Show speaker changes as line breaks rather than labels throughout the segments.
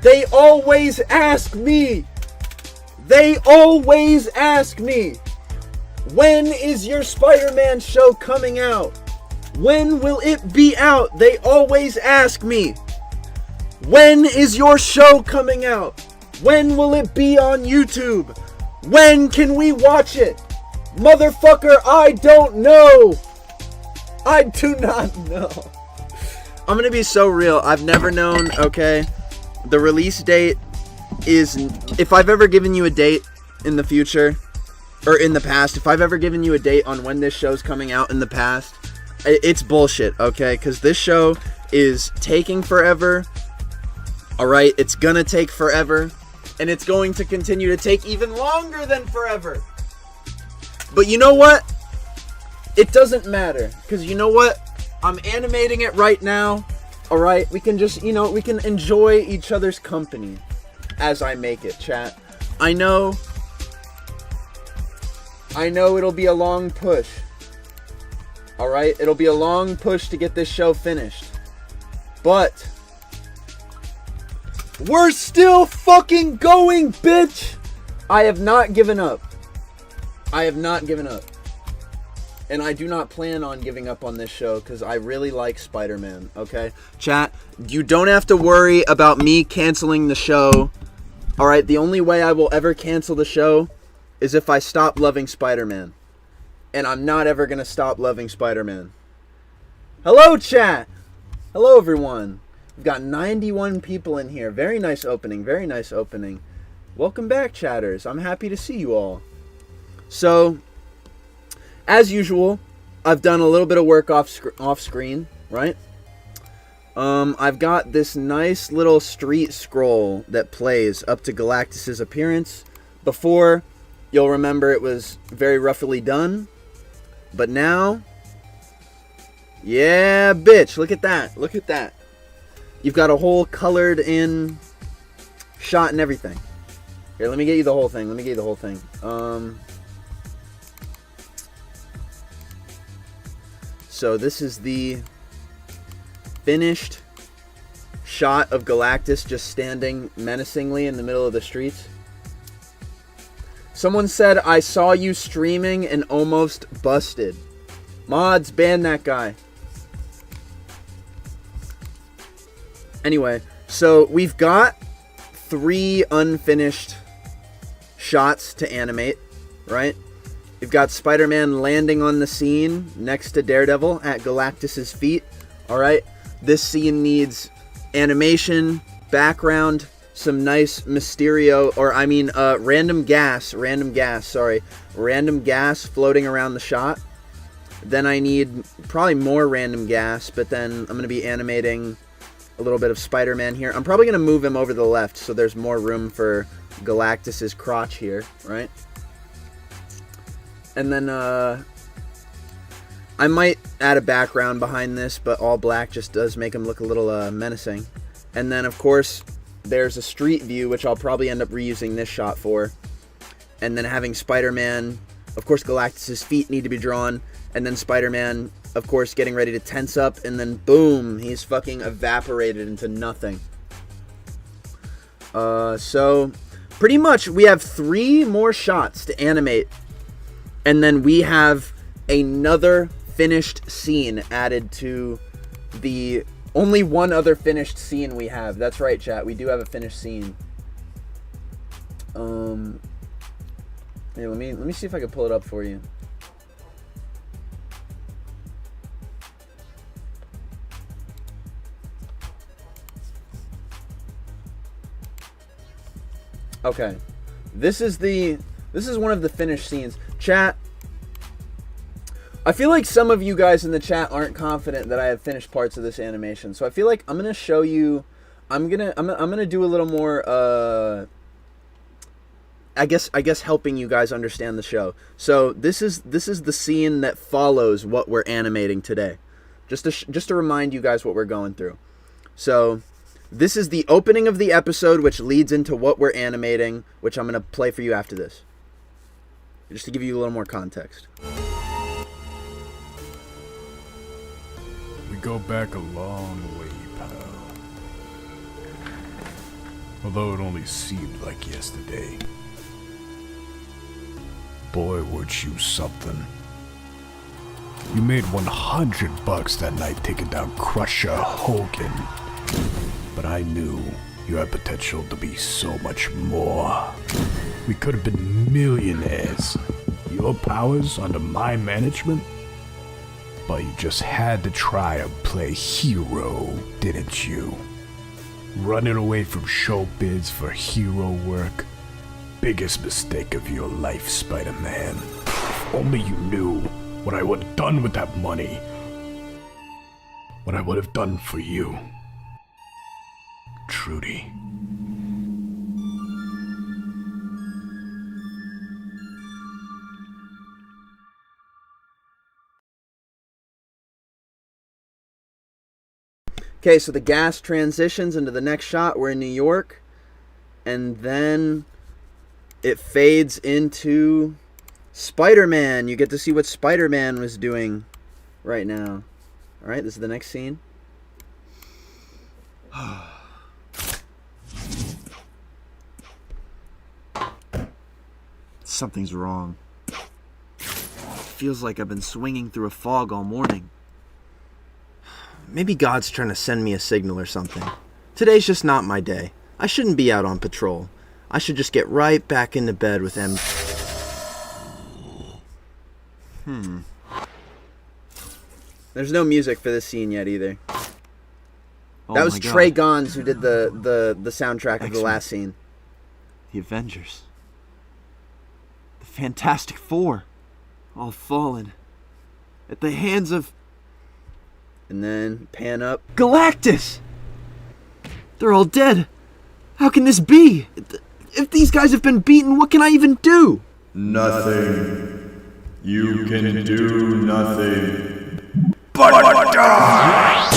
They always ask me. They always ask me. When is your Spider-Man show coming out? When will it be out? They always ask me. When is your show coming out? When will it be on YouTube? When can we watch it? Motherfucker, I don't know. I do not know. I'm gonna be so real. I've never known, okay? The release date is... If I've ever given you a date in the future, or in the past, if I've ever given you a date on when this show's coming out in the past, it's bullshit, okay? Because this show is taking forever. Alright, it's gonna take forever. And it's going to continue to take even longer than forever. But you know what? It doesn't matter. Because you know what? I'm animating it right now. Alright? We can just, we can enjoy each other's company as I make it, chat. I know it'll be a long push. Alright? It'll be a long push to get this show finished. But... we're still fucking going, bitch! I have not given up. I have not given up. And I do not plan on giving up on this show because I really like Spider-Man, okay? Chat, you don't have to worry about me canceling the show. Alright, the only way I will ever cancel the show is if I stop loving Spider-Man. And I'm not ever going to stop loving Spider-Man. Hello, chat! Hello, everyone. We've got 91 people in here. Very nice opening. Very nice opening. Welcome back, chatters. I'm happy to see you all. So, as usual, I've done a little bit of work off screen, right? I've got this nice little street scroll that plays up to Galactus's appearance. Before, you'll remember it was very roughly done. But now, yeah, bitch. Look at that. Look at that. You've got a whole colored in shot and everything. Here, let me get you the whole thing. Let me get you the whole thing. So this is the finished shot of Galactus just standing menacingly in the middle of the streets. Someone said, I saw you streaming and almost busted. Mods, ban that guy. Anyway, so we've got 3 unfinished shots to animate, right? We've got Spider-Man landing on the scene next to Daredevil at Galactus's feet, alright? This scene needs animation, background, some nice Mysterio, random gas floating around the shot. Then I need probably more random gas, but then I'm going to be animating a little bit of Spider-Man here. I'm probably going to move him over to the left so there's more room for Galactus's crotch here, right? And then, I might add a background behind this, but all black just does make him look a little, menacing. And then, of course, there's a street view, which I'll probably end up reusing this shot for. And then having Spider-Man, of course, Galactus's feet need to be drawn. And then Spider-Man, of course, getting ready to tense up, and then boom, he's fucking evaporated into nothing. So, pretty much, we have 3 more shots to animate, and then we have another finished scene added to the only one other finished scene we have. That's right, chat, we do have a finished scene. Hey, let me see if I can pull it up for you. Okay, this is one of the finished scenes. Chat, I feel like some of you guys in the chat aren't confident that I have finished parts of this animation. So I feel like I'm gonna show you. I'm gonna do a little more. I guess helping you guys understand the show. So this is the scene that follows what we're animating today. Just to remind you guys what we're going through. So. This is the opening of the episode, which leads into what we're animating, which I'm going to play for you after this. Just to give you a little more context.
We go back a long way, pal. although it only seemed like yesterday. Boy, weren't you something. You made $100 that night taking down Crusher Hogan. But I knew you had potential to be so much more. We could have been millionaires. Your powers under my management? But you just had to try and play hero, didn't you? Running away from showbiz for hero work? Biggest mistake of your life, Spider-Man. If only you knew what I would have done with that money. What I would have done for you. Trudy.
Okay, so the gas transitions into the next shot. We're in New York. And then it fades into Spider-Man. You get to see what Spider-Man was doing right now. Alright, this is the next scene. Something's wrong. Feels like I've been swinging through a fog all morning. Maybe God's trying to send me a signal or something. Today's just not my day. I shouldn't be out on patrol. I should just get right back into bed with M. There's no music for this scene yet either. That was Trey Gons who did the soundtrack of the last scene. The Avengers. The Fantastic Four. All fallen. At the hands of... And then, pan up. Galactus! They're all dead. How can this be? If these guys have been beaten, what can I even do?
Nothing. You can do nothing. But die!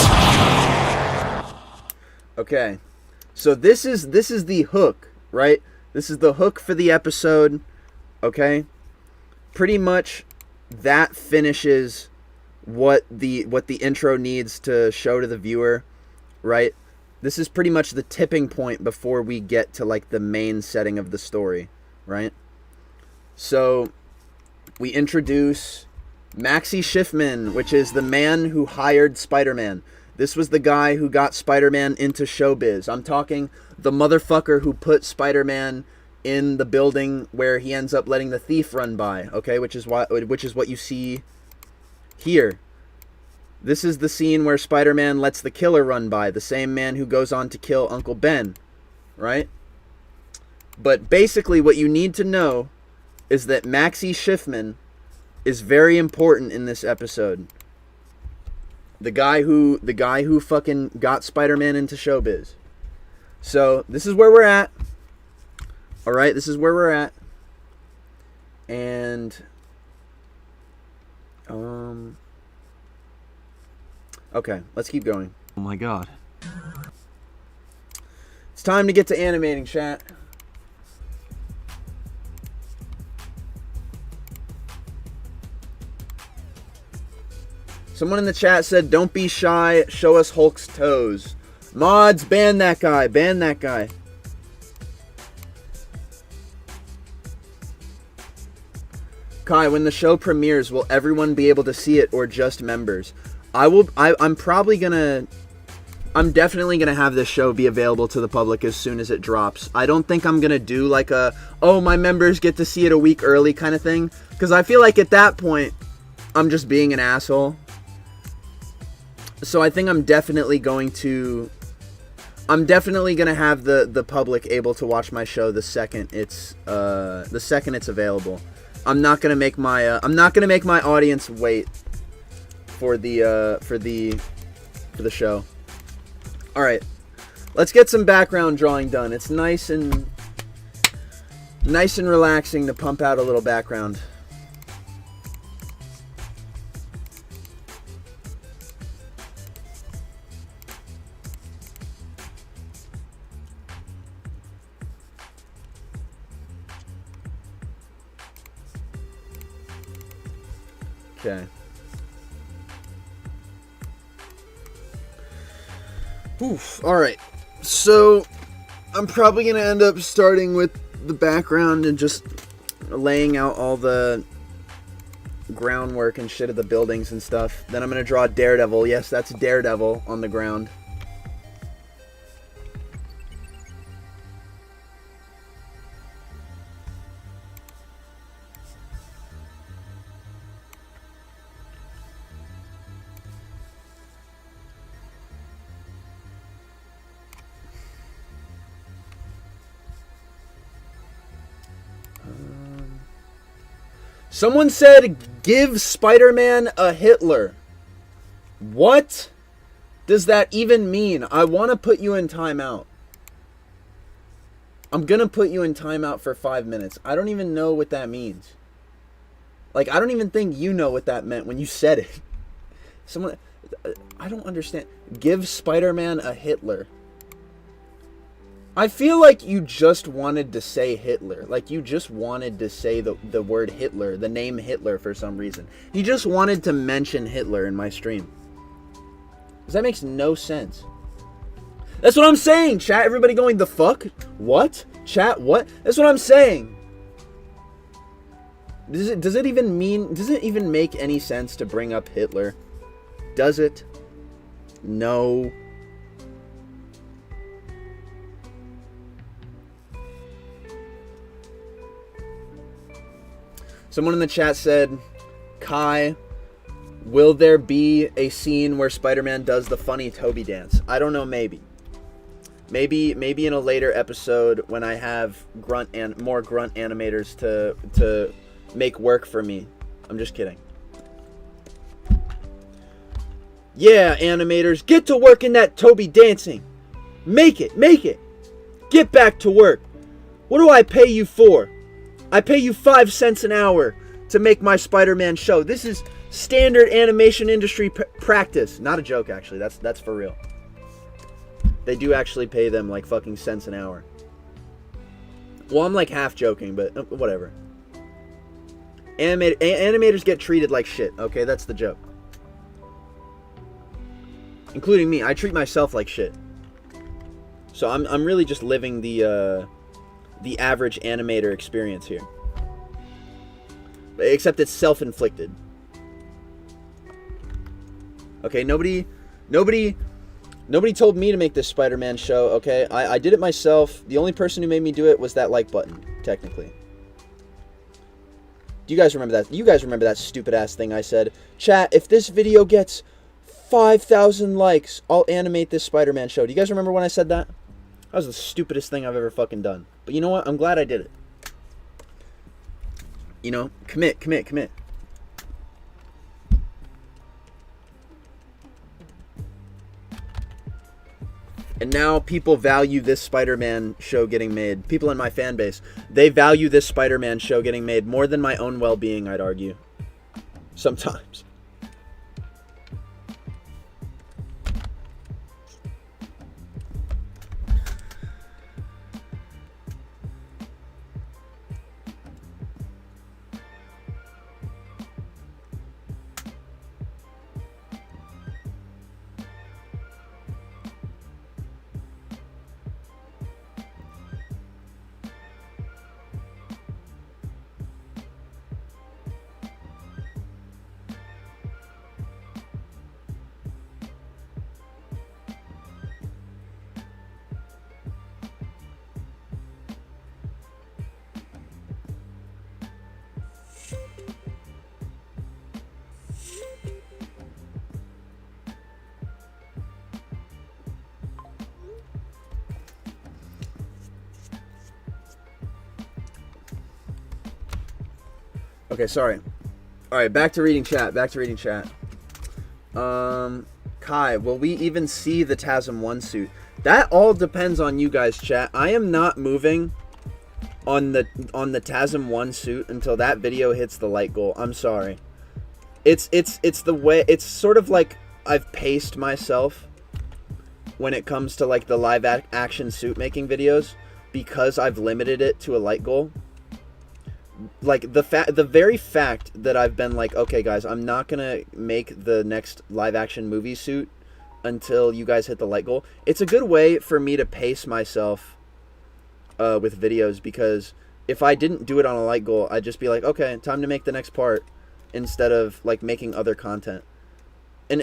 Okay. So this is the hook, right? This is the hook for the episode. Okay? Pretty much that finishes what the intro needs to show to the viewer, right? This is pretty much the tipping point before we get to like the main setting of the story, right? So we introduce Maxie Schiffman, which is the man who hired Spider-Man. This was the guy who got Spider-Man into showbiz. I'm talking the motherfucker who put Spider-Man in the building where he ends up letting the thief run by, okay? Which is what you see here. This is the scene where Spider-Man lets the killer run by, the same man who goes on to kill Uncle Ben, right? But basically what you need to know is that Maxie Schiffman is very important in this episode. The guy who fucking got Spider-Man into showbiz. So, this is where we're at. Alright, this is where we're at. And okay, let's keep going. Oh my god. It's time to get to animating, chat. Someone in the chat said, don't be shy, show us Hulk's toes. Mods, ban that guy, ban that guy. Kai, when the show premieres, will everyone be able to see it or just members? I'm definitely gonna have this show be available to the public as soon as it drops. I don't think I'm gonna do like my members get to see it a week early kind of thing. Because I feel like at that point, I'm just being an asshole. So I think I'm definitely gonna have the public able to watch my show the second it's available. I'm not gonna make my audience wait for the show. All right, let's get some background drawing done. It's nice and relaxing to pump out a little background. Okay. Oof. All right. So I'm probably gonna end up starting with the background and just laying out all the groundwork and shit of the buildings and stuff. Then I'm gonna draw Daredevil. Yes, that's Daredevil on the ground. Someone said, give Spider-Man a Hitler. What does that even mean? I want to put you in timeout. I'm going to put you in timeout for 5 minutes. I don't even know what that means. Like, I don't even think you know what that meant when you said it. Someone, I don't understand. Give Spider-Man a Hitler. I feel like you just wanted to say Hitler. Like, you just wanted to say the word Hitler, the name Hitler for some reason. You just wanted to mention Hitler in my stream. Because that makes no sense. That's what I'm saying, chat. Everybody going, the fuck? What? Chat, what? That's what I'm saying. Does it even make any sense to bring up Hitler? Does it? No. Someone in the chat said, Kai, will there be a scene where Spider-Man does the funny Toby dance? I don't know, maybe. Maybe in a later episode when I have more grunt animators to make work for me. I'm just kidding. Yeah, animators, get to work in that Toby dancing. Make it. Get back to work. What do I pay you for? I pay you 5 cents an hour to make my Spider-Man show. This is standard animation industry practice. Not a joke, actually. That's for real. They do actually pay them like fucking cents an hour. Well, I'm like half joking, but whatever. Animators get treated like shit, okay? That's the joke. Including me. I treat myself like shit. So I'm really just living the average animator experience here. Except it's self-inflicted. Okay, nobody told me to make this Spider-Man show, okay? I did it myself. The only person who made me do it was that like button, technically. Do you guys remember that? You guys remember that stupid ass thing I said? Chat, if this video gets 5,000 likes, I'll animate this Spider-Man show. Do you guys remember when I said that? That was the stupidest thing I've ever fucking done. But you know what? I'm glad I did it. You know, commit. And now people value this Spider-Man show getting made. People in my fan base, they value this Spider-Man show getting made more than my own well-being, I'd argue. Sometimes. Okay, sorry. Alright, back to reading chat. Kai, will we even see the TASM 1 suit? That all depends on you guys, chat. I am not moving on the TASM 1 suit until that video hits the like goal. I'm sorry. It's the way, it's sort of like I've paced myself when it comes to like the live action suit making videos because I've limited it to a like goal. Like the very fact that I've been like, okay guys, I'm not gonna make the next live action movie suit until you guys hit the like goal. It's a good way for me to pace myself with videos, because if I didn't do it on a light goal, I'd just be like, okay, time to make the next part, instead of like making other content. And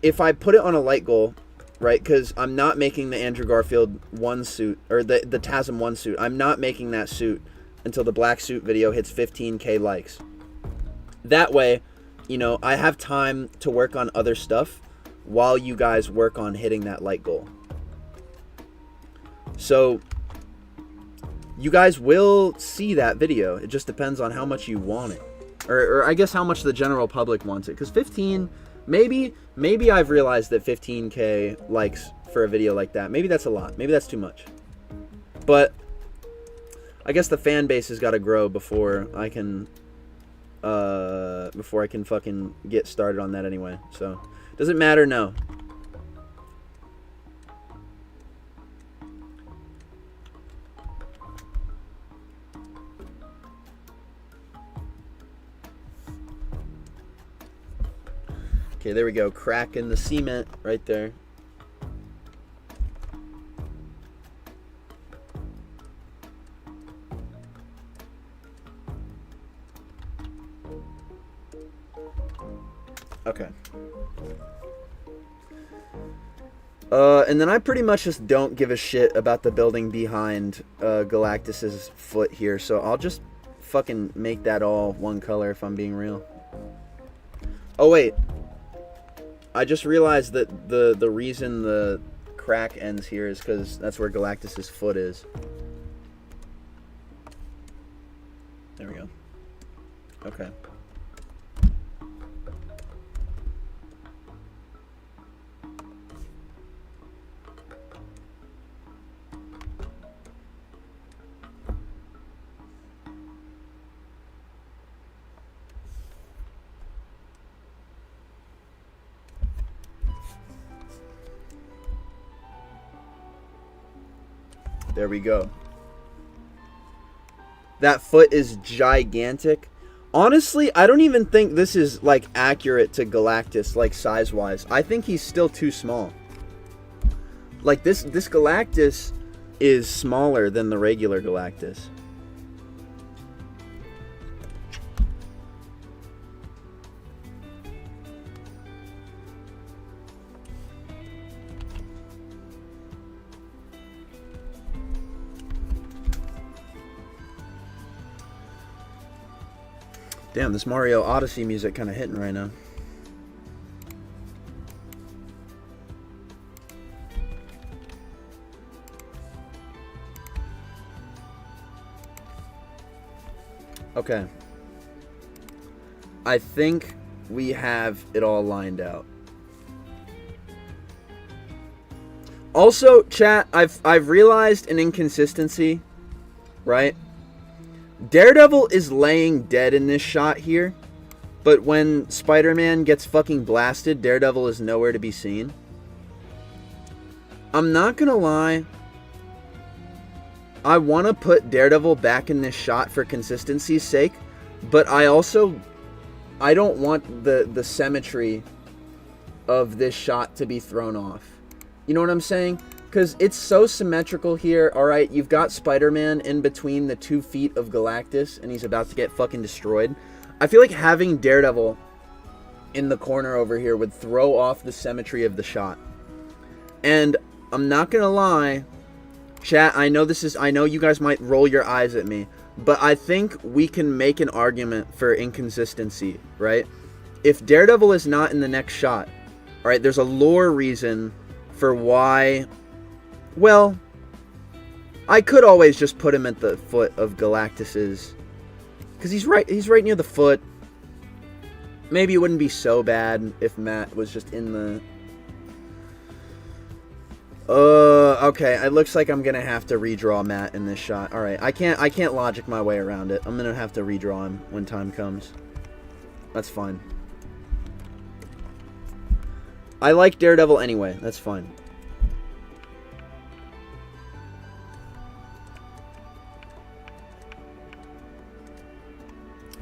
if I put it on a light goal, right, because I'm not making the Andrew Garfield 1 suit, or the TASM 1 suit, I'm not making that suit until the black suit video hits 15K likes. That way, you know, I have time to work on other stuff while you guys work on hitting that light goal. So you guys will see that video. It just depends on how much you want it, or I guess how much the general public wants it. Because 15, maybe I've realized that 15K likes for a video like that, maybe that's a lot, maybe that's too much. But I guess the fan base has got to grow before I can fucking get started on that anyway. So doesn't matter, no. Okay, there we go. Crack in the cement right there. Okay. And then I pretty much just don't give a shit about the building behind Galactus's foot here, so I'll just fucking make that all one color if I'm being real. Oh wait, I just realized that the reason the crack ends here is because that's where Galactus's foot is. There we go. Okay. There we go. That foot is gigantic. Honestly, I don't even think this is like accurate to Galactus, like size-wise. I think he's still too small. Like this Galactus is smaller than the regular Galactus. Damn, this Mario Odyssey music kind of hitting right now. Okay. I think we have it all lined out. Also, chat, I've realized an inconsistency, right? Daredevil is laying dead in this shot here, but when Spider-Man gets fucking blasted, Daredevil is nowhere to be seen. I'm not gonna lie, I want to put Daredevil back in this shot for consistency's sake, but I don't want the symmetry of this shot to be thrown off. You know what I'm saying? Because it's so symmetrical here. Alright, you've got Spider-Man in between the 2 feet of Galactus, and he's about to get fucking destroyed. I feel like having Daredevil in the corner over here would throw off the symmetry of the shot. And I'm not gonna lie, chat, I know you guys might roll your eyes at me, but I think we can make an argument for inconsistency, right? If Daredevil is not in the next shot, alright, there's a lore reason for why. Well, I could always just put him at the foot of Galactus's, because he's right near the foot. Maybe it wouldn't be so bad if Matt was just in the... Okay, it looks like I'm gonna have to redraw Matt in this shot. Alright, I can't logic my way around it. I'm gonna have to redraw him when time comes. That's fine. I like Daredevil anyway, that's fine.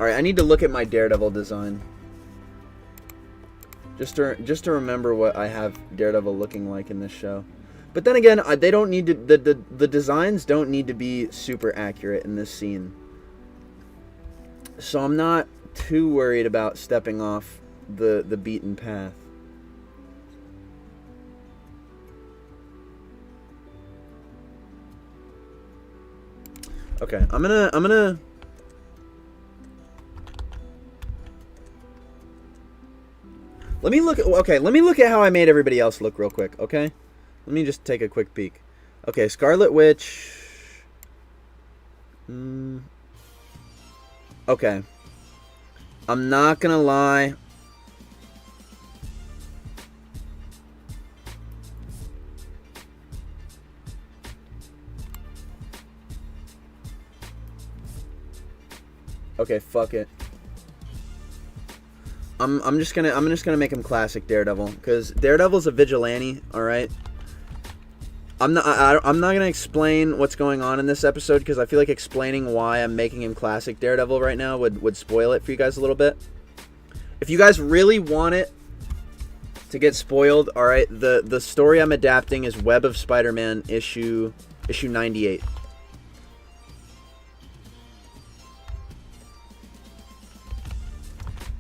Alright, I need to look at my Daredevil design. Just to remember what I have Daredevil looking like in this show. But then again, they don't need to. The designs don't need to be super accurate in this scene. So I'm not too worried about stepping off the beaten path. Okay, I'm gonna let me look at how I made everybody else look real quick, okay? Let me just take a quick peek. Okay, Scarlet Witch. Okay. I'm not gonna lie. Okay, fuck it. I'm just gonna make him classic Daredevil, because Daredevil's a vigilante, all right. I'm not gonna explain what's going on in this episode, because I feel like explaining why I'm making him classic Daredevil right now would spoil it for you guys a little bit. If you guys really want it to get spoiled, all right, the story I'm adapting is Web of Spider-Man issue 98.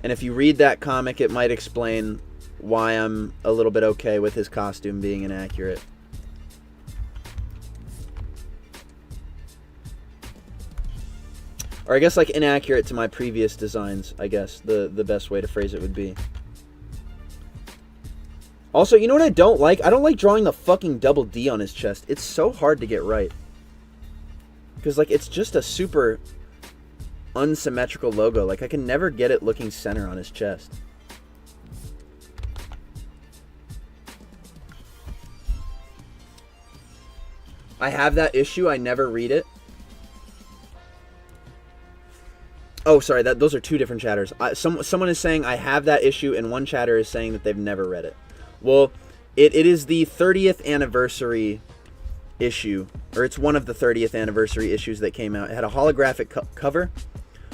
And if you read that comic, it might explain why I'm a little bit okay with his costume being inaccurate. Or I guess like inaccurate to my previous designs, I guess the best way to phrase it would be. Also, you know what I don't like? I don't like drawing the fucking double D on his chest. It's so hard to get right. Because like it's just a super unsymmetrical logo. Like I can never get it looking center on his chest. I have that issue. I never read it. Oh, sorry. Those are two different chatters. Someone is saying I have that issue, and one chatter is saying that they've never read it. Well, it is the 30th anniversary issue, or it's one of the 30th anniversary issues that came out. It had a holographic cover.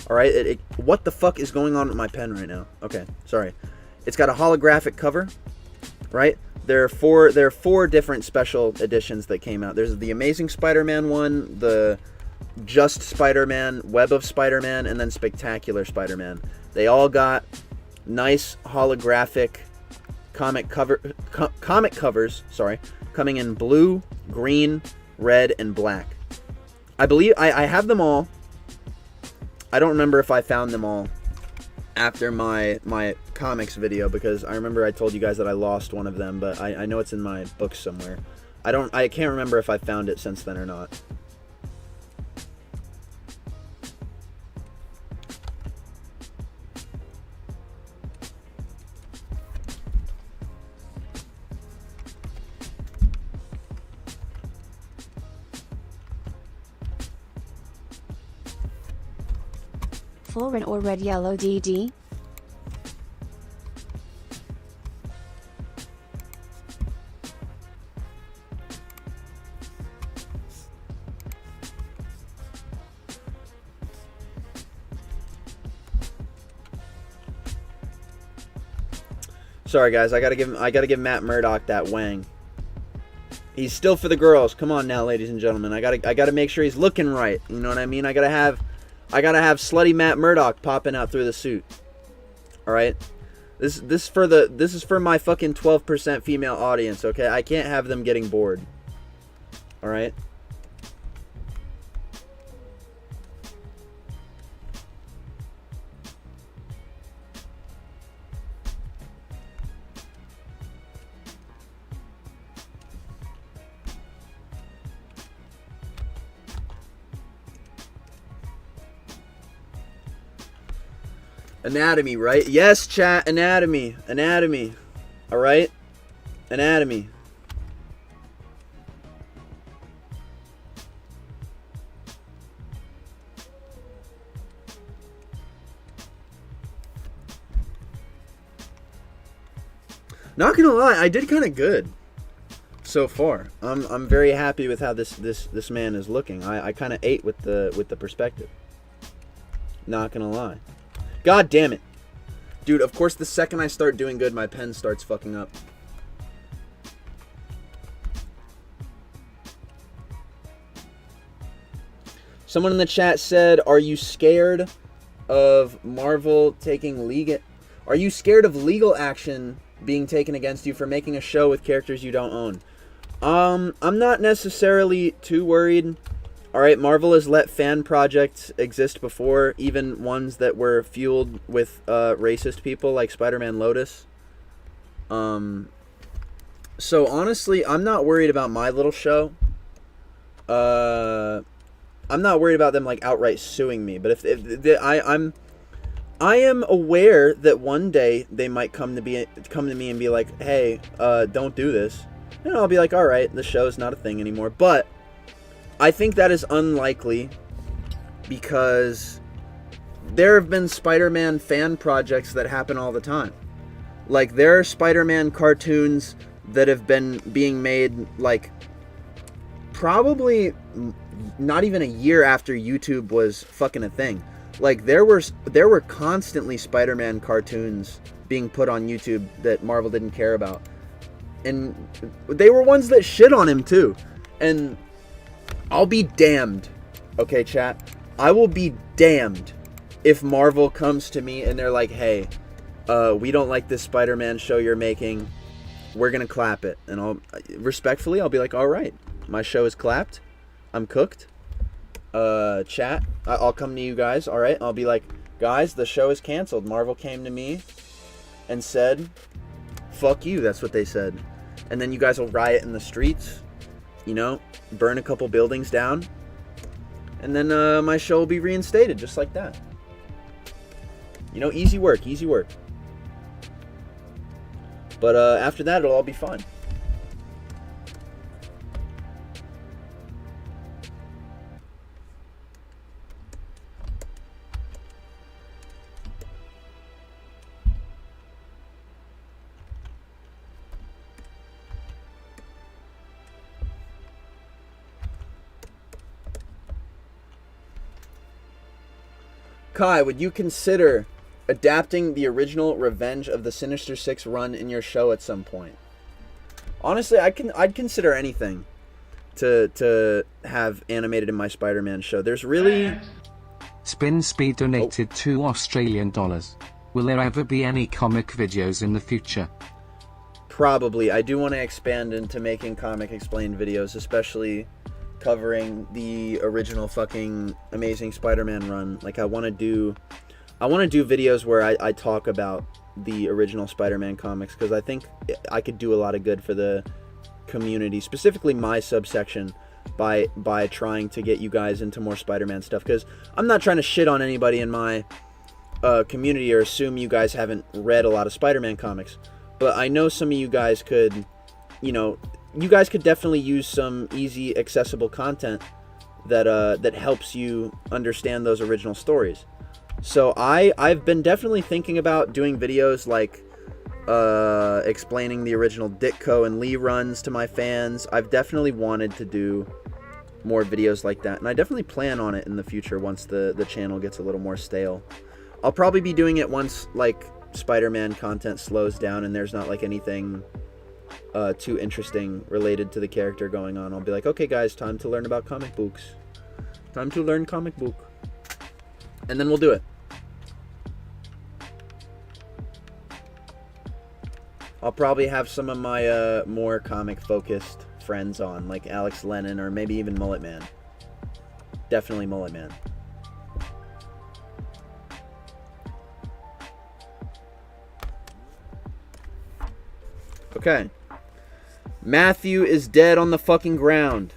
All right, what the fuck is going on with my pen right now? Okay, sorry. It's got a holographic cover, right? There are four different special editions that came out. There's the Amazing Spider-Man one, the Just Spider-Man, Web of Spider-Man, and then Spectacular Spider-Man. They all got nice holographic comic covers, coming in blue, green, red, and black. I believe I have them all. I don't remember if I found them all after my comics video, because I remember I told you guys that I lost one of them, but I know it's in my books somewhere. I can't remember if I found it since then or not.
Full red or red yellow DD?
Sorry guys, I gotta give Matt Murdock that wang. He's still for the girls. Come on now, ladies and gentlemen. I gotta make sure he's looking right. You know what I mean? I gotta have slutty Matt Murdock popping out through the suit. All right, this is for my fucking 12% female audience. Okay, I can't have them getting bored. All right. Anatomy, right? Yes, chat. Anatomy. All right? Anatomy. Not gonna lie, I did kind of good so far. I'm very happy with how this man is looking. I kind of ate with the perspective. Not gonna lie. God damn it. Dude, of course the second I start doing good, my pen starts fucking up. Someone in the chat said, "Are you scared of Marvel taking legal? Are you scared of legal action being taken against you for making a show with characters you don't own?" I'm not necessarily too worried. All right, Marvel has let fan projects exist before, even ones that were fueled with racist people like Spider-Man Lotus. So honestly, I'm not worried about my little show. I'm not worried about them like outright suing me, but if I am aware that one day they might come to me and be like, "Hey, don't do this," and I'll be like, "All right, the show's not a thing anymore." But I think that is unlikely because there have been Spider-Man fan projects that happen all the time. Like, there are Spider-Man cartoons that have been being made, like, probably not even a year after YouTube was fucking a thing. Like, there were constantly Spider-Man cartoons being put on YouTube that Marvel didn't care about. And they were ones that shit on him, too. And I'll be damned, okay, chat? I will be damned if Marvel comes to me and they're like, "Hey, we don't like this Spider-Man show you're making. We're gonna clap it." And I'll be like, "All right, my show is clapped. I'm cooked. Chat, I'll come to you guys. All right." I'll be like, "Guys, the show is canceled. Marvel came to me and said, 'Fuck you.'" That's what they said. And then you guys will riot in the streets, burn a couple buildings down, and then my show will be reinstated just like that. Easy work. But after that, it'll all be fine. Kai, would you consider adapting the original Revenge of the Sinister Six run in your show at some point? Honestly, I'd consider anything to have animated in my Spider-Man show. There's really...
Spin Speed donated $2 Australian. Will there ever be any comic videos in the future?
Probably. I do want to expand into making comic explained videos, especially covering the original fucking Amazing Spider-Man run. Like, I want to do videos where I talk about the original Spider-Man comics, because I think I could do a lot of good for the community, specifically my subsection, by trying to get you guys into more Spider-Man stuff. Because I'm not trying to shit on anybody in my community or assume you guys haven't read a lot of Spider-Man comics, but I know some of you guys could, you guys could definitely use some easy, accessible content that helps you understand those original stories. So I've been definitely thinking about doing videos like explaining the original Ditko and Lee runs to my fans. I've definitely wanted to do more videos like that, and I definitely plan on it in the future once the channel gets a little more stale. I'll probably be doing it once, like, Spider-Man content slows down and there's not, like, anything too interesting related to the character going on. I'll be like, "Okay, guys, time to learn about comic books. Time to learn comic book." And then we'll do it. I'll probably have some of my more comic-focused friends on, like Alex Lennon or maybe even Mullet Man. Definitely Mullet Man. Okay. Matthew is dead on the fucking ground.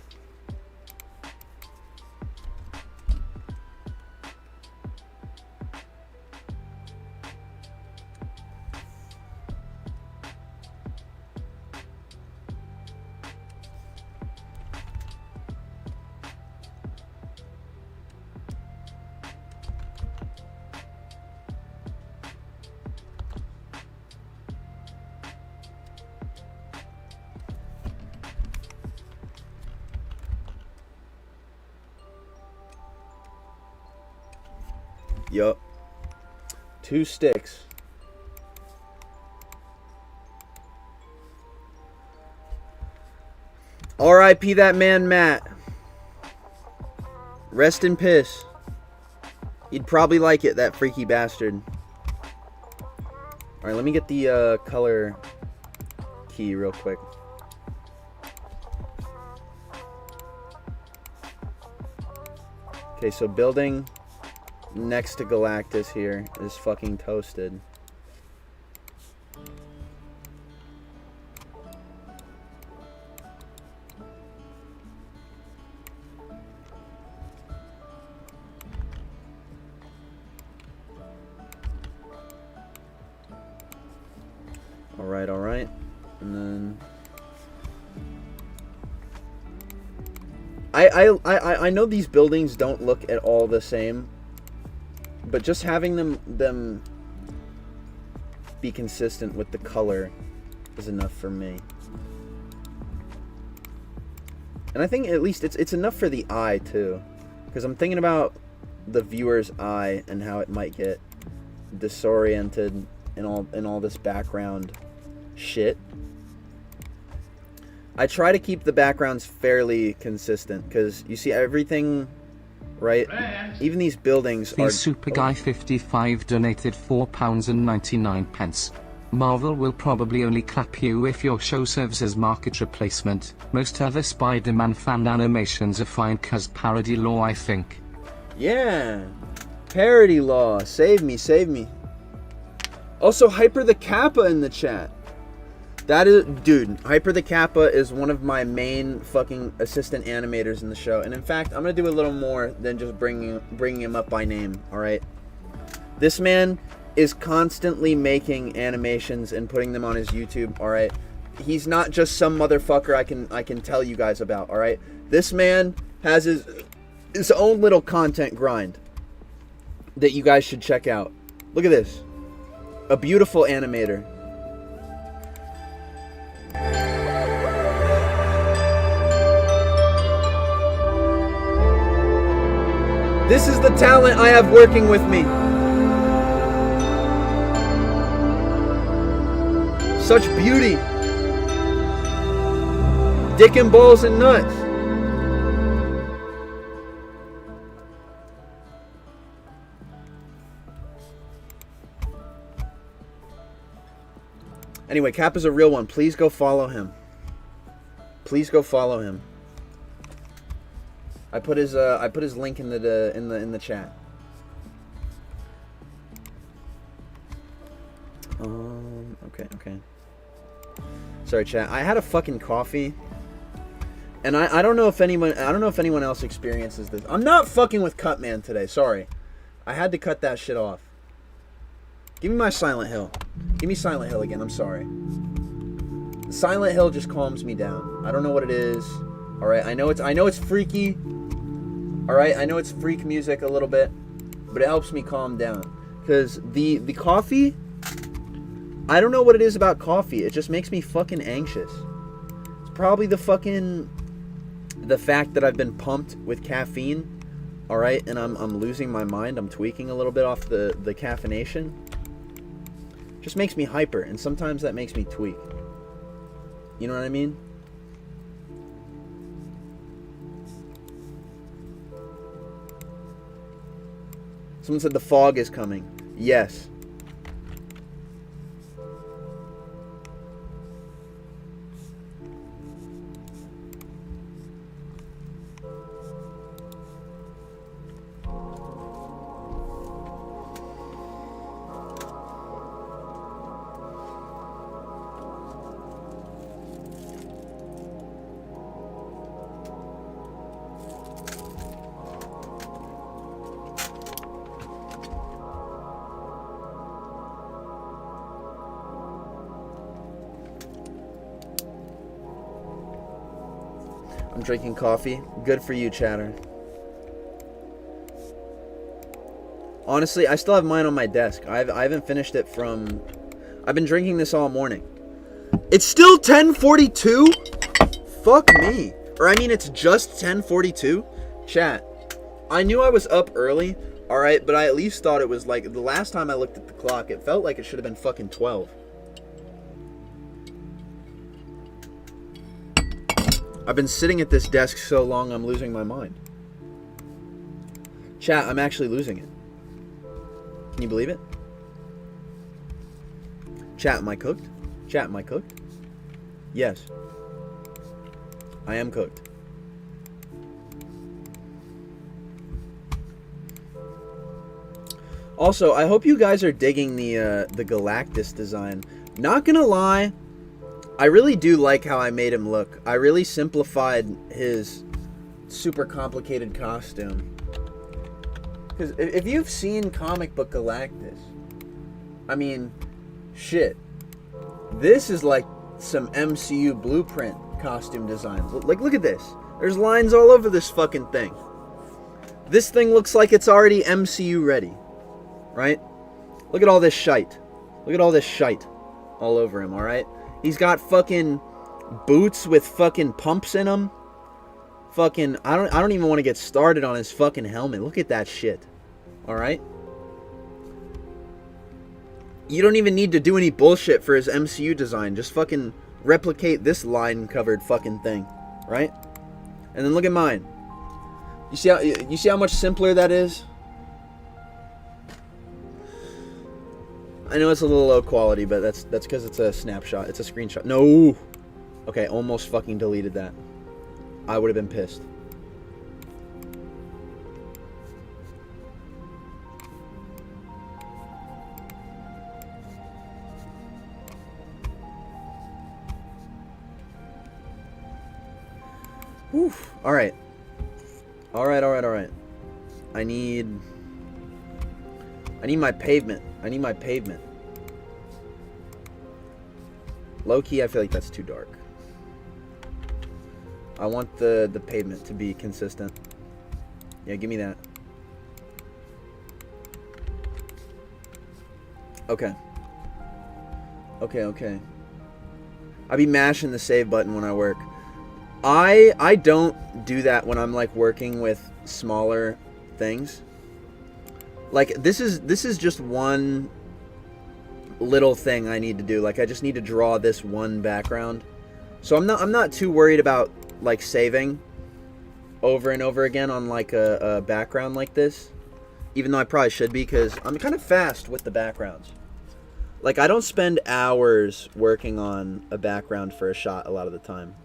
Yup. 2 sticks. R.I.P. that man, Matt. Rest in piss. He'd probably like it, that freaky bastard. Alright, let me get the color key real quick. Okay, so building next to Galactus here is fucking toasted. Alright. And then I know these buildings don't look at all the same, but just having them be consistent with the color is enough for me. And I think at least it's enough for the eye too, because I'm thinking about the viewer's eye and how it might get disoriented in all this background shit. I try to keep the backgrounds fairly consistent because you see everything, right? Even these buildings
The
are...
Super Guy 55 donated £4.99. Marvel will probably only clap you if your show serves as market replacement. Most other Spider-Man fan animations are fine cause parody law, I think.
Yeah. Parody law. Save me, save me. Also, Hyper the Kappa in the chat. That is, dude, Hyper the Kappa is one of my main fucking assistant animators in the show. And in fact, I'm going to do a little more than just bringing him up by name, alright? This man is constantly making animations and putting them on his YouTube, alright? He's not just some motherfucker I can tell you guys about, alright? This man has his own little content grind that you guys should check out. Look at this. A beautiful animator. This is the talent I have working with me. Such beauty. Dick and balls and nuts. Anyway, Cap is a real one. Please go follow him. Please go follow him. I put his link in the chat. Okay. Sorry, chat. I had a fucking coffee, and I don't know if anyone else experiences this. I'm not fucking with Cutman today. Sorry, I had to cut that shit off. Give me my Silent Hill. Give me Silent Hill again. I'm sorry. Silent Hill just calms me down. I don't know what it is. All right, I know it's freaky. All right, I know it's freak music a little bit, but it helps me calm down. Cause the coffee, I don't know what it is about coffee. It just makes me fucking anxious. It's probably the fact that I've been pumped with caffeine. All right, and I'm losing my mind. I'm tweaking a little bit off the caffeination. Just makes me hyper, and sometimes that makes me tweak. You know what I mean? Someone said the fog is coming. Yes. I'm drinking coffee. Good for you, chatter. Honestly, I still have mine on my desk. I haven't finished it from... I've been drinking this all morning. It's still 10:42? Fuck me. Or I mean, it's just 10:42? Chat, I knew I was up early, alright, but I at least thought it was like... The last time I looked at the clock, it felt like it should have been fucking 12. I've been sitting at this desk so long, I'm losing my mind. Chat, I'm actually losing it. Can you believe it? Chat, am I cooked? Chat, am I cooked? Yes. I am cooked. Also, I hope you guys are digging the Galactus design. Not gonna lie, I really do like how I made him look. I really simplified his super complicated costume. Because if you've seen comic book Galactus, I mean, shit. This is like some MCU blueprint costume design. Like, look at this. There's lines all over this fucking thing. This thing looks like it's already MCU ready. Right? Look at all this shite. Look at all this shite all over him, alright? He's got fucking boots with fucking pumps in them. Fucking, I don't even want to get started on his fucking helmet. Look at that shit. Alright? You don't even need to do any bullshit for his MCU design. Just fucking replicate this line-covered fucking thing. Right? And then look at mine. You see how much simpler that is? I know it's a little low quality, but that's because it's a snapshot. It's a screenshot. No! Okay, almost fucking deleted that. I would have been pissed. Whew. Alright. Alright. I need my pavement. I need my pavement. Low key, I feel like that's too dark. I want the pavement to be consistent. Yeah, give me that. Okay. Okay. I be mashing the save button when I work. I don't do that when I'm like working with smaller things. Like this is just one little thing I need to do. Like I just need to draw this one background. So I'm not too worried about like saving over and over again on like a background like this. Even though I probably should be, because I'm kind of fast with the backgrounds. Like I don't spend hours working on a background for a shot a lot of the time.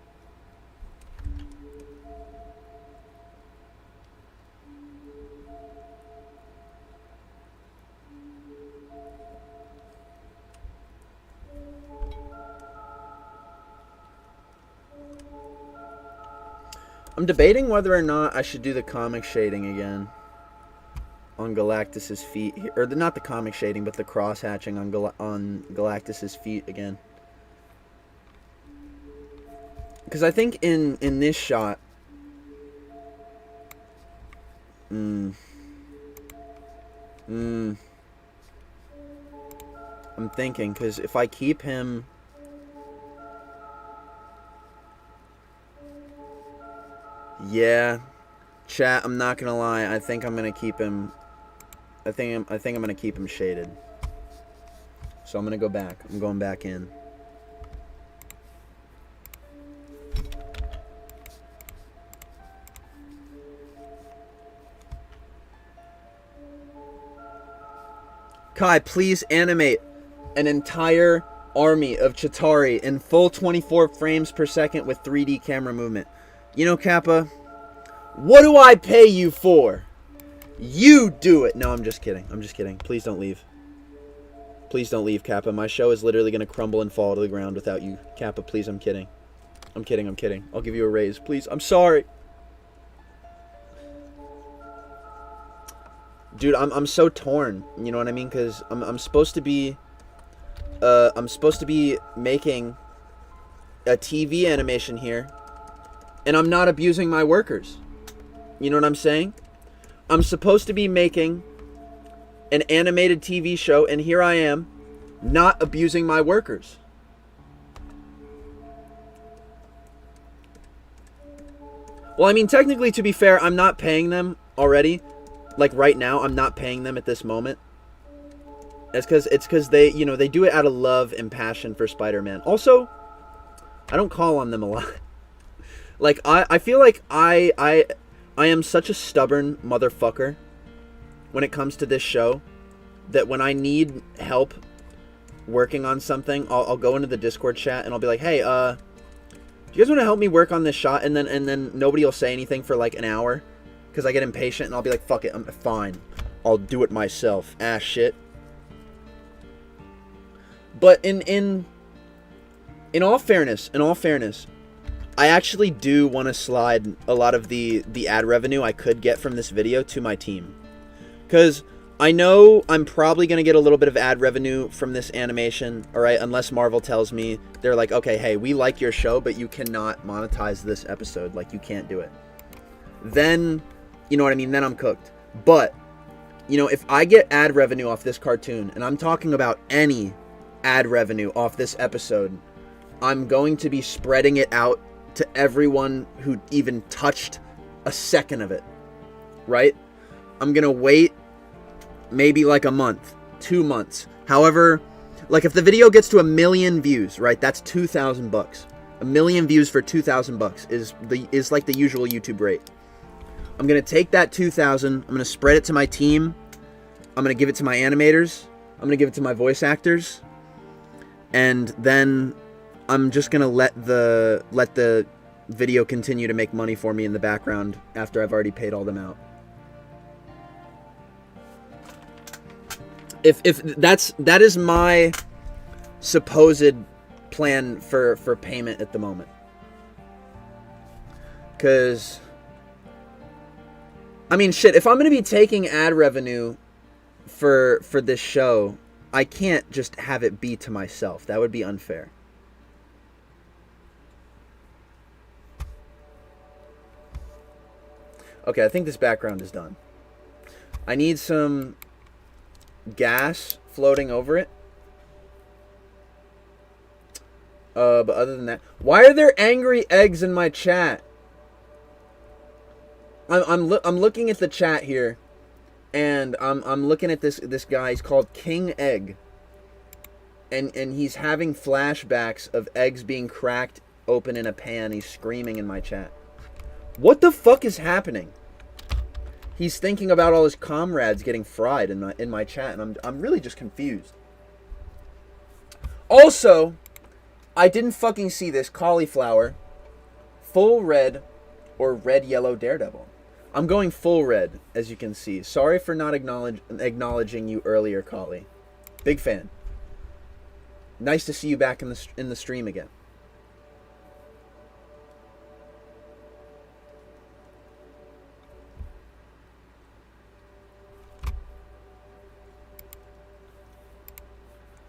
I'm debating whether or not I should do the comic shading again on Galactus's feet, or not the comic shading, but the cross hatching on Galactus's feet again. Because I think in this shot, I'm thinking, because if I keep him. Yeah, chat, I'm not gonna lie. I think I'm gonna keep him. I think I'm gonna keep him shaded. So I'm gonna go back. I'm going back in. Kai, please animate an entire army of Chitauri in full 24 frames per second with 3D camera movement. You know, Kappa, what do I pay you for? You do it. No, I'm just kidding. Please don't leave. Please don't leave, Kappa. My show is literally going to crumble and fall to the ground without you. Kappa, please, I'm kidding. I'm kidding. I'll give you a raise, please. I'm sorry. Dude, I'm so torn. You know what I mean? Because I'm supposed to be making a TV animation here. And I'm not abusing my workers. You know what I'm saying? I'm supposed to be making an animated TV show, and here I am, not abusing my workers. Well, I mean, technically, to be fair, I'm not paying them already. Like, right now, I'm not paying them at this moment. It's because they, you know, they do it out of love and passion for Spider-Man. Also, I don't call on them a lot. Like, I feel like I am such a stubborn motherfucker when it comes to this show, that when I need help working on something, I'll go into the Discord chat and I'll be like, hey, do you guys want to help me work on this shot? And then nobody will say anything for like an hour because I get impatient and I'll be like, fuck it, I'm fine. I'll do it myself. Ass shit. But in all fairness, I actually do want to slide a lot of the ad revenue I could get from this video to my team. Because I know I'm probably going to get a little bit of ad revenue from this animation, alright? Unless Marvel tells me, they're like, okay, hey, we like your show, but you cannot monetize this episode. Like, you can't do it. Then, you know what I mean? Then I'm cooked. But, you know, if I get ad revenue off this cartoon, and I'm talking about any ad revenue off this episode, I'm going to be spreading it out to everyone who even touched a second of it, right? I'm going to wait maybe like a month, 2 months. However, like if the video gets to 1 million views, right? That's $2,000. 1 million views for $2,000 is like the usual YouTube rate. I'm going to take that 2,000, I'm going to spread it to my team. I'm going to give it to my animators. I'm going to give it to my voice actors. And then I'm just going to let the video continue to make money for me in the background after I've already paid all them out. If that is my supposed plan for payment at the moment. Cause I mean shit, if I'm gonna be taking ad revenue for this show, I can't just have it be to myself. That would be unfair. Okay, I think this background is done. I need some gas floating over it. But other than that, why are there angry eggs in my chat? I'm looking at the chat here, and I'm looking at this guy. He's called King Egg, and he's having flashbacks of eggs being cracked open in a pan. He's screaming in my chat. What the fuck is happening? He's thinking about all his comrades getting fried in my chat, and I'm really just confused. Also, I didn't fucking see this cauliflower, full red, or red yellow Daredevil. I'm going full red, as you can see. Sorry for not acknowledging you earlier, Collie. Big fan. Nice to see you back in the stream again.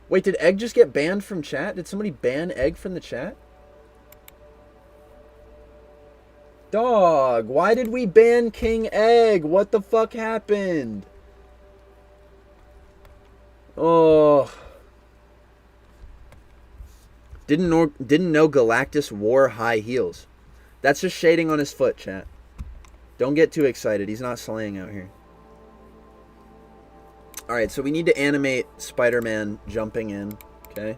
Wait, did Egg just get banned from chat? Did somebody ban Egg from the chat? Dog, why did we ban King Egg? What the fuck happened? Oh. Didn't know Galactus wore high heels. That's just shading on his foot, chat. Don't get too excited. He's not slaying out here. Alright, so we need to animate Spider-Man jumping in, okay?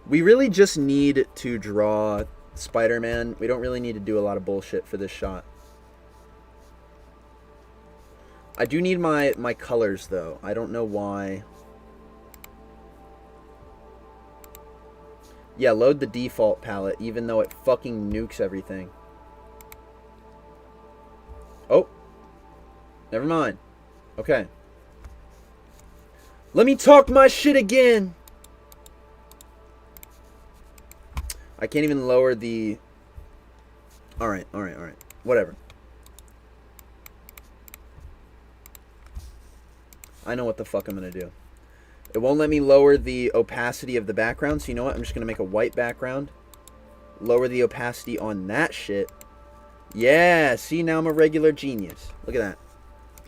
We really just need to draw Spider-Man. We don't really need to do a lot of bullshit for this shot. I do need my colors, though. I don't know why. Yeah, load the default palette, even though it fucking nukes everything. Oh. Never mind. Okay. Let me talk my shit again! I can't even lower the... Alright. Whatever. I know what the fuck I'm gonna do. It won't let me lower the opacity of the background, so you know what? I'm just gonna make a white background. Lower the opacity on that shit. Yeah, see, now I'm a regular genius. Look at that.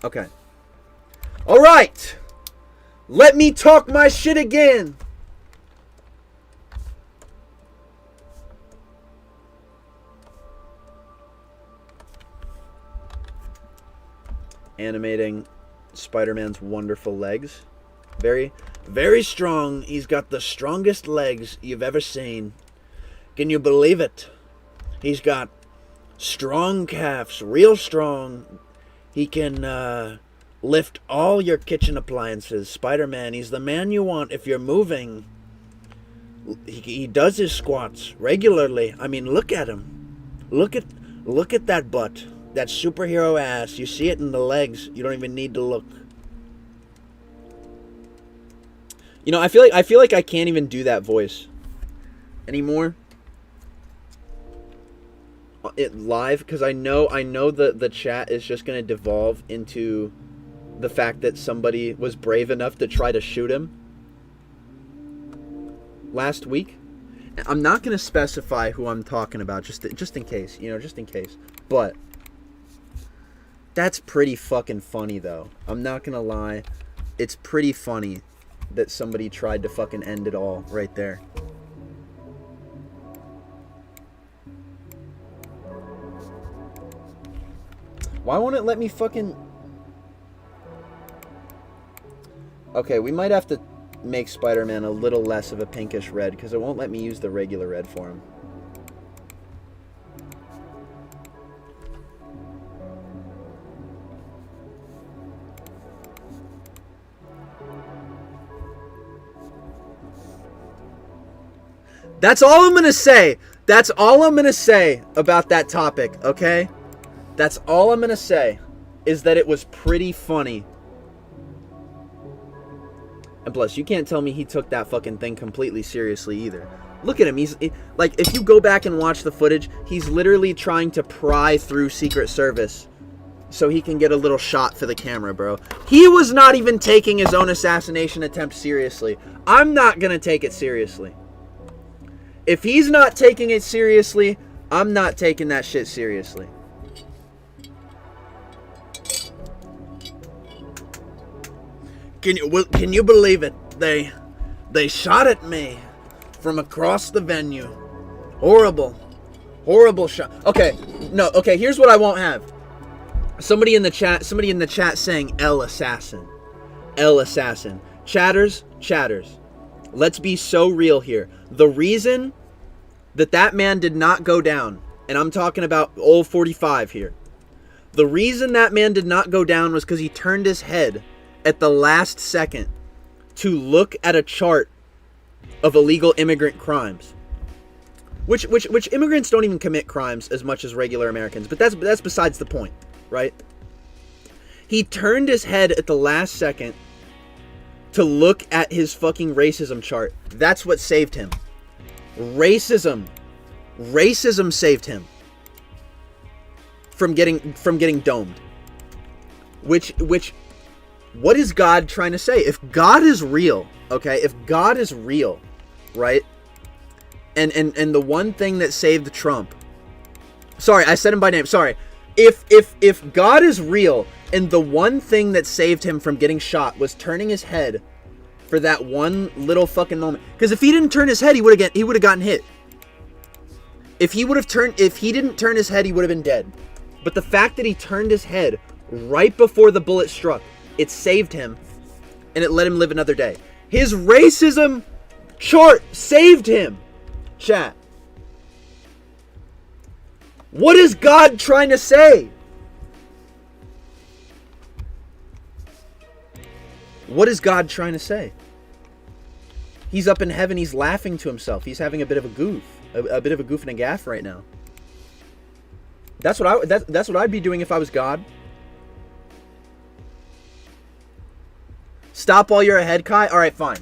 Okay. Alright! Let me talk my shit again! Animating Spider-Man's wonderful legs. Very Very strong. He's got the strongest legs you've ever seen. Can you believe it? He's got strong calves, real strong. He can lift all your kitchen appliances. Spider-Man, he's the man you want if you're moving. He does his squats regularly. I mean, look at him. Look at that butt. That superhero ass. You see it in the legs. You don't even need to look. You know, I feel like I can't even do that voice anymore. It live, because I know the chat is just going to devolve into the fact that somebody was brave enough to try to shoot him last week. I'm not going to specify who I'm talking about, just in case, just in case. But that's pretty fucking funny, though. I'm not going to lie. It's pretty funny that somebody tried to fucking end it all right there. Why won't it let me fucking... Okay, we might have to make Spider-Man a little less of a pinkish red, because it won't let me use the regular red for him. That's all I'm gonna say. That's all I'm gonna say about that topic, okay? That's all I'm gonna say, is that it was pretty funny. And plus, you can't tell me he took that fucking thing completely seriously either. Look at him. He's like, if you go back and watch the footage, he's literally trying to pry through Secret Service so he can get a little shot for the camera, bro. He was not even taking his own assassination attempt seriously. I'm not gonna take it seriously. If he's not taking it seriously, I'm not taking that shit seriously. Can you believe it? They shot at me from across the venue. Horrible shot. Okay, here's what I won't have. Somebody in the chat saying L assassin. Chatters. Let's be so real here. The reason that man did not go down, and I'm talking about old 45 here. The reason that man did not go down was because he turned his head at the last second to look at a chart of illegal immigrant crimes. Which immigrants don't even commit crimes as much as regular Americans, but that's besides the point, right? He turned his head at the last second to look at his fucking racism chart. That's what saved him. Racism saved him from getting domed. Which what is God trying to say? If God is real, okay? If God is real, right? And the one thing that saved Trump. Sorry, I said him by name. Sorry. If God is real and the one thing that saved him from getting shot was turning his head for that one little fucking moment. Because if he didn't turn his head, he would have gotten hit. If he didn't turn his head, he would have been dead. But the fact that he turned his head right before the bullet struck, it saved him, and it let him live another day. His racism chart saved him. Chat. What is God trying to say? What is God trying to say? He's up in heaven. He's laughing to himself. He's having a bit of a goof, a bit of a goof and a gaff right now. That's what I'd be doing if I was God. Stop while you're ahead, Kai? Alright, fine.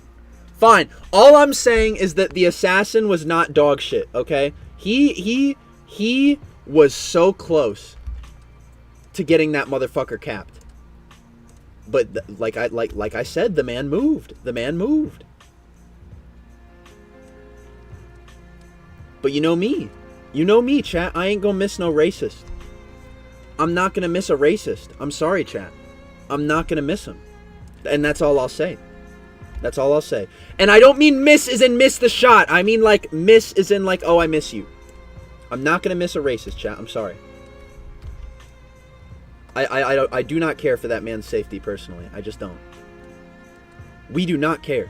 Fine. All I'm saying is that the assassin was not dog shit, okay? He was so close to getting that motherfucker capped. But like I said, the man moved. But you know me, chat. I ain't gonna miss no racist. I'm not gonna miss a racist. I'm sorry, chat. I'm not gonna miss him. And that's all I'll say. That's all I'll say. And I don't mean miss as in miss the shot. I mean like miss as in like, oh, I miss you. I'm not gonna miss a racist, chat. I'm sorry. I do not care for that man's safety personally. I just don't. We do not care.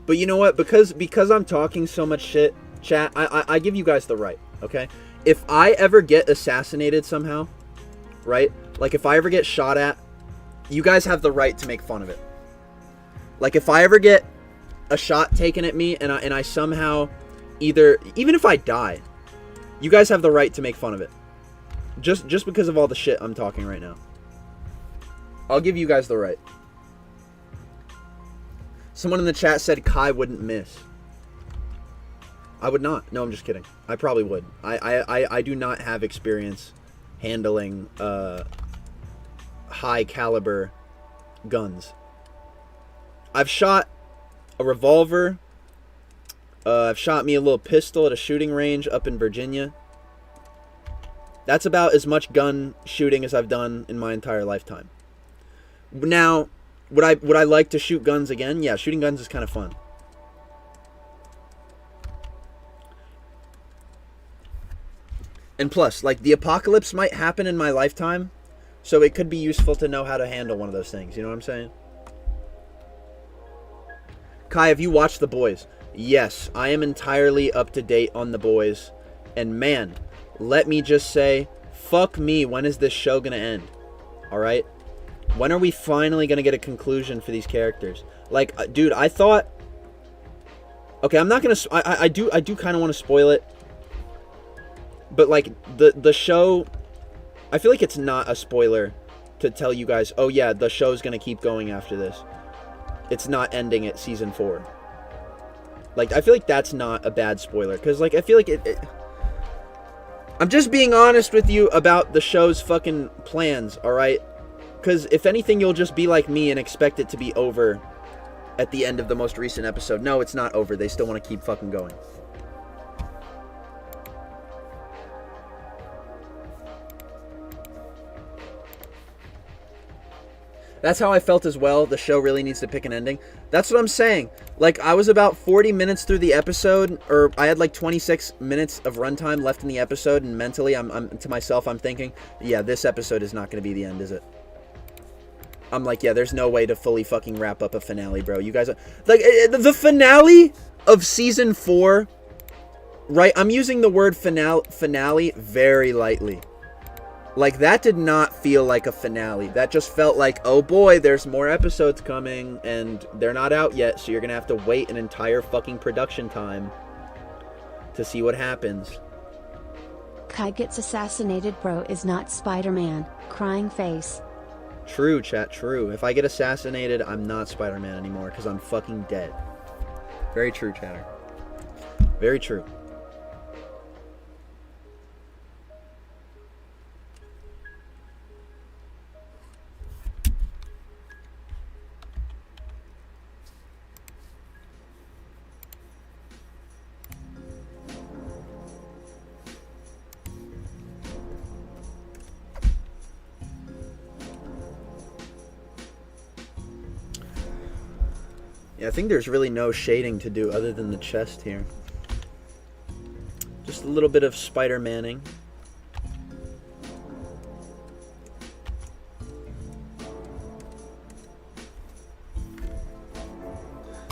But you know what? Because I'm talking so much shit, chat, I give you guys the right, okay? If I ever get assassinated somehow, right? Like, if I ever get shot at, you guys have the right to make fun of it. Like, if I ever get a shot taken at me and I somehow even if I die, you guys have the right to make fun of it. Just because of all the shit I'm talking right now. I'll give you guys the right. Someone in the chat said Kai wouldn't miss. I would not. No, I'm just kidding. I probably would. I do not have experience handling high caliber guns. I've shot a revolver. I've shot me a little pistol at a shooting range up in Virginia. That's about as much gun shooting as I've done in my entire lifetime. Now, would I like to shoot guns again? Yeah, shooting guns is kind of fun. And plus, like, the apocalypse might happen in my lifetime, so it could be useful to know how to handle one of those things. You know what I'm saying? Kai, have you watched The Boys? Yes, I am entirely up to date on The Boys. And man, let me just say, fuck me, when is this show gonna end? Alright? When are we finally gonna get a conclusion for these characters? Like, dude, I thought... Okay, I'm not gonna... I do kind of want to spoil it. But, like, the show... I feel like it's not a spoiler to tell you guys, oh yeah, the show's gonna keep going after this. It's not ending at season 4. Like, I feel like that's not a bad spoiler. Because, like, I feel like I'm just being honest with you about the show's fucking plans, alright? Because if anything, you'll just be like me and expect it to be over at the end of the most recent episode. No, it's not over. They still want to keep fucking going. That's how I felt as well. The show really needs to pick an ending. That's what I'm saying. Like, I was about 40 minutes through the episode, or I had like 26 minutes of runtime left in the episode, and mentally, I'm to myself, I'm thinking, yeah, this episode is not going to be the end, is it? I'm like, yeah, there's no way to fully fucking wrap up a finale, bro. You guys are... Like, the finale of Season 4, right? I'm using the word finale very lightly. Like, that did not feel like a finale. That just felt like, oh boy, there's more episodes coming, and they're not out yet, so you're gonna have to wait an entire fucking production time to see what happens.
Kai gets assassinated, bro is not Spider-Man. Crying face.
True, chat, true. If I get assassinated, I'm not Spider-Man anymore, because I'm fucking dead. Very true, chatter. Very true. Yeah, I think there's really no shading to do other than the chest here. Just a little bit of Spider-Manning.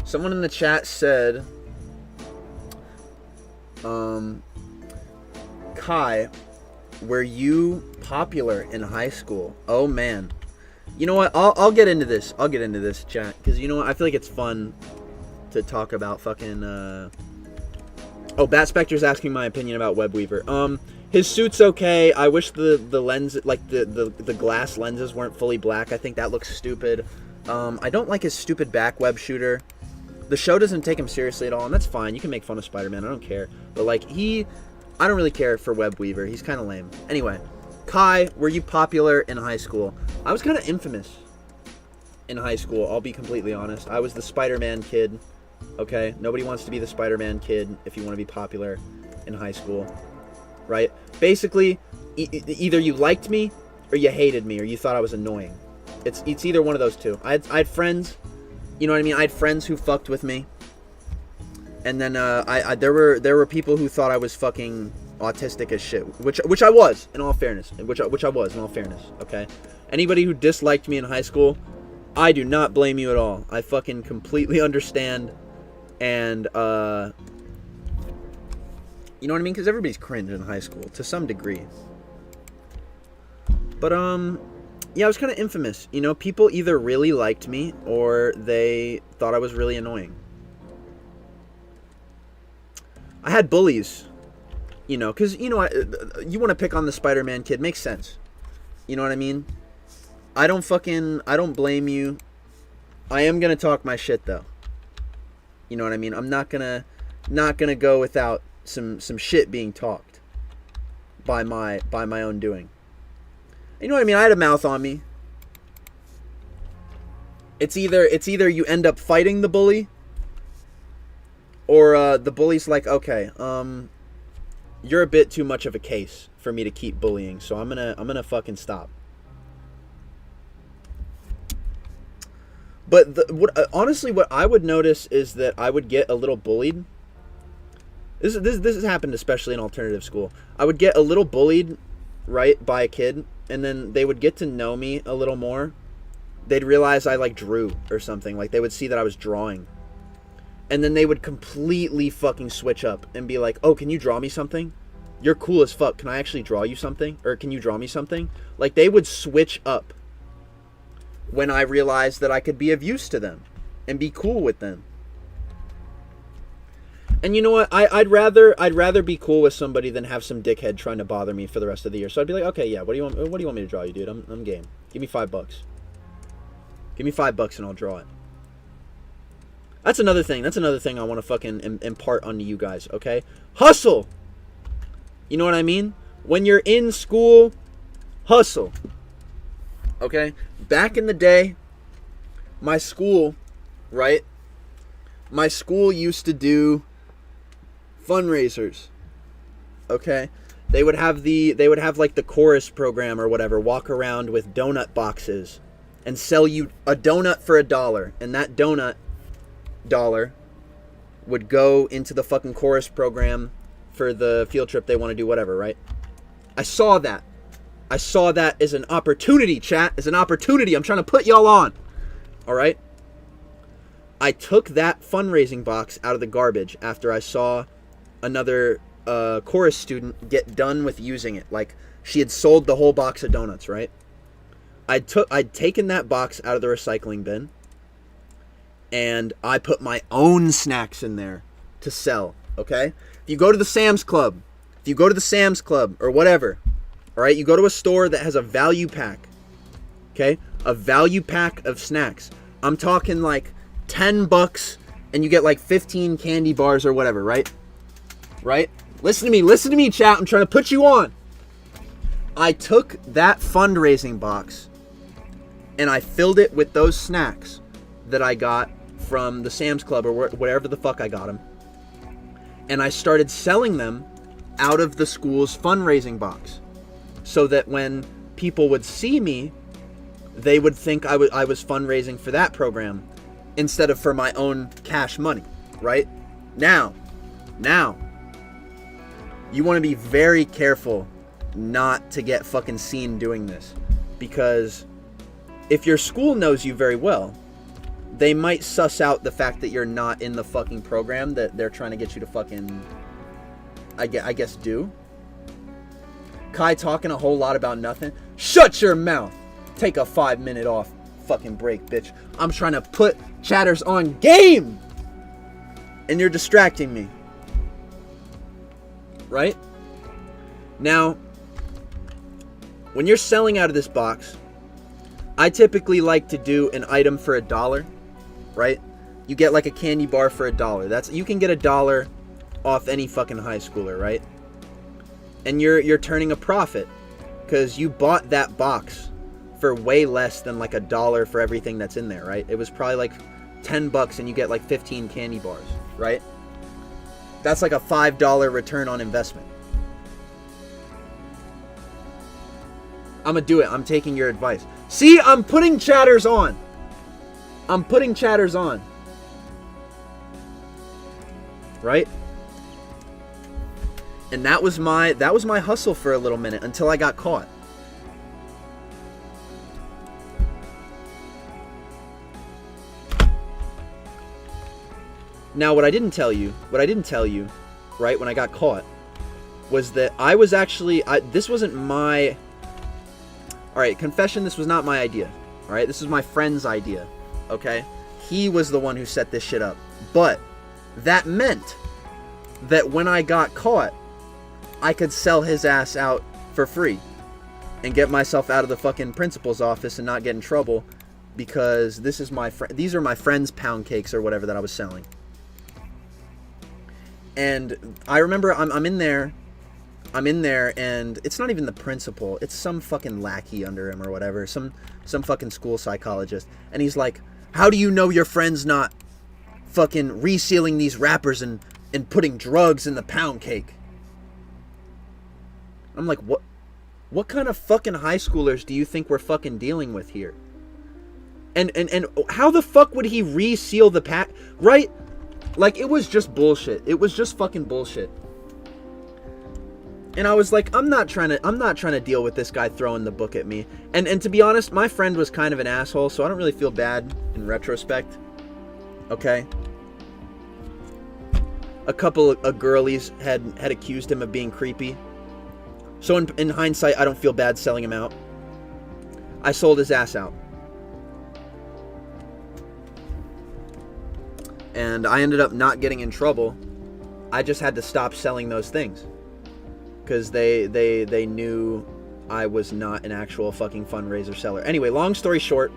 Someone in the chat said, Kai, were you popular in high school? Oh man. You know what? I'll get into this. I'll get into this, chat. Because you know what? I feel like it's fun to talk about fucking... Oh, Bat Spectre's asking my opinion about Webweaver. His suit's okay. I wish the lens... Like, the glass lenses weren't fully black. I think that looks stupid. I don't like his stupid back web shooter. The show doesn't take him seriously at all, and that's fine. You can make fun of Spider-Man. I don't care. But, like, I don't really care for Webweaver. He's kind of lame. Anyway... Kai, were you popular in high school? I was kind of infamous in high school, I'll be completely honest. I was the Spider-Man kid. okay? Nobody wants to be the Spider-Man kid if you want to be popular in high school, right? Basically, either you liked me or you hated me or you thought I was annoying. It's either one of those two. I had friends, you know what I mean? I had friends who fucked with me. And then there were people who thought I was fucking autistic as shit, which I was, in all fairness. Which I was, in all fairness, okay? Anybody who disliked me in high school, I do not blame you at all. I fucking completely understand. And, you know what I mean? Because everybody's cringe in high school, to some degree. But, yeah, I was kind of infamous. You know, people either really liked me, or they thought I was really annoying. I had bullies, you know, because, you know, you want to pick on the Spider-Man kid. Makes sense. You know what I mean? I don't blame you. I am going to talk my shit, though. You know what I mean? I'm not gonna go without some shit being talked by my own doing. You know what I mean? I had a mouth on me. It's either you end up fighting the bully, or the bully's like, okay, you're a bit too much of a case for me to keep bullying, so I'm gonna fucking stop. But honestly, what I would notice is that I would get a little bullied. This has happened especially in alternative school. I would get a little bullied, right, by a kid, and then they would get to know me a little more. They'd realize I like drew or something. Like they would see that I was drawing. And then they would completely fucking switch up and be like, "Oh, can you draw me something? You're cool as fuck. Can I actually draw you something? Or can you draw me something?" Like they would switch up when I realized that I could be of use to them and be cool with them. And you know what? I'd rather be cool with somebody than have some dickhead trying to bother me for the rest of the year. So I'd be like, "Okay, yeah, what do you want me to draw you, dude? I'm game. Give me $5. Give me $5 and I'll draw it." That's another thing I want to fucking impart onto you guys, okay? Hustle! You know what I mean? When you're in school, hustle. Okay? Back in the day, my school, right? My school used to do fundraisers. Okay? They would have like the chorus program or whatever, walk around with donut boxes and sell you a donut for $1, and that donut dollar would go into the fucking chorus program for the field trip they want to do, whatever, right? I saw that as an opportunity, chat, as an opportunity. I'm trying to put y'all on. All right? I took that fundraising box out of the garbage after I saw another chorus student get done with using it. Like, she had sold the whole box of donuts, right? I'd taken that box out of the recycling bin, and I put my own snacks in there to sell, okay? If you go to the Sam's Club, or whatever, all right, you go to a store that has a value pack, okay? A value pack of snacks. I'm talking like $10, and you get like 15 candy bars or whatever, right? Right? Listen to me, chat. I'm trying to put you on. I took that fundraising box, and I filled it with those snacks that I got from the Sam's Club or wherever the fuck I got them. And I started selling them out of the school's fundraising box, so that when people would see me, they would think I was fundraising for that program instead of for my own cash money, right? Now, you want to be very careful not to get fucking seen doing this, because if your school knows you very well, they might suss out the fact that you're not in the fucking program that they're trying to get you to fucking, I guess, do. Kai talking a whole lot about nothing. Shut your mouth. Take a 5-minute off fucking break, bitch. I'm trying to put chatters on game, and you're distracting me. Right? Now, when you're selling out of this box, I typically like to do an item for $1, right? You get like a candy bar for $1. You can get $1 off any fucking high schooler, right? And you're turning a profit because you bought that box for way less than like $1 for everything that's in there, right? It was probably like $10 and you get like 15 candy bars, right? That's like a $5 return on investment. I'm gonna do it. I'm taking your advice. See, I'm putting chatters on. I'm putting chatters on. Right? And that was my hustle for a little minute until I got caught. Now, what I didn't tell you, right, when I got caught, was that I was actually, this wasn't my, alright, confession, this was not my idea, alright, this was my friend's idea, okay? He was the one who set this shit up, but that meant that when I got caught, I could sell his ass out for free and get myself out of the fucking principal's office and not get in trouble, because this is my friend, these are my friend's pound cakes or whatever that I was selling. And I remember I'm in there, and it's not even the principal, it's some fucking lackey under him or whatever, some fucking school psychologist, and he's like, how do you know your friend's not fucking resealing these wrappers and putting drugs in the pound cake? I'm like, what kind of fucking high schoolers do you think we're fucking dealing with here? And how the fuck would he reseal the pack, right? Like, it was just bullshit. It was just fucking bullshit. And I was like, I'm not trying to deal with this guy throwing the book at me. And to be honest, my friend was kind of an asshole, so I don't really feel bad in retrospect. Okay? A couple of girlies had accused him of being creepy. So in hindsight, I don't feel bad selling him out. I sold his ass out. And I ended up not getting in trouble. I just had to stop selling those things. Because they knew I was not an actual fucking fundraiser seller. Anyway, long story short,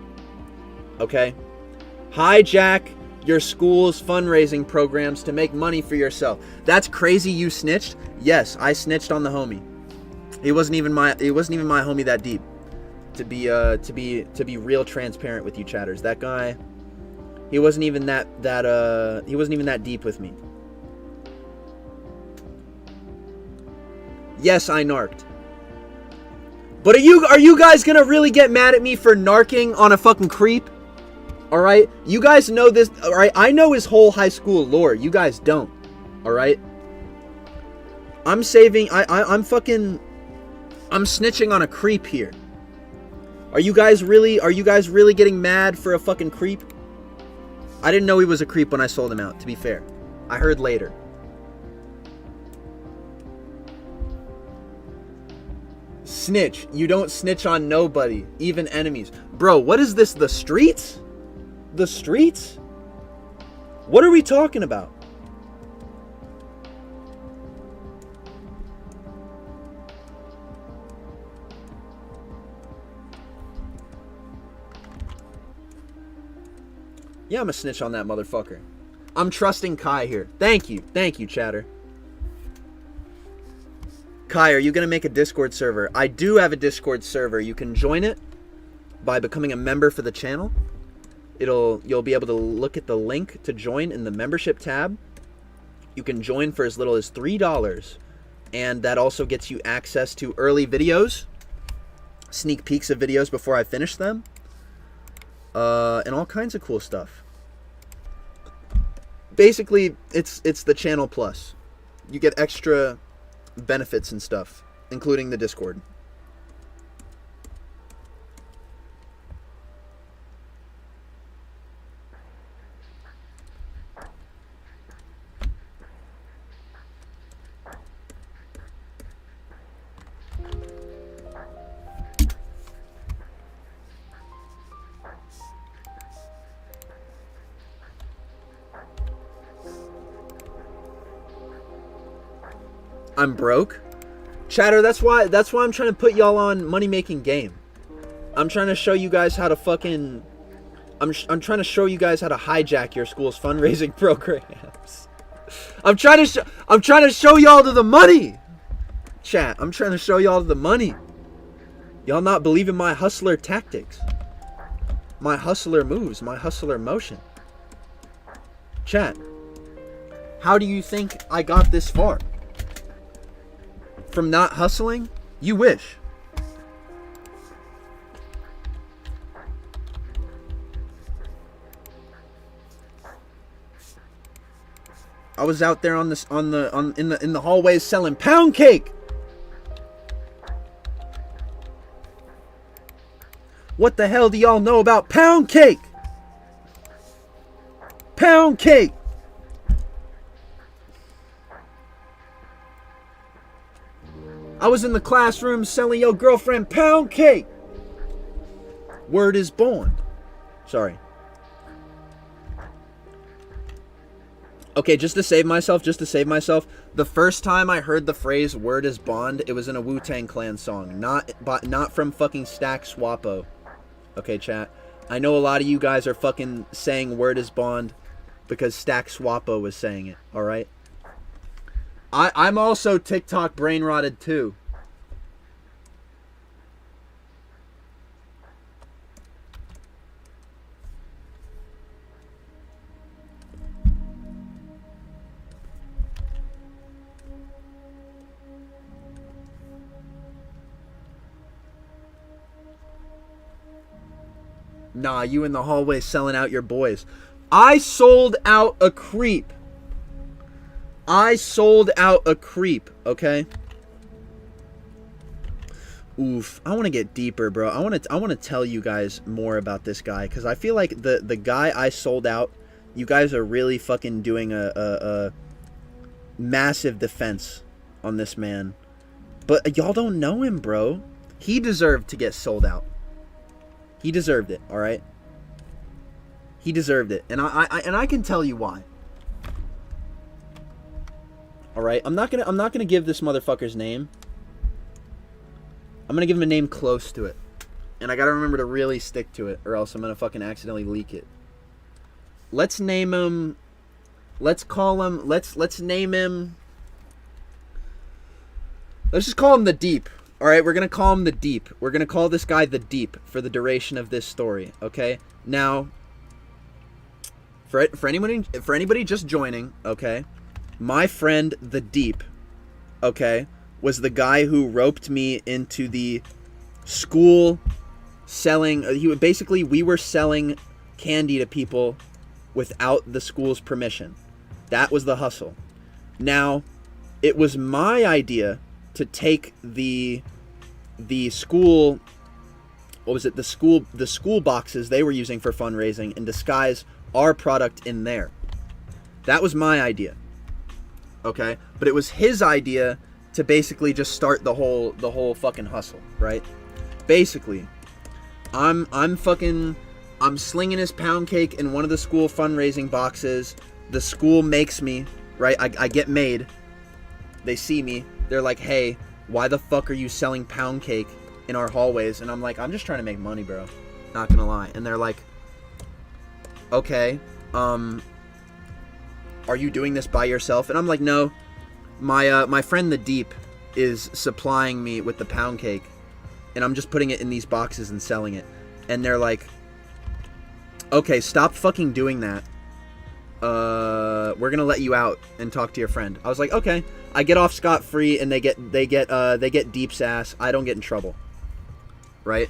okay? Hijack your school's fundraising programs to make money for yourself. That's crazy you snitched? Yes, I snitched on the homie. It wasn't even my homie that deep. To be real transparent with you chatters. That guy, he wasn't even that deep with me. Yes, I narked. But are you guys gonna really get mad at me for narking on a fucking creep? Alright? You guys know this, alright? I know his whole high school lore. You guys don't. Alright? I'm snitching on a creep here. Are you guys really getting mad for a fucking creep? I didn't know he was a creep when I sold him out, to be fair. I heard later. Snitch. You don't snitch on nobody, even enemies. Bro, what is this? The streets? The streets? What are we talking about? Yeah, I'm a snitch on that motherfucker. I'm trusting Kai here. Thank you, chatter. Kai, are you going to make a Discord server? I do have a Discord server. You can join it by becoming a member for the channel. You'll be able to look at the link to join in the membership tab. You can join for as little as $3, and that also gets you access to early videos, sneak peeks of videos before I finish them, and all kinds of cool stuff. Basically, it's the channel plus. You get extra benefits and stuff, including the Discord. I'm broke. Chatter, that's why I'm trying to put y'all on money making game. I'm trying to show you guys how to fucking I'm trying to show you guys how to hijack your school's fundraising programs. I'm trying to show y'all to the money. Chat, I'm trying to show y'all to the money. Y'all not believing my hustler tactics. My hustler moves, my hustler motion. Chat, how do you think I got this far? From not hustling? You wish. I was out there in the hallways selling pound cake. What the hell do y'all know about pound cake? Pound cake. I was in the classroom selling your girlfriend pound cake. Word is born. Sorry. Okay, just to save myself, the first time I heard the phrase "word is bond," it was in a Wu-Tang Clan song, not from fucking Stack Swappo. Okay, chat. I know a lot of you guys are fucking saying "word is bond" because Stack Swappo was saying it. All right. I'm also TikTok brain rotted too. Nah, you in the hallway selling out your boys. I sold out a creep. Okay? Oof. I want to get deeper, bro. I want to tell you guys more about this guy, because I feel like the guy I sold out, you guys are really fucking doing a massive defense on this man. But y'all don't know him, bro. He deserved to get sold out. He deserved it, all right? He deserved it. And I can tell you why. All right? I'm not going to give this motherfucker's name. I'm going to give him a name close to it. And I got to remember to really stick to it, or else I'm going to fucking accidentally leak it. Let's name him. Let's name him. Let's just call him the Deep. All right, we're going to call him the Deep. We're going to call this guy the Deep for the duration of this story, okay? Now, for anybody just joining, okay? My friend the Deep, okay, was the guy who roped me into the school selling. We were selling candy to people without the school's permission. That was the hustle. Now, it was my idea to take the school, what was it, the school boxes they were using for fundraising and disguise our product in there. That was my idea. Okay? But it was his idea to basically just start the whole fucking hustle, right? Basically, I'm slinging his pound cake in one of the school fundraising boxes. The school makes me, right? I get made. They see me. They're like, hey, why the fuck are you selling pound cake in our hallways? And I'm like, I'm just trying to make money, bro. Not gonna lie. And they're like, okay, are you doing this by yourself? And I'm like, no, my friend the Deep is supplying me with the pound cake, and I'm just putting it in these boxes and selling it. And they're like, okay, stop fucking doing that. We're gonna let you out and talk to your friend. I was like, okay. I get off scot-free, and they get Deep's ass. I don't get in trouble, right?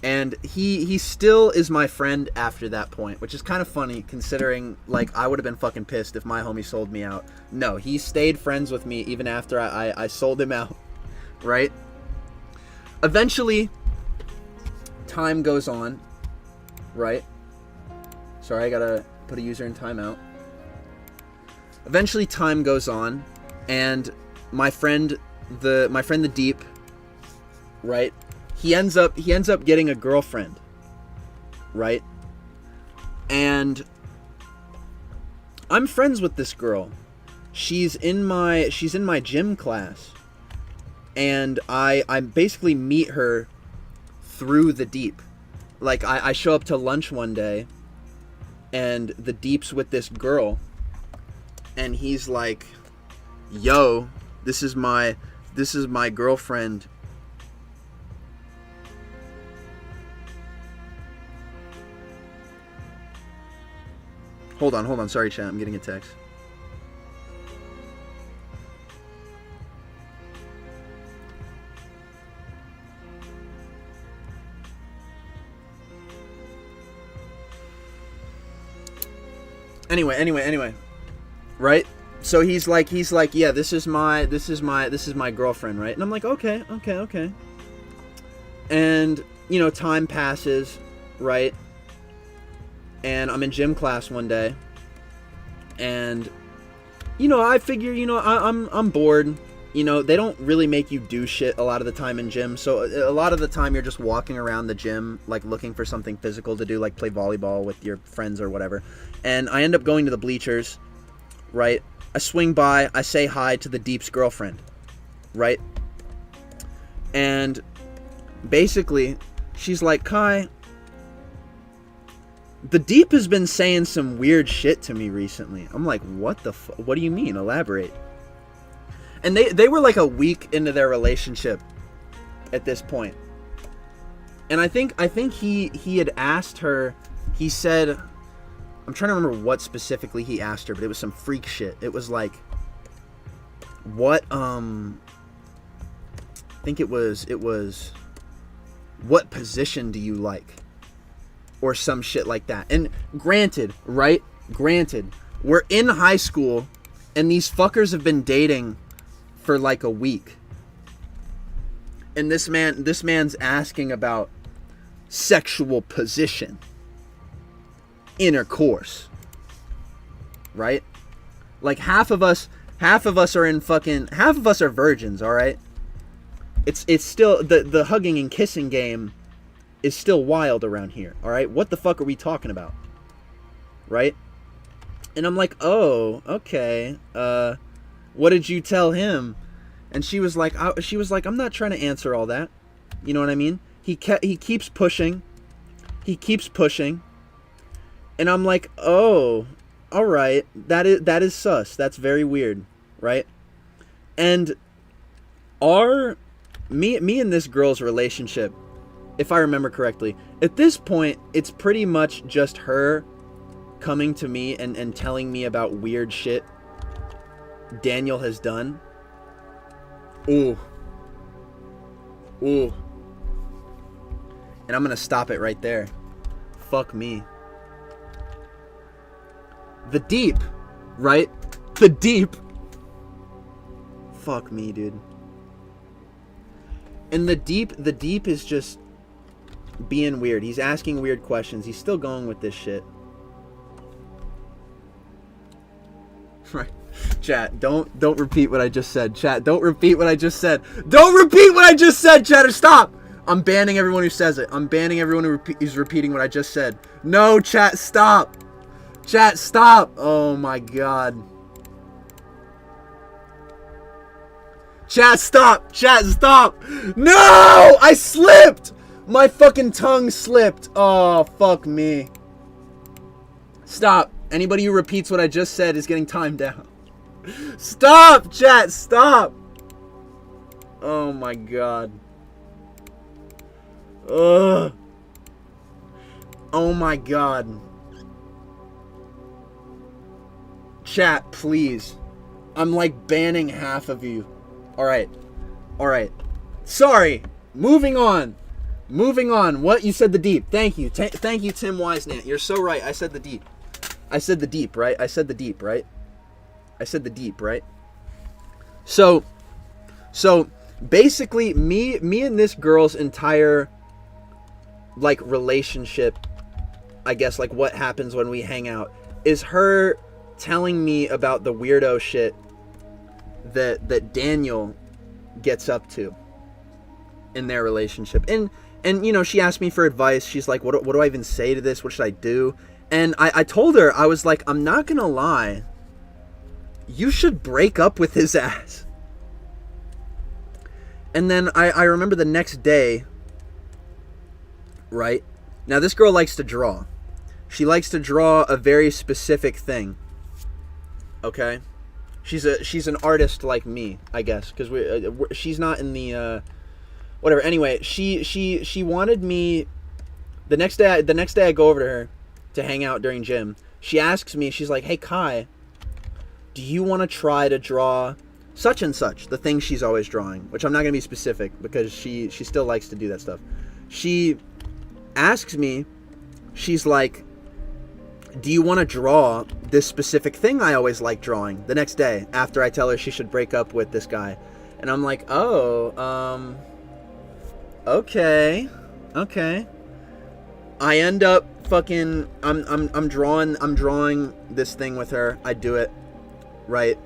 And he still is my friend after that point, which is kind of funny considering, like, I would have been fucking pissed if my homie sold me out. No, he stayed friends with me even after I sold him out, right? Eventually, time goes on, right? Sorry, I gotta put a user in timeout. Eventually, time goes on, and my friend the Deep, right? He ends up getting a girlfriend, right? And I'm friends with this girl. She's in my gym class, and I basically meet her through the Deep. Like, I show up to lunch one day, and the Deep's with this girl, and he's like, yo, this is my girlfriend. Hold on. Sorry, chat. I'm getting a text. Anyway. Right? So he's like, yeah, this is my girlfriend, right? And I'm like, okay. And, you know, time passes, right? And I'm in gym class one day, and, you know, I figure, you know, I'm bored. You know, they don't really make you do shit a lot of the time in gym, so a lot of the time you're just walking around the gym, like, looking for something physical to do, like play volleyball with your friends or whatever. And I end up going to the bleachers, right? I swing by, I say hi to the Deep's girlfriend, right? And basically, she's like, Kai, the Deep has been saying some weird shit to me recently. I'm like, what do you mean? Elaborate. And they were like a week into their relationship at this point. And I think he had asked her, he said, I'm trying to remember what specifically he asked her, but it was some freak shit. It was like, what, I think it was, what position do you like? Or some shit like that. And granted, right? Granted, we're in high school, and these fuckers have been dating for like a week. And this man's asking about sexual position. Intercourse. Right? Like half of us are virgins, alright? It's still the hugging and kissing game is still wild around here, alright? What the fuck are we talking about? Right? And I'm like, oh, okay. What did you tell him? And she was like, I'm not trying to answer all that. You know what I mean? He keeps pushing. And I'm like, oh, alright. That is sus. That's very weird, right? And me and this girl's relationship, if I remember correctly, at this point, it's pretty much just her coming to me and telling me about weird shit Daniel has done. Ooh. And I'm gonna stop it right there. Fuck me. The Deep, right? The Deep. Fuck me, dude. And the Deep is just being weird. He's asking weird questions. He's still going with this shit. Right. Chat, don't repeat what I just said. Chat, don't repeat what I just said. Don't repeat what I just said, chatter. Stop. I'm banning everyone who says it. I'm banning everyone who is repeating what I just said. No, chat, stop. Chat, stop. Oh my god. Chat, stop. Chat, stop. No! I slipped! My fucking tongue slipped. Oh, fuck me. Stop. Anybody who repeats what I just said is getting timed down. Stop, chat, stop. Oh my god. Ugh. Oh my god. Chat, please. I'm like banning half of you. Alright. Alright. Sorry. Moving on. What? You said the Deep. Thank you. Thank you, Tim Wisenant. You're so right. I said the Deep. Right? So basically me and this girl's entire like relationship, I guess, like what happens when we hang out, is her telling me about the weirdo shit that Daniel gets up to in their relationship. And you know, she asked me for advice. She's like, what do I even say to this? What should I do? And I told her, I was like, I'm not gonna lie, you should break up with his ass. And then I remember the next day, right? Now this girl likes to draw. She likes to draw a very specific thing. Okay? She's an artist like me, I guess, because she's not in the whatever. Anyway, she wanted me the next day I go over to her to hang out during gym. she asks me, she's like, hey Kai, do you want to try to draw such and such, the thing she's always drawing, which I'm not going to be specific because she still likes to do that stuff. She asks me, she's like, do you want to draw this specific thing I always like drawing the next day after I tell her she should break up with this guy? And I'm like, oh, okay. I end up fucking, I'm drawing this thing with her. I do it, right?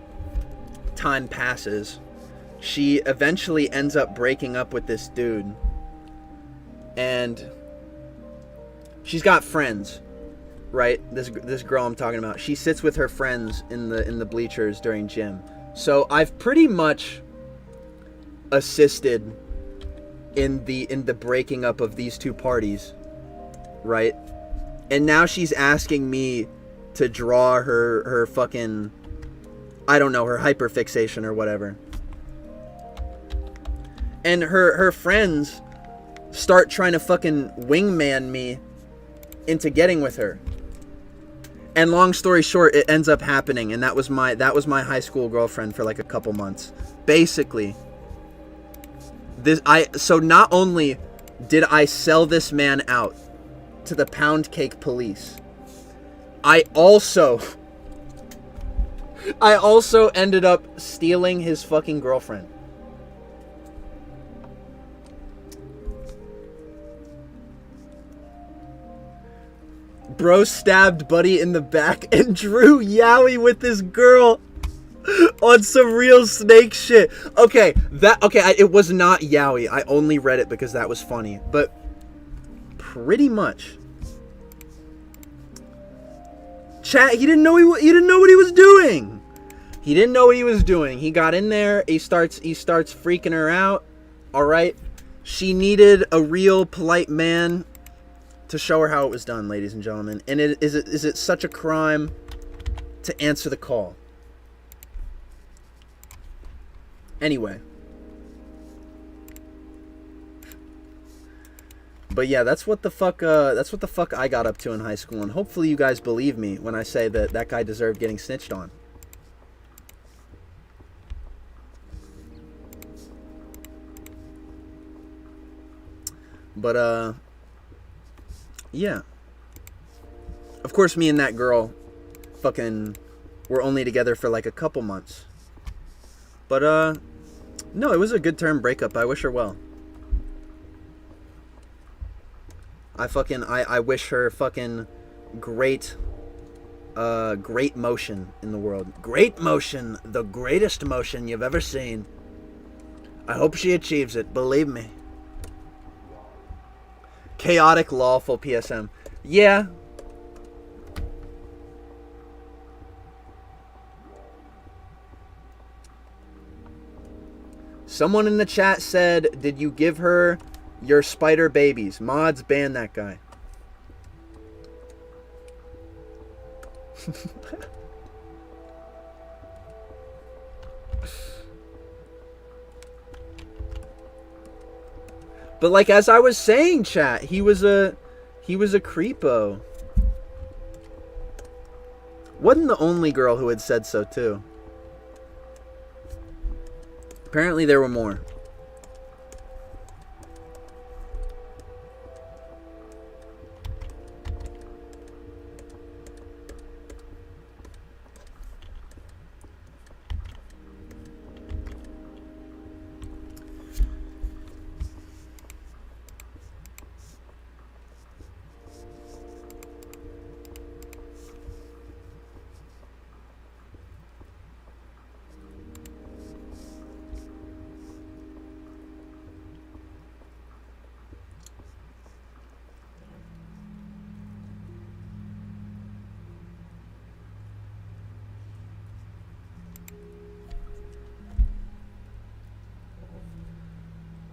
Time passes. She eventually ends up breaking up with this dude. And she's got friends, right? This girl I'm talking about. She sits with her friends in the bleachers during gym. So I've pretty much assisted in the breaking up of these two parties, right? And now she's asking me to draw her fucking, I don't know, her hyperfixation or whatever. And her friends start trying to fucking wingman me into getting with her. And long story short, it ends up happening, and that was my high school girlfriend for like a couple months. Basically, so not only did I sell this man out to the pound cake police, I also ended up stealing his fucking girlfriend. Bro stabbed buddy in the back and drew yaoi with this girl on some real snake shit. Okay, it was not yaoi. I only read it because that was funny, but pretty much. Chat, he didn't know what he was doing. He didn't know what he was doing. He got in there. He starts freaking her out. All right, she needed a real polite man to show her how it was done, ladies and gentlemen. And is it such a crime to answer the call? Anyway. But yeah, that's what the fuck I got up to in high school, and hopefully you guys believe me when I say that guy deserved getting snitched on. But yeah. Of course, me and that girl fucking were only together for like a couple months. But no, it was a good term breakup. I wish her well. I wish her fucking great motion in the world. Great motion, the greatest motion you've ever seen. I hope she achieves it, believe me. Chaotic lawful PSM. Yeah. Someone in the chat said, did you give her your spider babies? Mods, ban that guy. But like as I was saying, chat, he was a creepo. Wasn't the only girl who had said so too. Apparently there were more.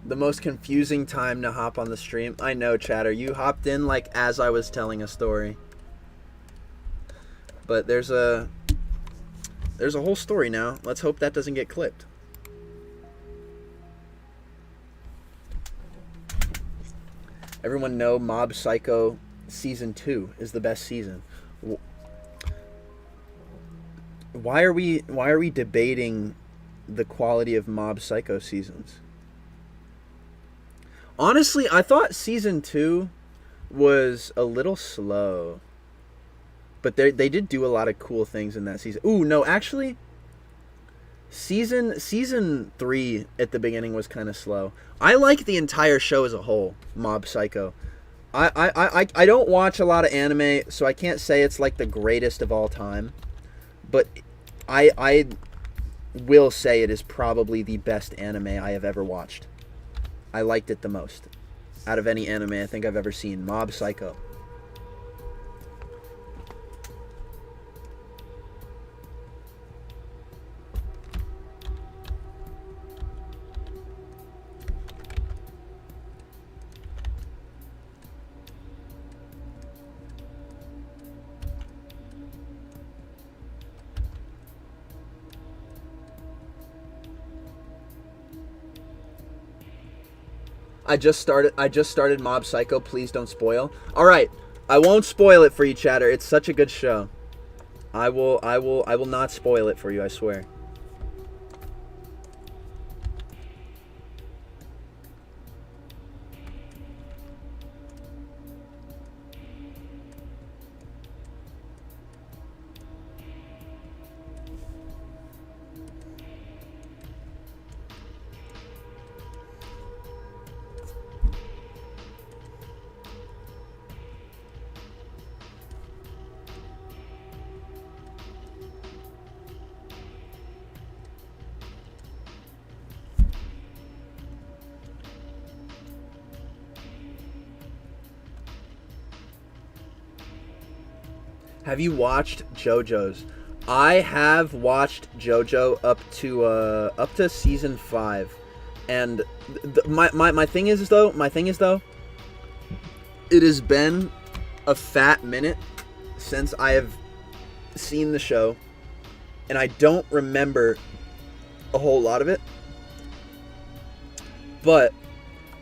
The most confusing time to hop on the stream. I know, chatter. You hopped in like as I was telling a story. But there's a whole story now. Let's hope that doesn't get clipped. Everyone know Mob Psycho Season 2 is the best season. Why are we debating the quality of Mob Psycho seasons? Honestly, I thought season 2 was a little slow. But they did do a lot of cool things in that season. Ooh, no, actually, season 3 at the beginning was kind of slow. I like the entire show as a whole, Mob Psycho. I don't watch a lot of anime, so I can't say it's like the greatest of all time. But I will say it is probably the best anime I have ever watched. I liked it the most out of any anime I think I've ever seen. Mob Psycho. I just started Mob Psycho. Please don't spoil. All right, I won't spoil it for you, chatter. It's such a good show. I will not spoil it for you, I swear. Have you watched JoJo's? I have watched JoJo up to season 5, and my thing is though, it has been a fat minute since I have seen the show, and I don't remember a whole lot of it. But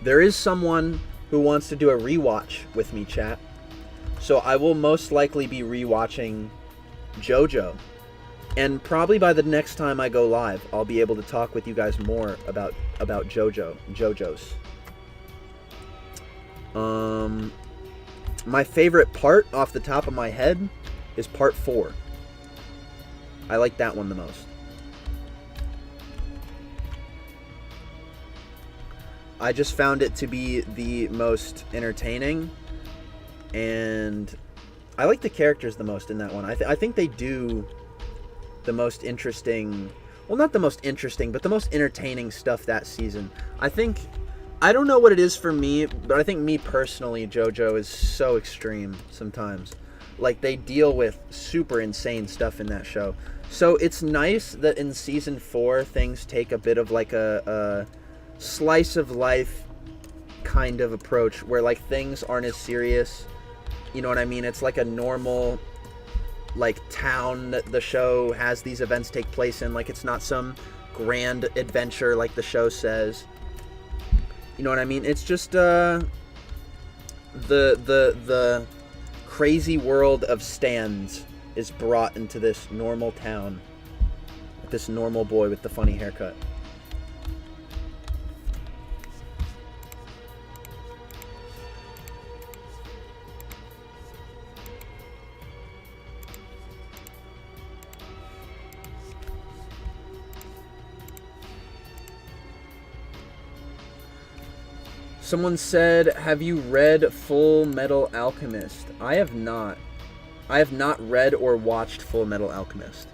there is someone who wants to do a rewatch with me, chat. So I will most likely be rewatching JoJo. And probably by the next time I go live, I'll be able to talk with you guys more about JoJo's. My favorite part off the top of my head is part 4. I like that one the most. I just found it to be the most entertaining, and I like the characters the most in that one. I think they do the most interesting, well, not the most interesting, but the most entertaining stuff that season. I don't know what it is for me, but I think me personally, JoJo is so extreme sometimes. Like, they deal with super insane stuff in that show. So it's nice that in season 4, things take a bit of like a slice of life kind of approach, where like things aren't as serious. You know what I mean? It's like a normal like town that the show has these events take place in. Like, it's not some grand adventure like the show says. You know what I mean? It's just the crazy world of stands is brought into this normal town. This normal boy with the funny haircut. Someone said, have you read Full Metal Alchemist? I have not. I have not read or watched Full Metal Alchemist.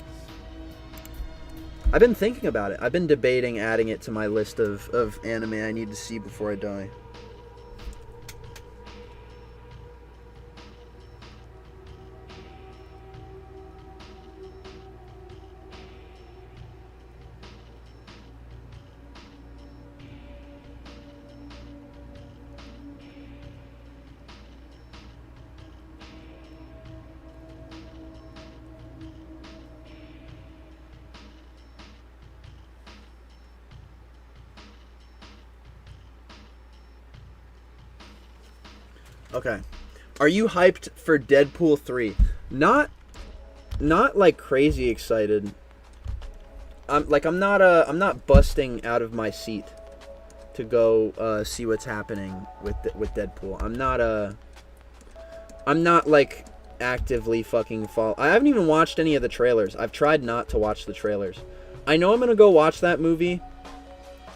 I've been thinking about it. I've been debating adding it to my list of anime I need to see before I die. Okay. Are you hyped for Deadpool 3? Not not like crazy excited. I'm not busting out of my seat to go see what's happening with Deadpool. I'm not like actively fucking I haven't even watched any of the trailers. I've tried not to watch the trailers. I know I'm gonna go watch that movie,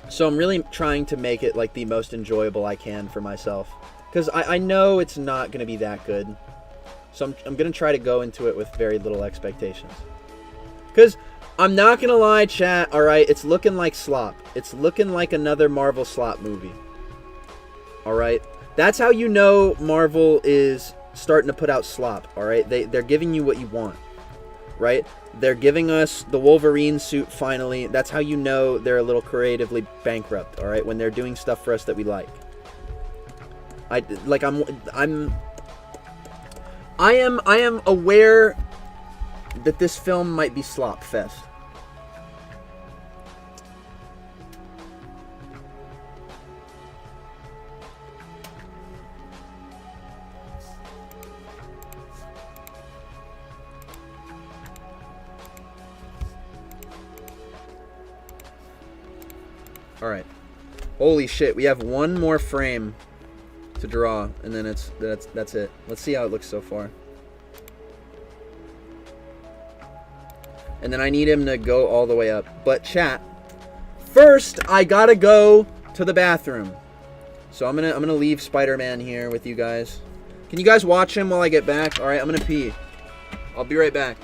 so I'm really trying to make it like the most enjoyable I can for myself, because I know it's not gonna be that good. So I'm gonna try to go into it with very little expectations. Because I'm not gonna lie, chat, alright, it's looking like slop. It's looking like another Marvel slop movie. Alright? That's how you know Marvel is starting to put out slop, alright? They're giving you what you want. Right? They're giving us the Wolverine suit finally. That's how you know they're a little creatively bankrupt, alright? When they're doing stuff for us that we like. I am aware that this film might be slop fest. Alright. Holy shit, we have one more frame to draw, and then that's it. Let's see how it looks so far. And then I need him to go all the way up. But chat, first I gotta go to the bathroom. So I'm gonna leave Spider-Man here with you guys. Can you guys watch him while I get back? Alright, I'm gonna pee. I'll be right back.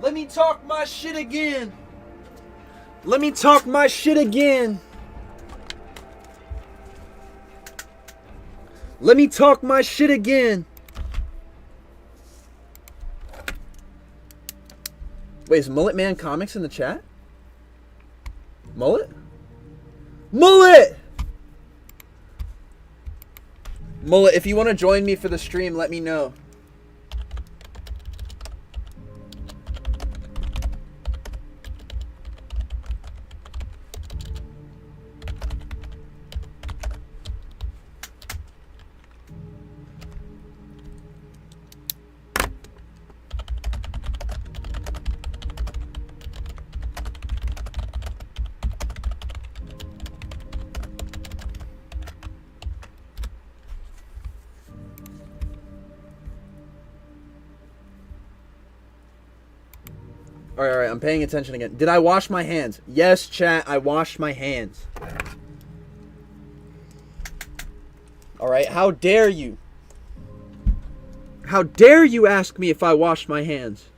Let me talk my shit again. Let me talk my shit again. Let me talk my shit again. Wait, is Mullet Man Comics in the chat? Mullet? Mullet! Mullet, if you want to join me for the stream, let me know. Alright, I'm paying attention again. Did I wash my hands? Yes, chat, I washed my hands. Alright, how dare you? How dare you ask me if I washed my hands?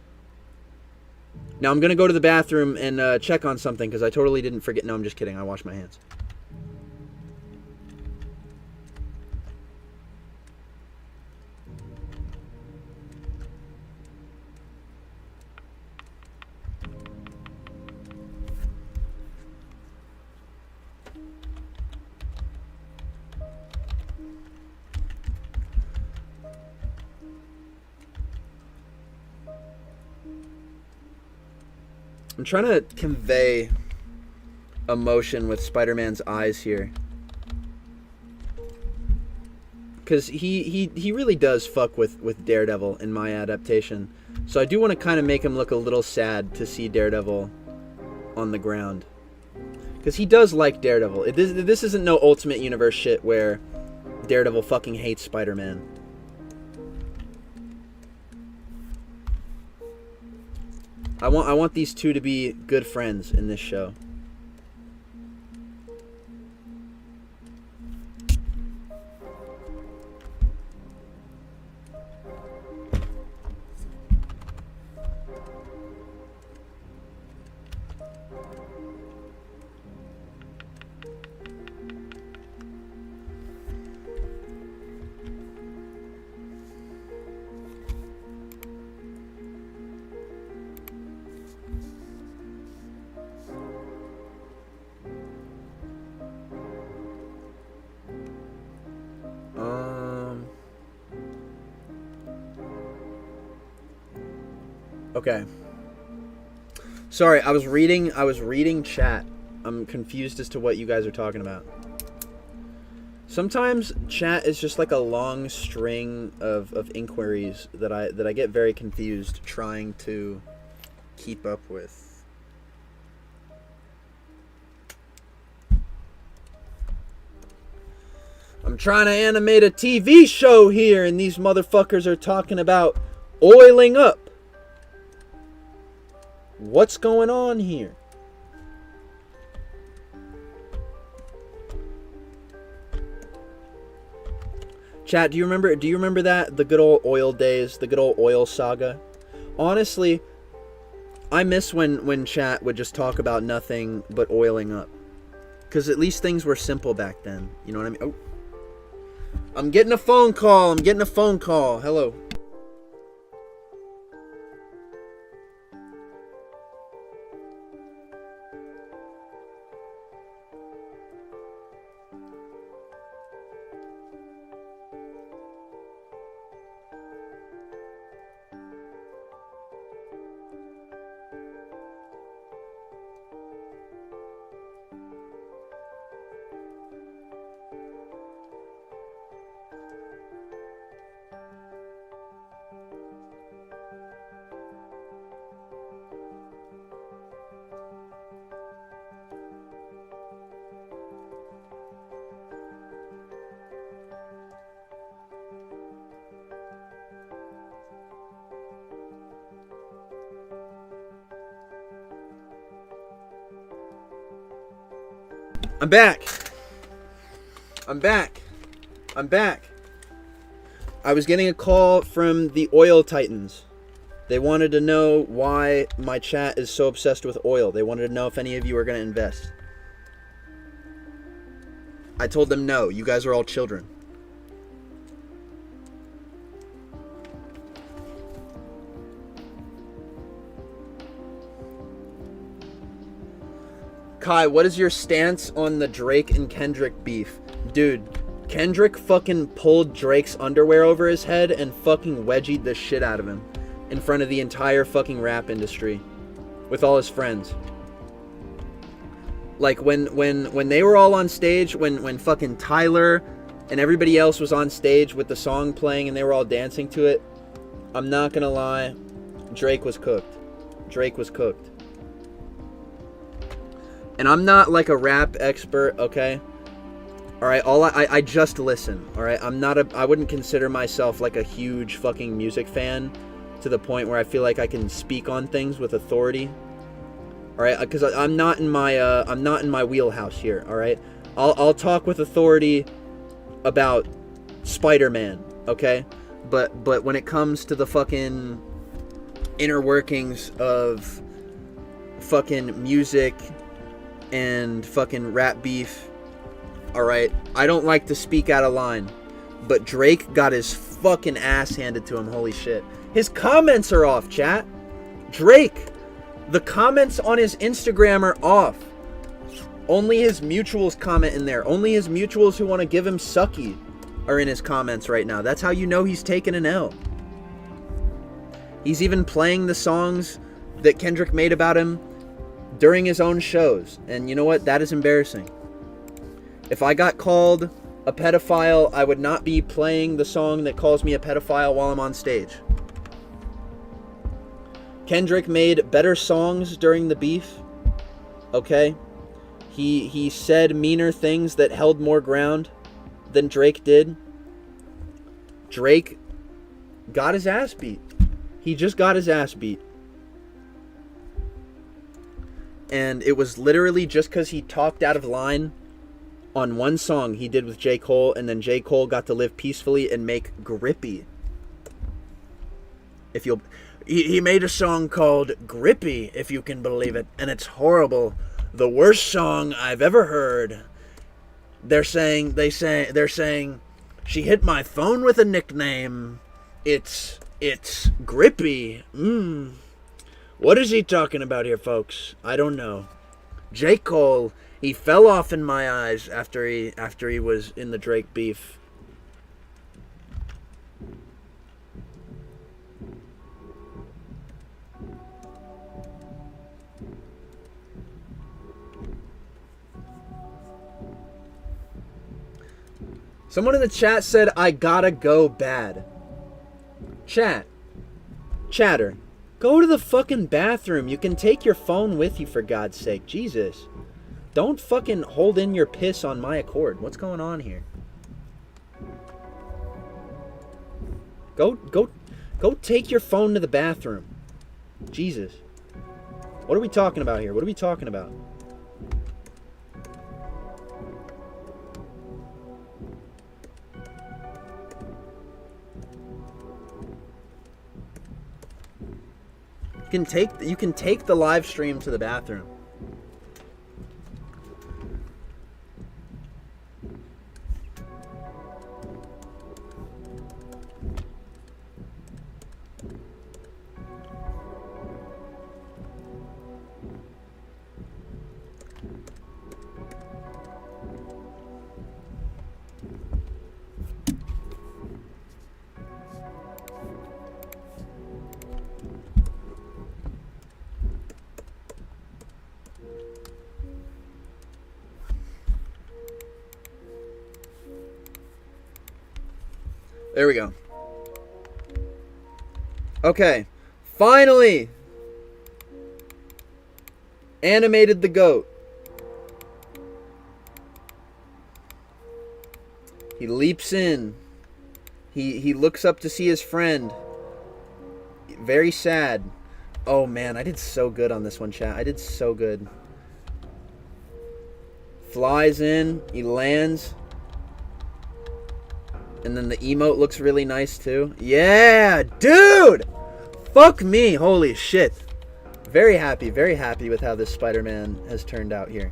Now, I'm gonna go to the bathroom and check on something, because I totally didn't forget. No, I'm just kidding. I washed my hands. I'm trying to convey emotion with Spider-Man's eyes here. Because he really does fuck with Daredevil in my adaptation. So I do want to kind of make him look a little sad to see Daredevil on the ground. Because he does like Daredevil. This isn't no Ultimate Universe shit where Daredevil fucking hates Spider-Man. I want these two to be good friends in this show. Okay. Sorry, I was reading chat. I'm confused as to what you guys are talking about. Sometimes chat is just like a long string of inquiries that I get very confused trying to keep up with. I'm trying to animate a TV show here, and these motherfuckers are talking about oiling up. What's going on here? Chat, do you remember that? The good old oil days, the good old oil saga? Honestly, I miss when chat would just talk about nothing but oiling up. Because at least things were simple back then. You know what I mean? Oh. I'm getting a phone call. Hello. I'm back. I was getting a call from the oil titans. They wanted to know why my chat is so obsessed with oil. They wanted to know if any of you are going to invest. I told them no, you guys are all children. Kai, what is your stance on the Drake and Kendrick beef? Dude, Kendrick fucking pulled Drake's underwear over his head and fucking wedgied the shit out of him in front of the entire fucking rap industry with all his friends. Like when they were all on stage, when fucking Tyler and everybody else was on stage with the song playing and they were all dancing to it, I'm not gonna lie, Drake was cooked. And I'm not like a rap expert, okay? Alright, I just listen, alright? I wouldn't consider myself like a huge fucking music fan to the point where I feel like I can speak on things with authority. Alright, because I'm not in my wheelhouse here, alright? I'll talk with authority about Spider-Man, okay? But when it comes to the fucking inner workings of fucking music and fucking rap beef, alright, I don't like to speak out of line, but Drake got his fucking ass handed to him, holy shit. His comments are off, chat. Drake, the comments on his Instagram are off. Only his mutuals comment in there. Only his mutuals who want to give him sucky are in his comments right now. That's how you know he's taken an L. He's even playing the songs that Kendrick made about him during his own shows. And you know what? That is embarrassing. If I got called a pedophile, I would not be playing the song that calls me a pedophile while I'm on stage. Kendrick made better songs during the beef. Okay? He said meaner things that held more ground than Drake did. Drake got his ass beat. He just got his ass beat. And it was literally just because he talked out of line on one song he did with J. Cole, and then J. Cole got to live peacefully and make Grippy. If you'll... He made a song called Grippy, if you can believe it, and it's horrible. The worst song I've ever heard. They're saying she hit my phone with a nickname. It's Grippy. What is he talking about here, folks? I don't know. J. Cole, he fell off in my eyes after he was in the Drake beef. Someone in the chat said, I gotta go bad. Chatter. Go to the fucking bathroom. You can take your phone with you, for God's sake. Jesus. Don't fucking hold in your piss on my accord. What's going on here? Go take your phone to the bathroom. Jesus. What are we talking about here? What are we talking about? You can take the live stream to the bathroom. There we go. Okay. Finally! Animated the goat. He leaps in. He looks up to see his friend. Very sad. Oh man, I did so good on this one, chat. I did so good. Flies in. He lands. And then the emote looks really nice too. Yeah, dude! Fuck me, holy shit. Very happy with how this Spider-Man has turned out here.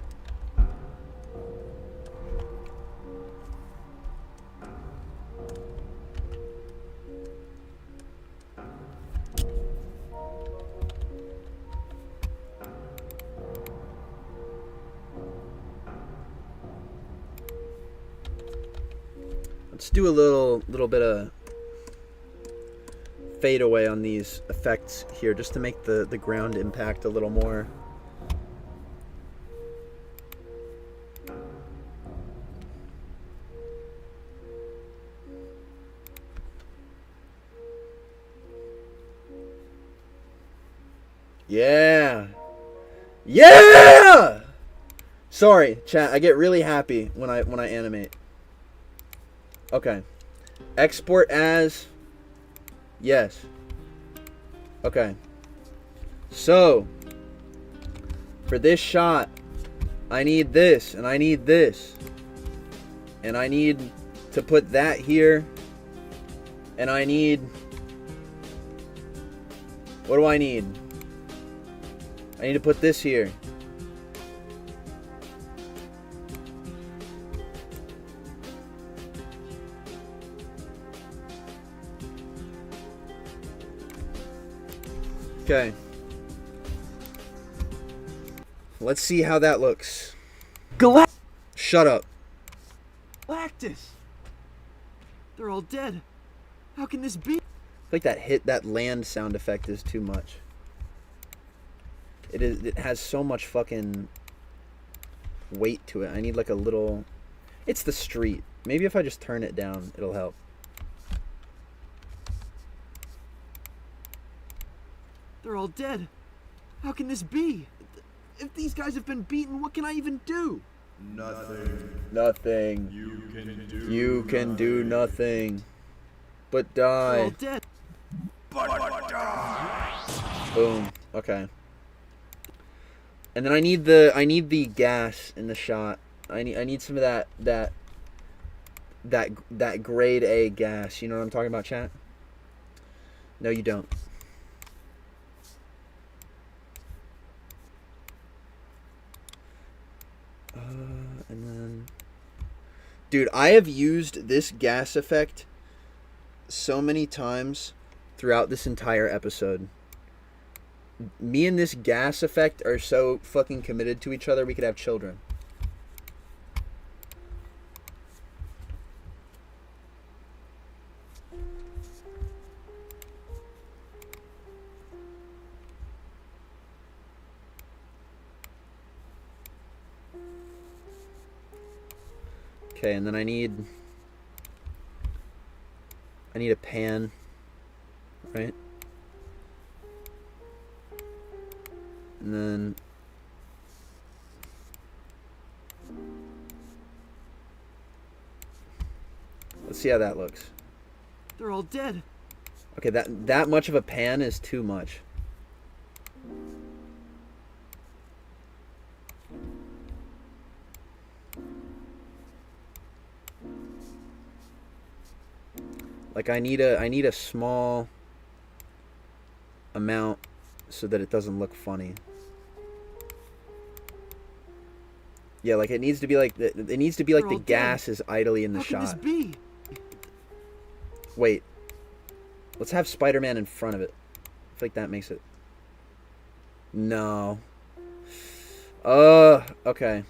Let's do a little bit of fade away on these effects here, just to make the ground impact a little more. Yeah! Yeah! Sorry, chat, I get really happy when I animate. Okay. Export as. Yes. Okay. So, for this shot, I need this, and I need this. And I need to put that here. And I need... What do I need? I need to put this here. Okay. Let's see how that looks. Shut up.
Galactus! They're all dead. How can this be?
I feel like that land sound effect is too much. It has so much fucking weight to it. I need like a little... It's the street. Maybe if I just turn it down, it'll help.
They're all dead. How can this be? If these guys have been beaten, what can I even do?
Nothing. You can do nothing. But die.
They're all dead.
Boom. Okay. And then I need the gas in the shot. I need some of that grade A gas. You know what I'm talking about, chat? No, you don't. And then, dude, I have used this gas effect so many times throughout this entire episode. Me and this gas effect are so fucking committed to each other, we could have children. Okay, and then I need a pan, right? And then let's see how that looks.
They're all dead.
Okay, that much of a pan is too much. Like I need a small amount so that it doesn't look funny. Yeah, like it needs to be like the gas is idly in the shot.
How can this be?
Wait. Let's have Spider-Man in front of it. I feel like that makes it. No. Okay.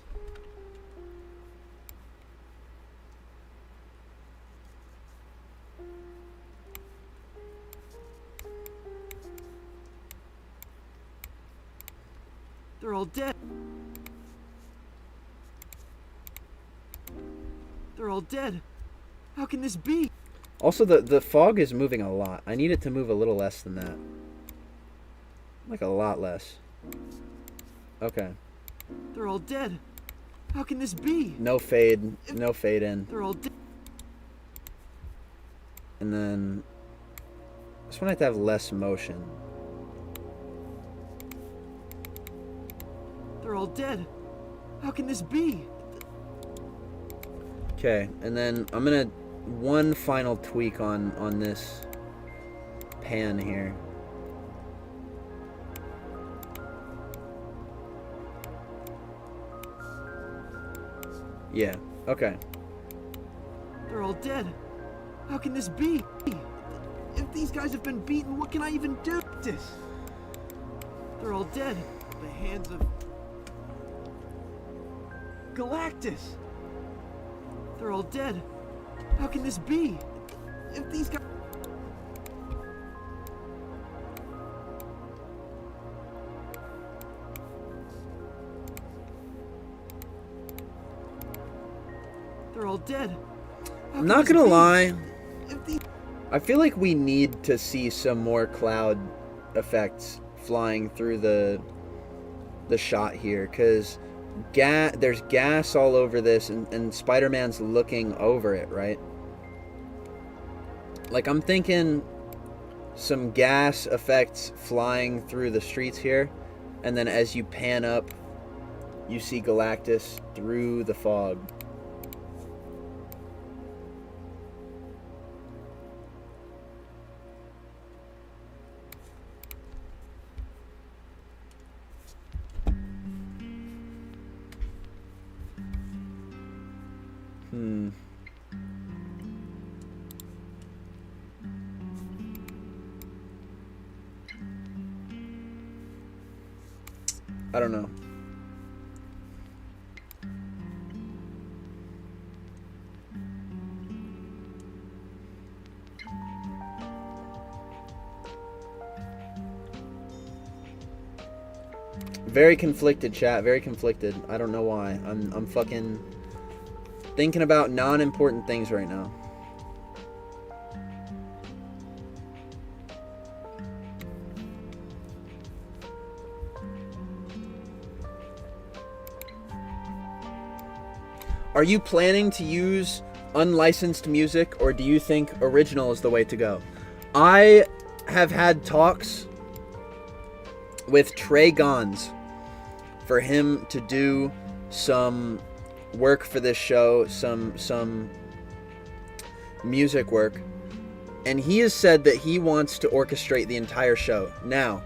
They're all dead. They're all dead. How can this be?
Also, the fog is moving a lot. I need it to move a little less than that. Like a lot less. Okay.
They're all dead. How can this be?
No fade. No fade in.
They're all dead.
And then this one I have to have less motion.
They're all dead. How can this be?
Okay, and then I'm gonna one final tweak on this pan here. Yeah, okay.
They're all dead. How can this be? If these guys have been beaten, what can I even do? This. They're all dead. The hands of Galactus. They're all dead. How can this be? If these guys... They're all dead.
I'm not gonna lie. I feel like we need to see some more cloud effects flying through the shot here, because there's gas all over this, and Spider-Man's looking over it, right? Like, I'm thinking some gas effects flying through the streets here, and then as you pan up, you see Galactus through the fog. I don't know. Very conflicted, chat. Very conflicted. I don't know why. I'm fucking thinking about non-important things right now. Are you planning to use unlicensed music, or do you think original is the way to go? I have had talks with Trey Gons for him to do some work for this show, some music work, and he has said that he wants to orchestrate the entire show. Now,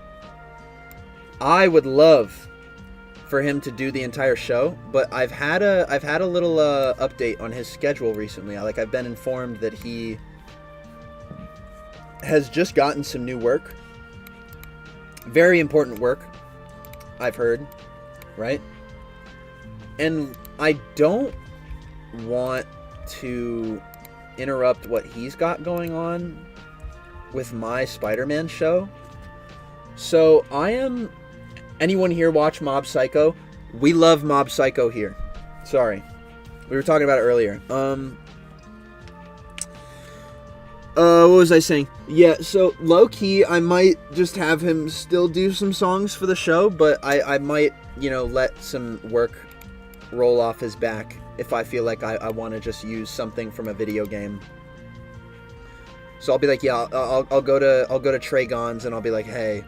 I would love for him to do the entire show, but I've had a little update on his schedule recently. I've been informed that he has just gotten some new work. Very important work, I've heard, right? And I don't want to interrupt what he's got going on with my Spider-Man show. So anyone here watch Mob Psycho? We love Mob Psycho here. Sorry. We were talking about it earlier. What was I saying? Yeah, so low-key, I might just have him still do some songs for the show, but I might, let some work roll off his back if I feel like I want to just use something from a video game. So I'll be like, yeah, I'll go to Trey Gons and I'll be like, hey,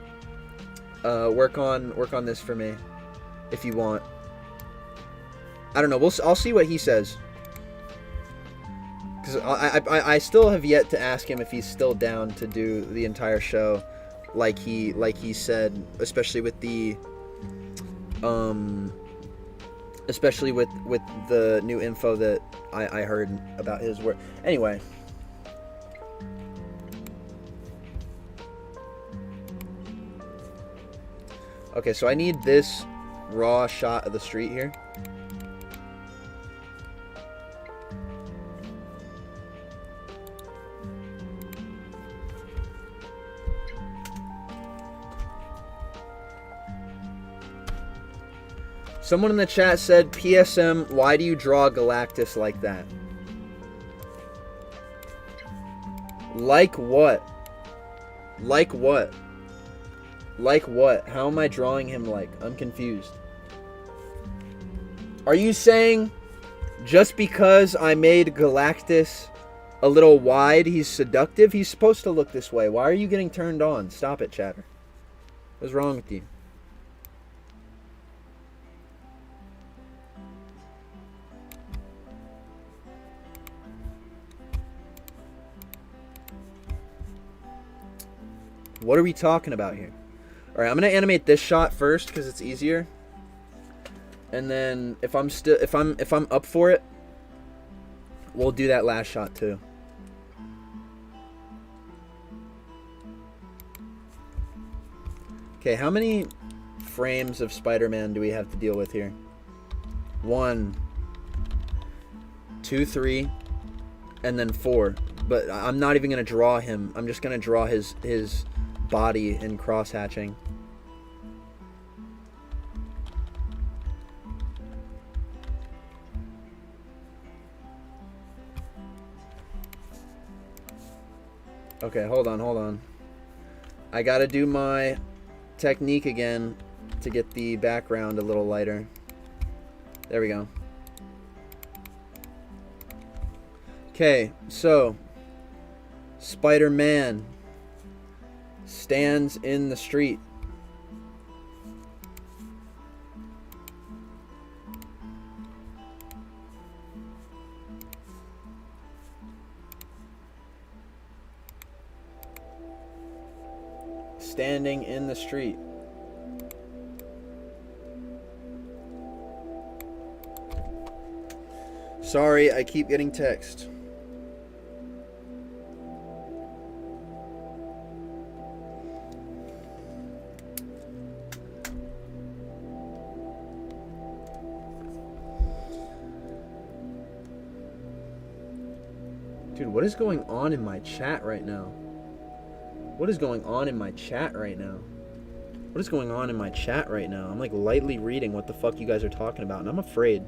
work on this for me if you want. I don't know. I'll see what he says. Because I still have yet to ask him if he's still down to do the entire show, like he said, especially with the new info that I heard about his work. Anyway. Okay, so I need this raw shot of the street here. Someone in the chat said, PSM, why do you draw Galactus like that? Like what? Like what? Like what? How am I drawing him like? I'm confused. Are you saying just because I made Galactus a little wide, he's seductive? He's supposed to look this way. Why are you getting turned on? Stop it, chatter. What's wrong with you? What are we talking about here? All right, I'm gonna animate this shot first because it's easier. And then if I'm up for it, we'll do that last shot too. Okay, how many frames of Spider-Man do we have to deal with here? 1, 2, 3, and then 4. But I'm not even gonna draw him. I'm just gonna draw his body in cross-hatching. Okay, hold on. I gotta do my technique again to get the background a little lighter. There we go. Okay, so Spider-Man stands in the street. Standing in the street. Sorry, I keep getting text. Dude, what is going on in my chat right now? What is going on in my chat right now? What is going on in my chat right now? I'm like lightly reading what the fuck you guys are talking about, and I'm afraid.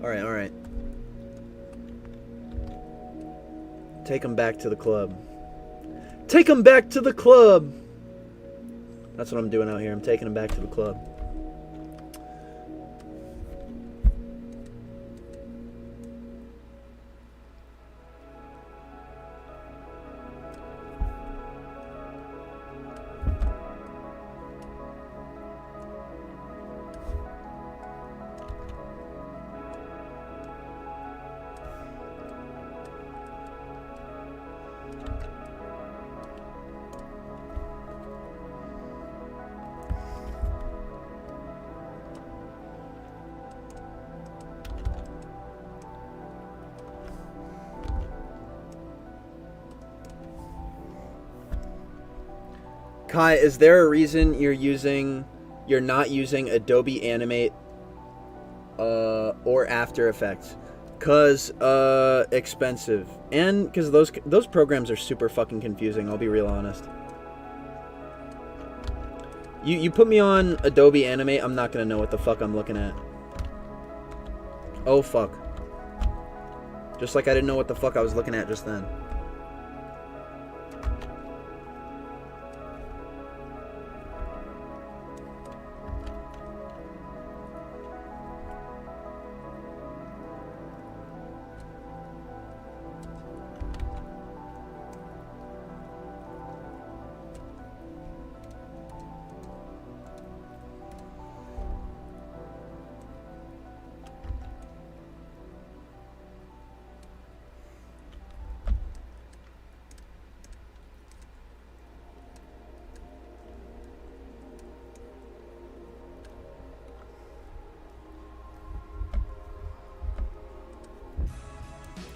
Alright, alright. Take him back to the club. Take him back to the club! That's what I'm doing out here. I'm taking him back to the club. Kai, is there a reason you're not using Adobe Animate or After Effects? Cause expensive, and cause those programs are super fucking confusing. I'll be real honest. You put me on Adobe Animate, I'm not gonna know what the fuck I'm looking at. Oh fuck. Just like I didn't know what the fuck I was looking at just then.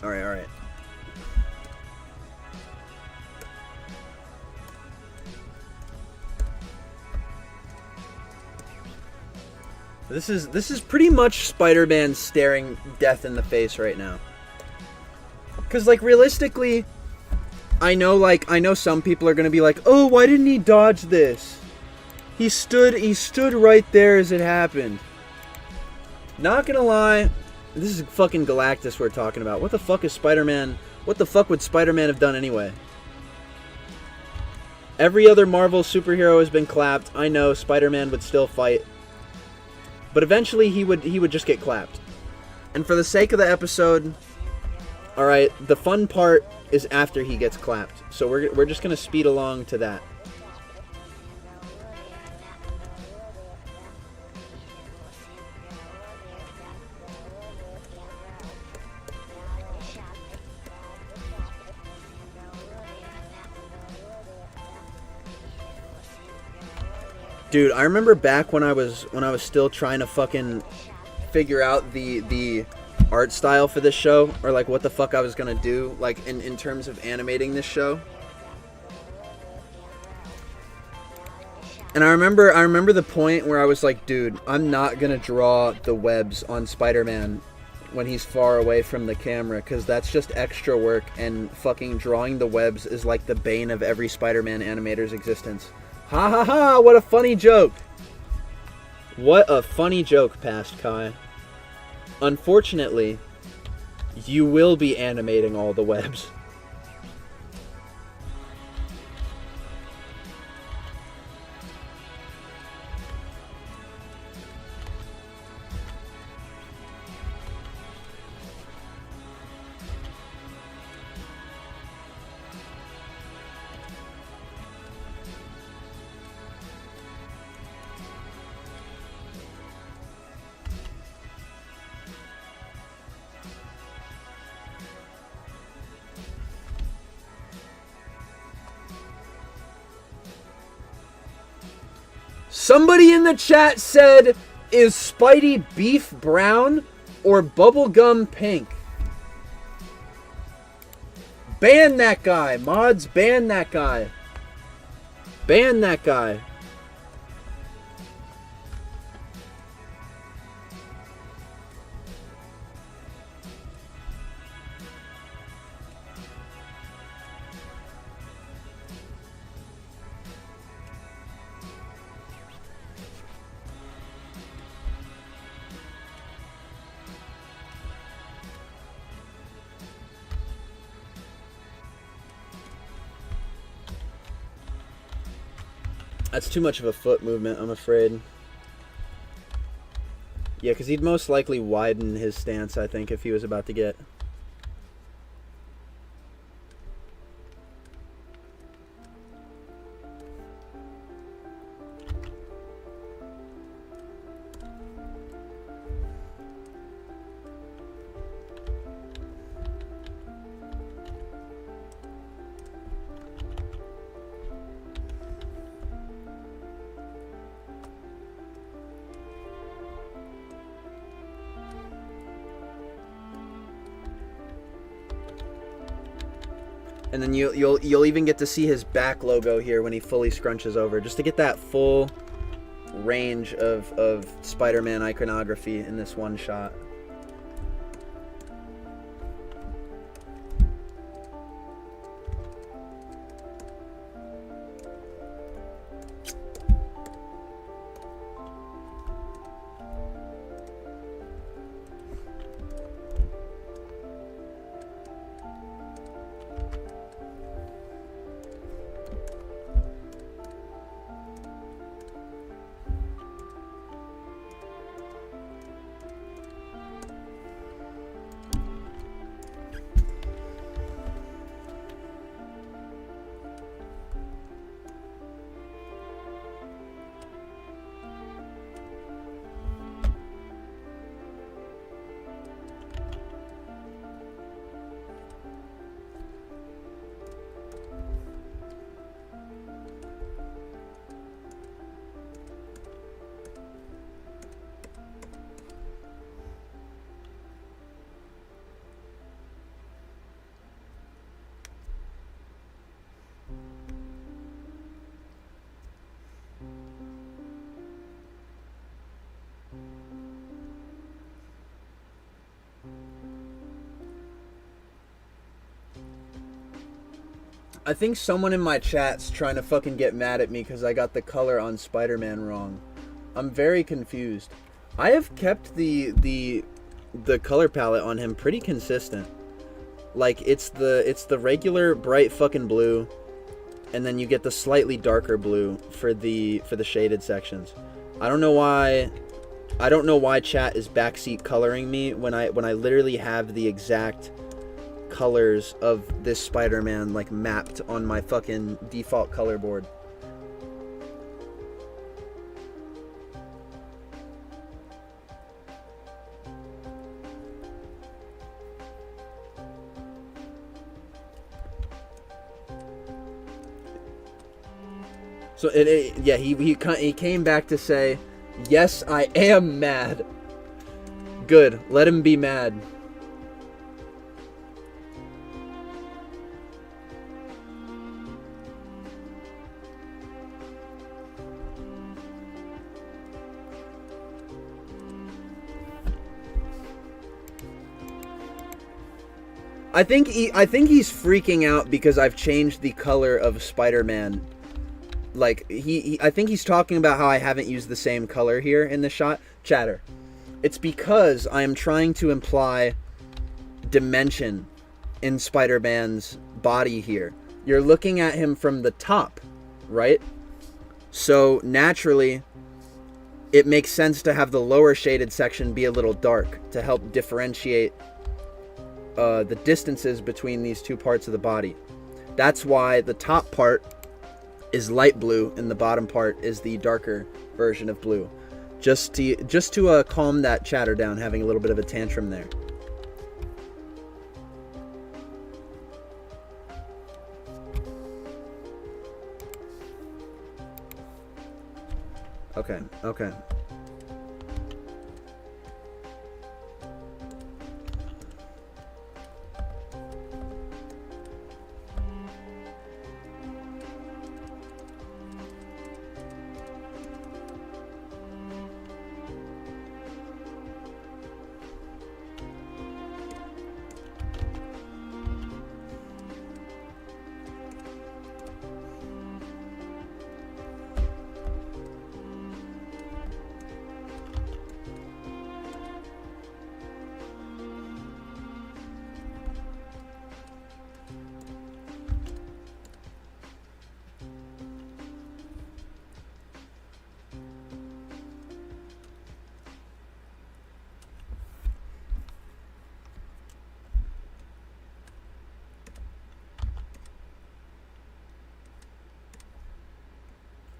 Alright. This is pretty much Spider-Man staring death in the face right now. Cause like realistically, I know some people are gonna be like, oh, why didn't he dodge this? He stood right there as it happened. Not gonna lie. This is fucking Galactus we're talking about. What the fuck is Spider-Man? What the fuck would Spider-Man have done anyway? Every other Marvel superhero has been clapped. I know Spider-Man would still fight. But eventually he would just get clapped. And for the sake of the episode, alright, the fun part is after he gets clapped. So we're just gonna speed along to that. Dude, I remember back when I was still trying to fucking figure out the art style for this show, or like what the fuck I was gonna do, like in terms of animating this show. And I remember the point where I was like, dude, I'm not gonna draw the webs on Spider-Man when he's far away from the camera, because that's just extra work, and fucking drawing the webs is like the bane of every Spider-Man animator's existence. Ha ha ha, what a funny joke. What a funny joke, Past Kai. Unfortunately, you will be animating all the webs. Somebody in the chat said, is Spidey beef brown or bubblegum pink? Ban that guy. Mods, ban that guy. Ban that guy. That's too much of a foot movement, I'm afraid. Yeah, because he'd most likely widen his stance, I think, if he was about to get... And then you'll even get to see his back logo here when he fully scrunches over, just to get that full range of Spider-Man iconography in this one shot. I think someone in my chat's trying to fucking get mad at me because I got the color on Spider-Man wrong. I'm very confused. I have kept the color palette on him pretty consistent. Like it's the regular bright fucking blue, and then you get the slightly darker blue for the shaded sections. I don't know why chat is backseat coloring me when I literally have the exact colors of this Spider-Man like mapped on my fucking default color board. So yeah, he came back to say, "Yes, I am mad." Good, let him be mad. I think he's freaking out because I've changed the color of Spider-Man. Like I think he's talking about how I haven't used the same color here in the shot. Chatter. It's because I am trying to imply dimension in Spider-Man's body here. You're looking at him from the top, right? So naturally, it makes sense to have the lower shaded section be a little dark to help differentiate the distances between these two parts of the body. That's why the top part is light blue and the bottom part is the darker version of blue. Just to calm that chatter down, having a little bit of a tantrum there. Okay, okay.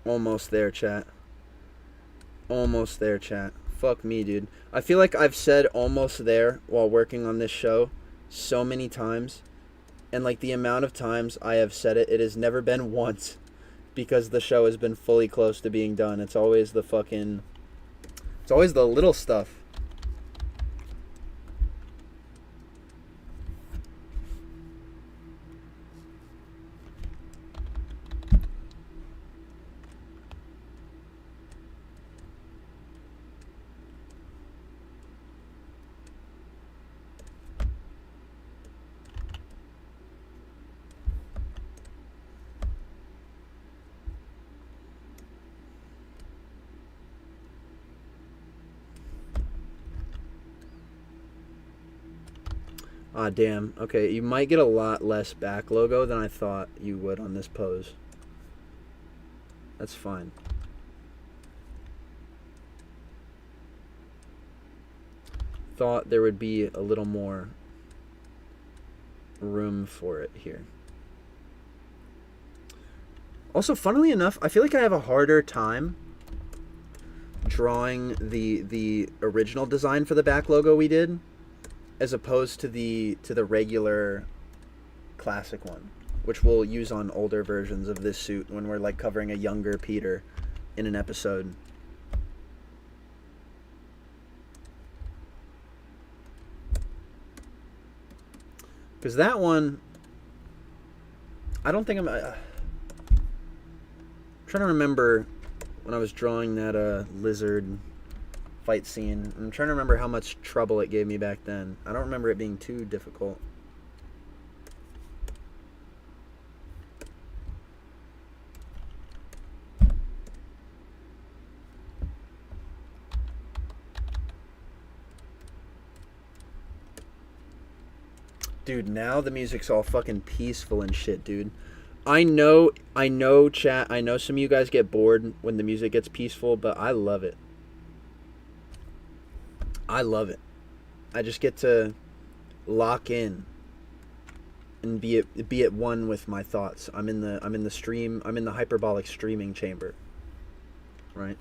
Almost there, chat. Almost there, chat. Fuck me, dude. I feel like I've said almost there while working on this show so many times. And like the amount of times I have said it, it has never been once because the show has been fully close to being done. It's always the fucking... It's always the little stuff. Ah, damn. Okay, you might get a lot less back logo than I thought you would on this pose. That's fine. Thought there would be a little more room for it here. Also, funnily enough, I feel like I have a harder time drawing the original design for the back logo we did as opposed to the regular classic one, which we'll use on older versions of this suit when we're like covering a younger Peter in an episode. Because that one, I don't think I'm trying to remember when I was drawing that lizard fight scene. I'm trying to remember how much trouble it gave me back then. I don't remember it being too difficult. Dude, now the music's all fucking peaceful and shit, dude. I know, chat, I know some of you guys get bored when the music gets peaceful, but I love it. I love it. I just get to lock in and be at one with my thoughts. I'm in the hyperbolic streaming chamber. Right?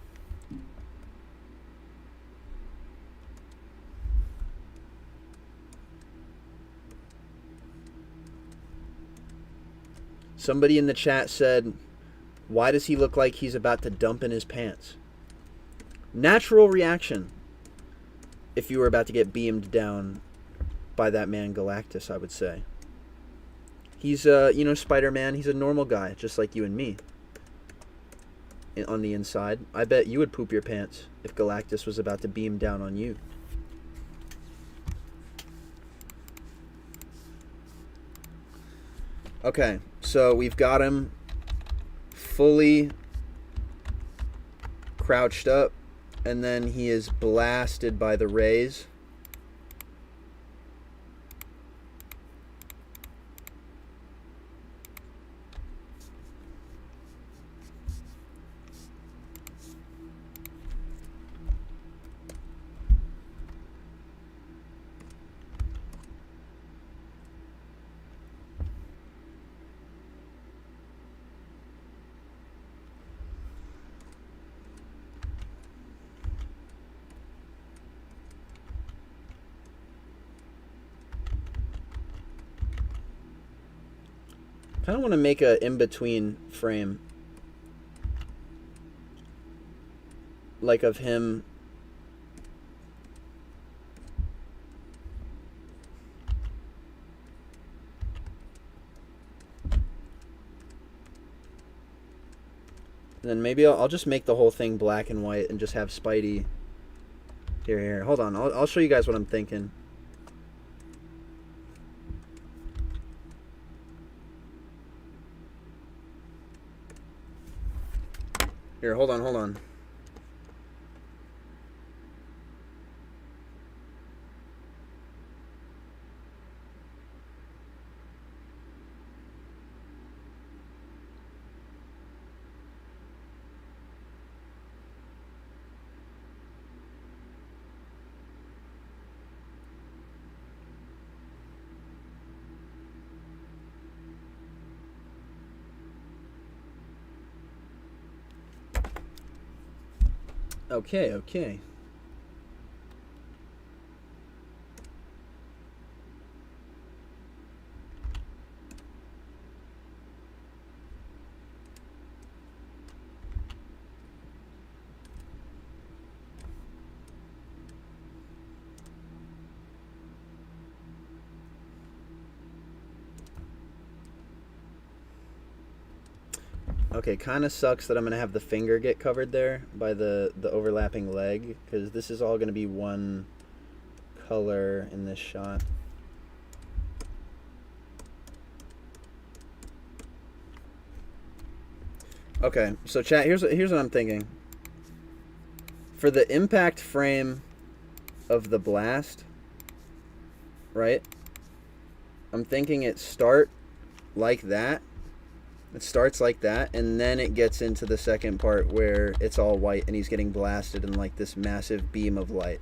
Somebody in the chat said, "Why does he look like he's about to dump in his pants?" Natural reaction. If you were about to get beamed down by that man Galactus, I would say. He's Spider-Man, he's a normal guy, just like you and me. On the inside, I bet you would poop your pants if Galactus was about to beam down on you. Okay, so we've got him fully crouched up, and then he is blasted by the rays. I kind of want to make a in-between frame. like of him. And then maybe I'll just make the whole thing black and white and just have Spidey. Here. Hold on. I'll show you guys what I'm thinking. Here, hold on. Okay. Okay, kind of sucks that I'm going to have the finger get covered there by the overlapping leg, because this is all going to be one color in this shot. Okay, so chat, here's what I'm thinking. For the impact frame of the blast, right? I'm thinking it start like that. It starts like that, and then it gets into the second part where it's all white and he's getting blasted in like this massive beam of light.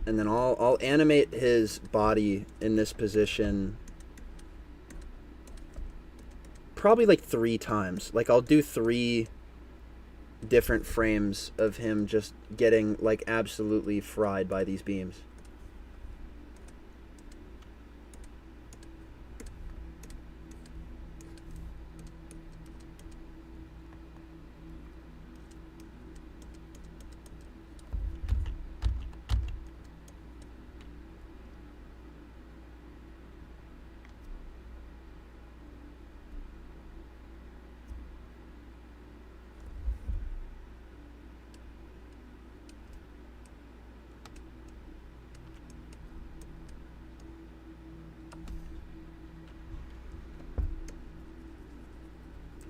And then I'll animate his body in this position probably like 3 times. Like I'll do 3 different frames of him just getting like absolutely fried by these beams.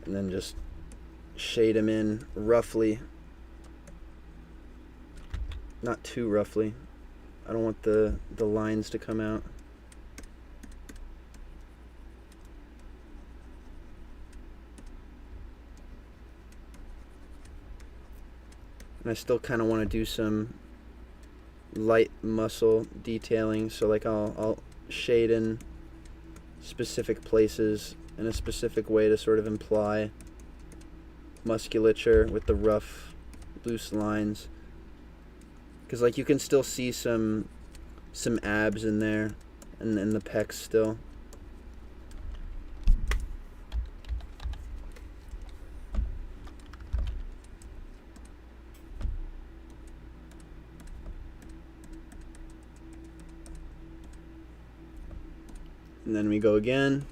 And then just shade him in roughly. Not too roughly. I don't want the lines to come out. And I still kind of want to do some light muscle detailing, so like I'll shade in specific places in a specific way to sort of imply musculature with the rough, loose lines. Because like you can still see some abs in there, and the pecs still. And then we go again.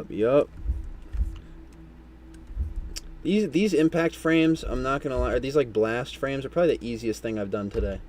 Yup. These impact frames, I'm not gonna lie, or these like blast frames are probably the easiest thing I've done today.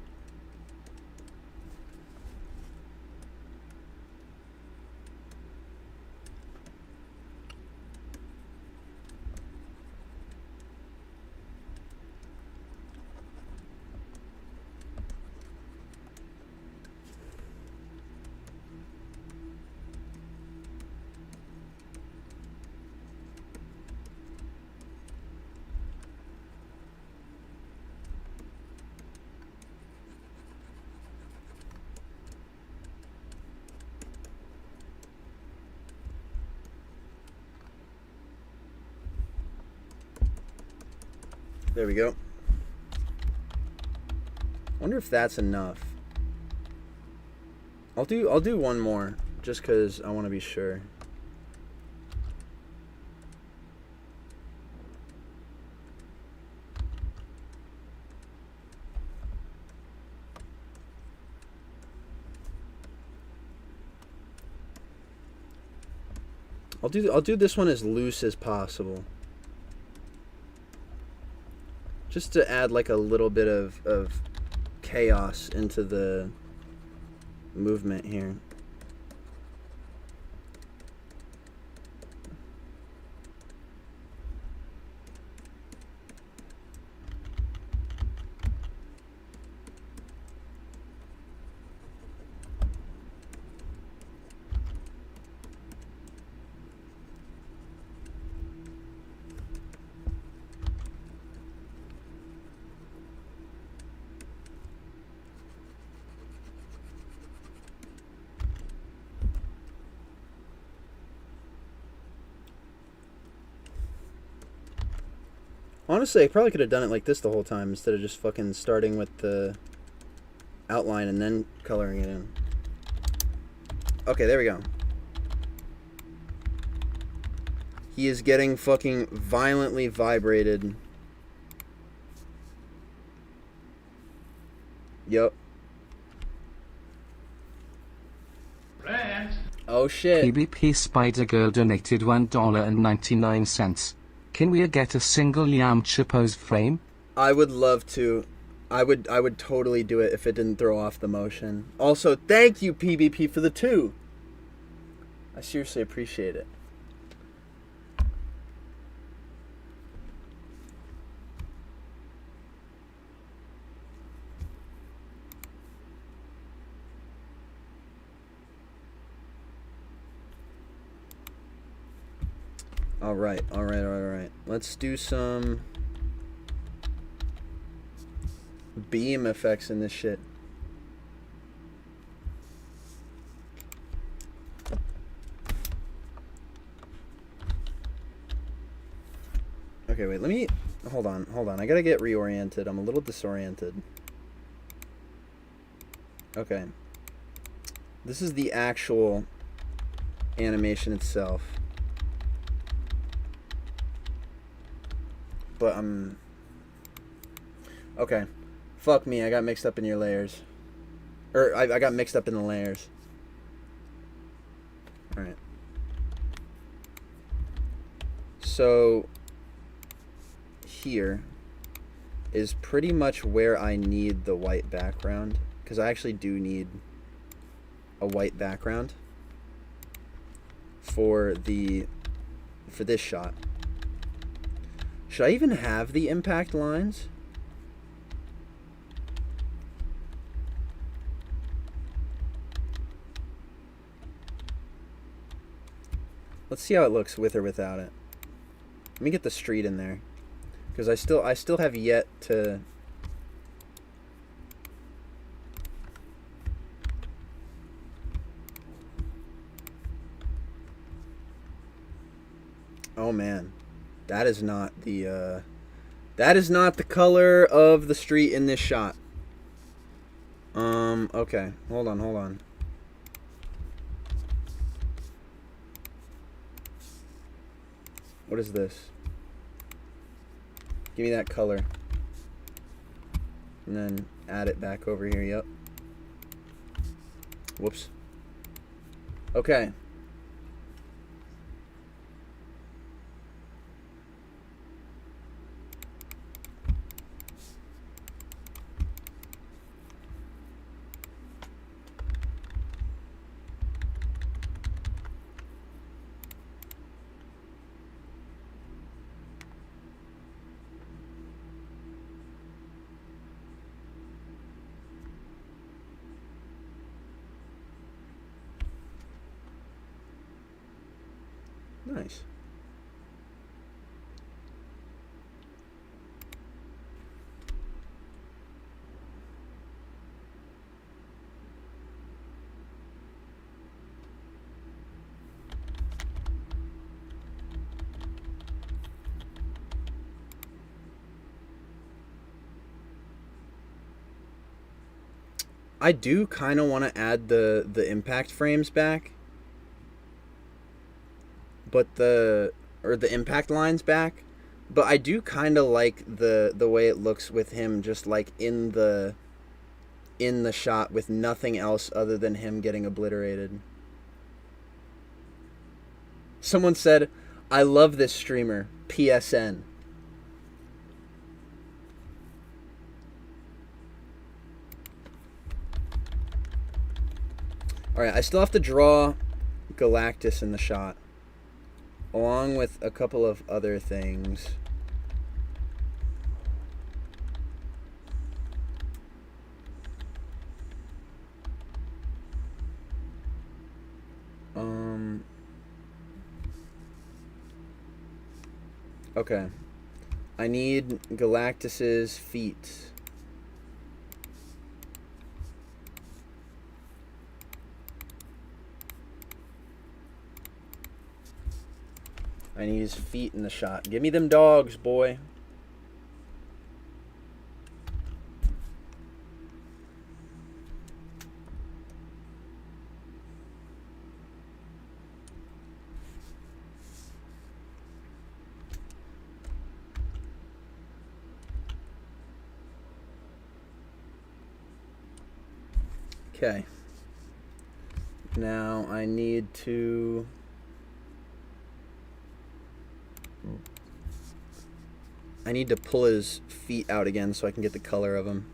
There we go. Wonder if that's enough. I'll do one more just cuz I want to be sure. I'll do this one as loose as possible. Just to add like a little bit of chaos into the movement here. Honestly, I probably could have done it like this the whole time instead of just fucking starting with the outline and then coloring it in. Okay, there we go. He is getting fucking violently vibrated. Yup. Oh shit.
PBP Spider Girl donated $1.99. Can we get a single Yamcha pose frame?
I would love to. I would totally do it if it didn't throw off the motion. Also, thank you PBP for the 2. I seriously appreciate it. Alright. Let's do some beam effects in this shit. Okay, wait, let me... Hold on. I gotta get reoriented. I'm a little disoriented. Okay. This is the actual animation itself. But okay. Fuck me, I got mixed up in your layers. I got mixed up in the layers. Alright. So here is pretty much where I need the white background, because I actually do need a white background for this shot. Should I even have the impact lines? Let's see how it looks with or without it. Let me get the street in there, because I still have yet to... Oh man. That is not the color of the street in this shot. Okay. Hold on. What is this? Give me that color. And then add it back over here, yep. Whoops. Okay. Nice. I do kind of want to add the impact frames back. But the impact lines back. But I do kind of like the way it looks with him just like in the shot with nothing else other than him getting obliterated. Someone said, "I love this streamer, PSN." Alright, I still have to draw Galactus in the shot, along with a couple of other things. Okay. I need Galactus's feet. I need his feet in the shot. Give me them dogs, boy. Okay. Now I need to... pull his feet out again so I can get the color of him.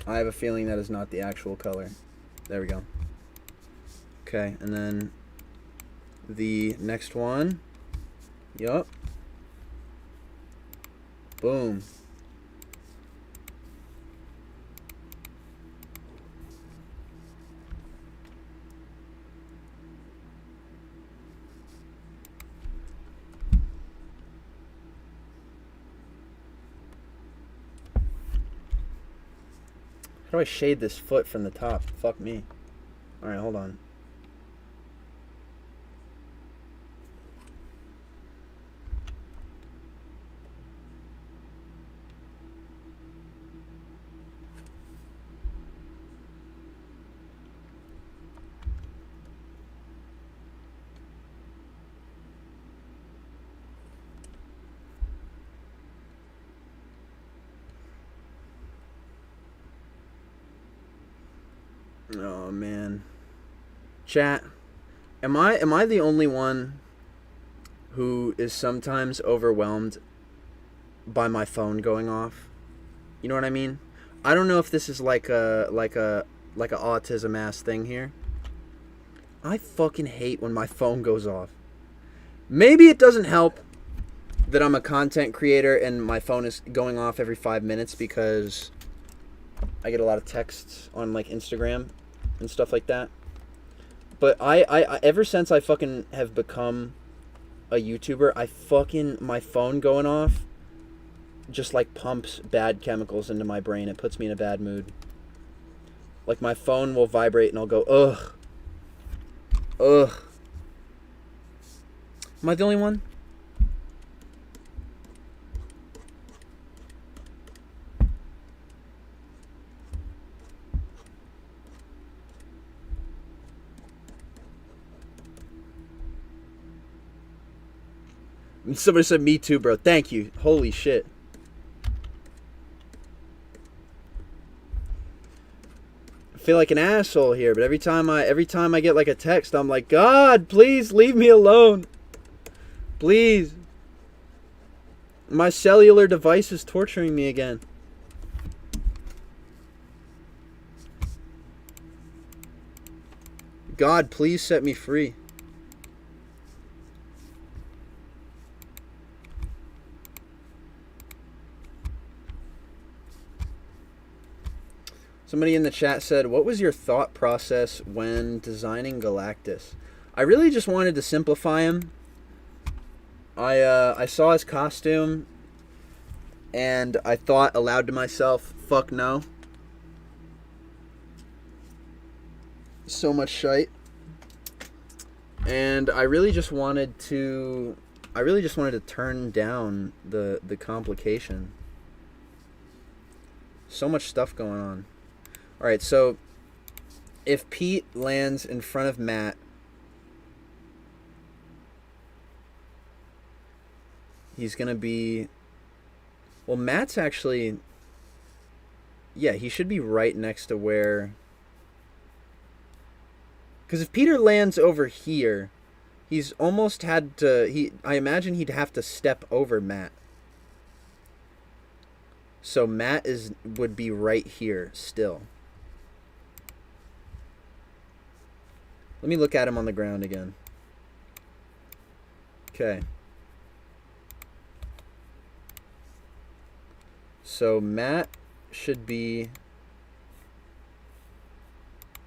I have a feeling that is not the actual color. There we go. Okay, and then the next one. Yup. Boom. How do I shade this foot from the top? Fuck me. Alright, hold on. Oh man. Chat, am I the only one who is sometimes overwhelmed by my phone going off? You know what I mean? I don't know if this is like a autism ass thing here. I fucking hate when my phone goes off. Maybe it doesn't help that I'm a content creator and my phone is going off every 5 minutes because I get a lot of texts on like Instagram and stuff like that. But I ever since I fucking have become a YouTuber, my phone going off just like pumps bad chemicals into my brain. It puts me in a bad mood. Like my phone will vibrate and I'll go, ugh. Ugh. Am I the only one? Somebody said me too, bro. Thank you. Holy shit. I feel like an asshole here, but every time I get like a text, I'm like, God, please leave me alone. Please. My cellular device is torturing me again. God, please set me free. Somebody in the chat said, what was your thought process when designing Galactus? I really just wanted to simplify him. I saw his costume and I thought aloud to myself, fuck no. So much shite. And I really just wanted to I really just wanted to turn down the complication. So much stuff going on. Alright, so if Pete lands in front of Matt, he's gonna be... Well, Matt's actually... Yeah, he should be right next to where... Because if Peter lands over here, he's almost had to... I imagine he'd have to step over Matt. So Matt would be right here still. Let me look at him on the ground again. Okay. So Matt should be...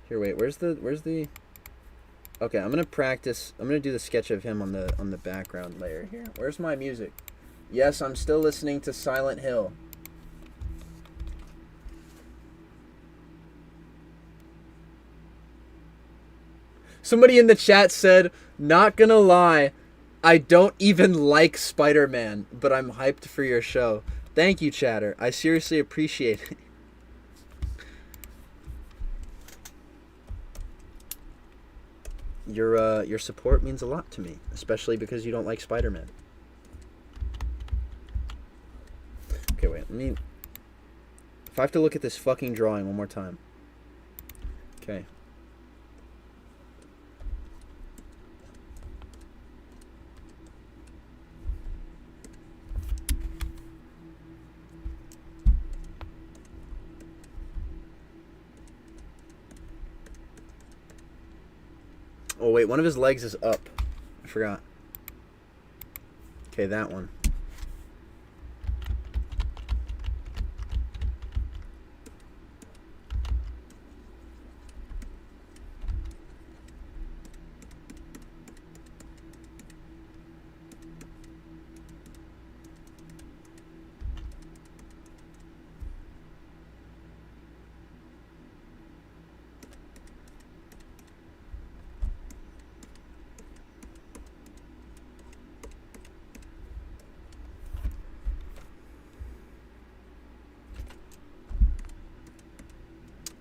Here, wait, where's the... Okay, I'm gonna practice. I'm gonna do the sketch of him on the background layer here. Where's my music? Yes, I'm still listening to Silent Hill. Somebody in the chat said, not gonna lie, I don't even like Spider-Man, but I'm hyped for your show. Thank you, chatter. I seriously appreciate it. Your support means a lot to me, especially because you don't like Spider-Man. Okay, wait, if I have to look at this fucking drawing one more time. Okay. Oh, wait, one of his legs is up. I forgot. Okay, that one.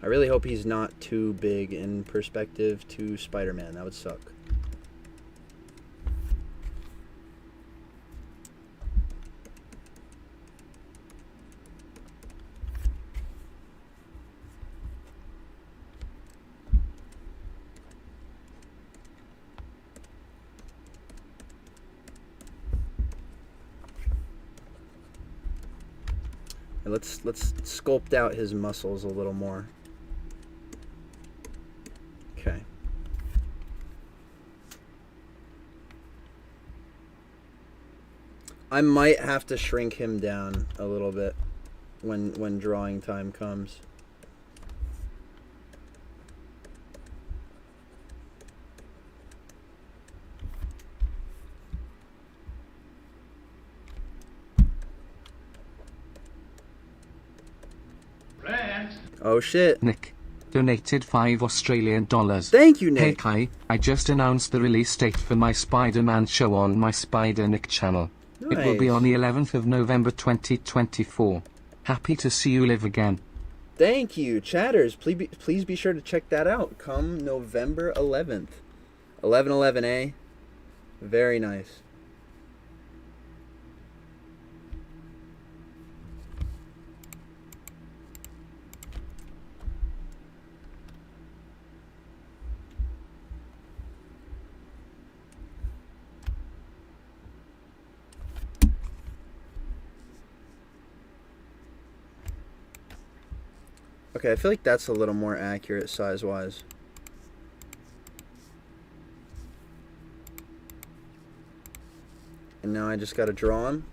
I really hope he's not too big in perspective to Spider-Man. That would suck. And let's sculpt out his muscles a little more. Okay. I might have to shrink him down a little bit when drawing time comes. Oh shit.
Nick donated $5 Australian.
Thank you, Nick.
Hey Kai, I just announced the release date for my Spider-Man show on my Spider Nick channel. It will be
Nice.
on the 11th of November 2024. Happy to see you live again.
Thank you, chatters. Please be sure to check that out. Come November 11th. 11/11, Very nice. Okay, I feel like that's a little more accurate size-wise. And now I just gotta draw him.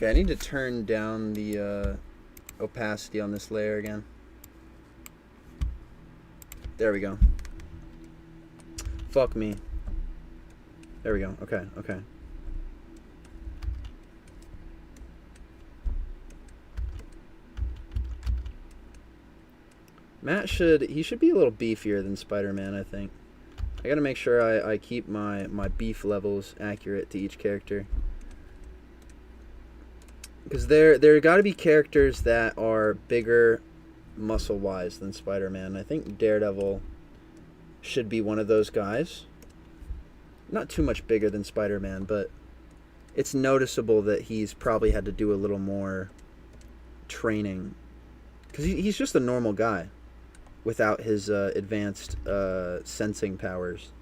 Okay, I need to turn down the opacity on this layer again. There we go. Fuck me. There we go. Okay, okay. Matt should be a little beefier than Spider-Man, I think. I gotta make sure I keep my beef levels accurate to each character. Because there gotta be characters that are bigger muscle-wise than Spider-Man. I think Daredevil should be one of those guys. Not too much bigger than Spider-Man, but it's noticeable that he's probably had to do a little more training. Because he's just a normal guy without his advanced sensing powers.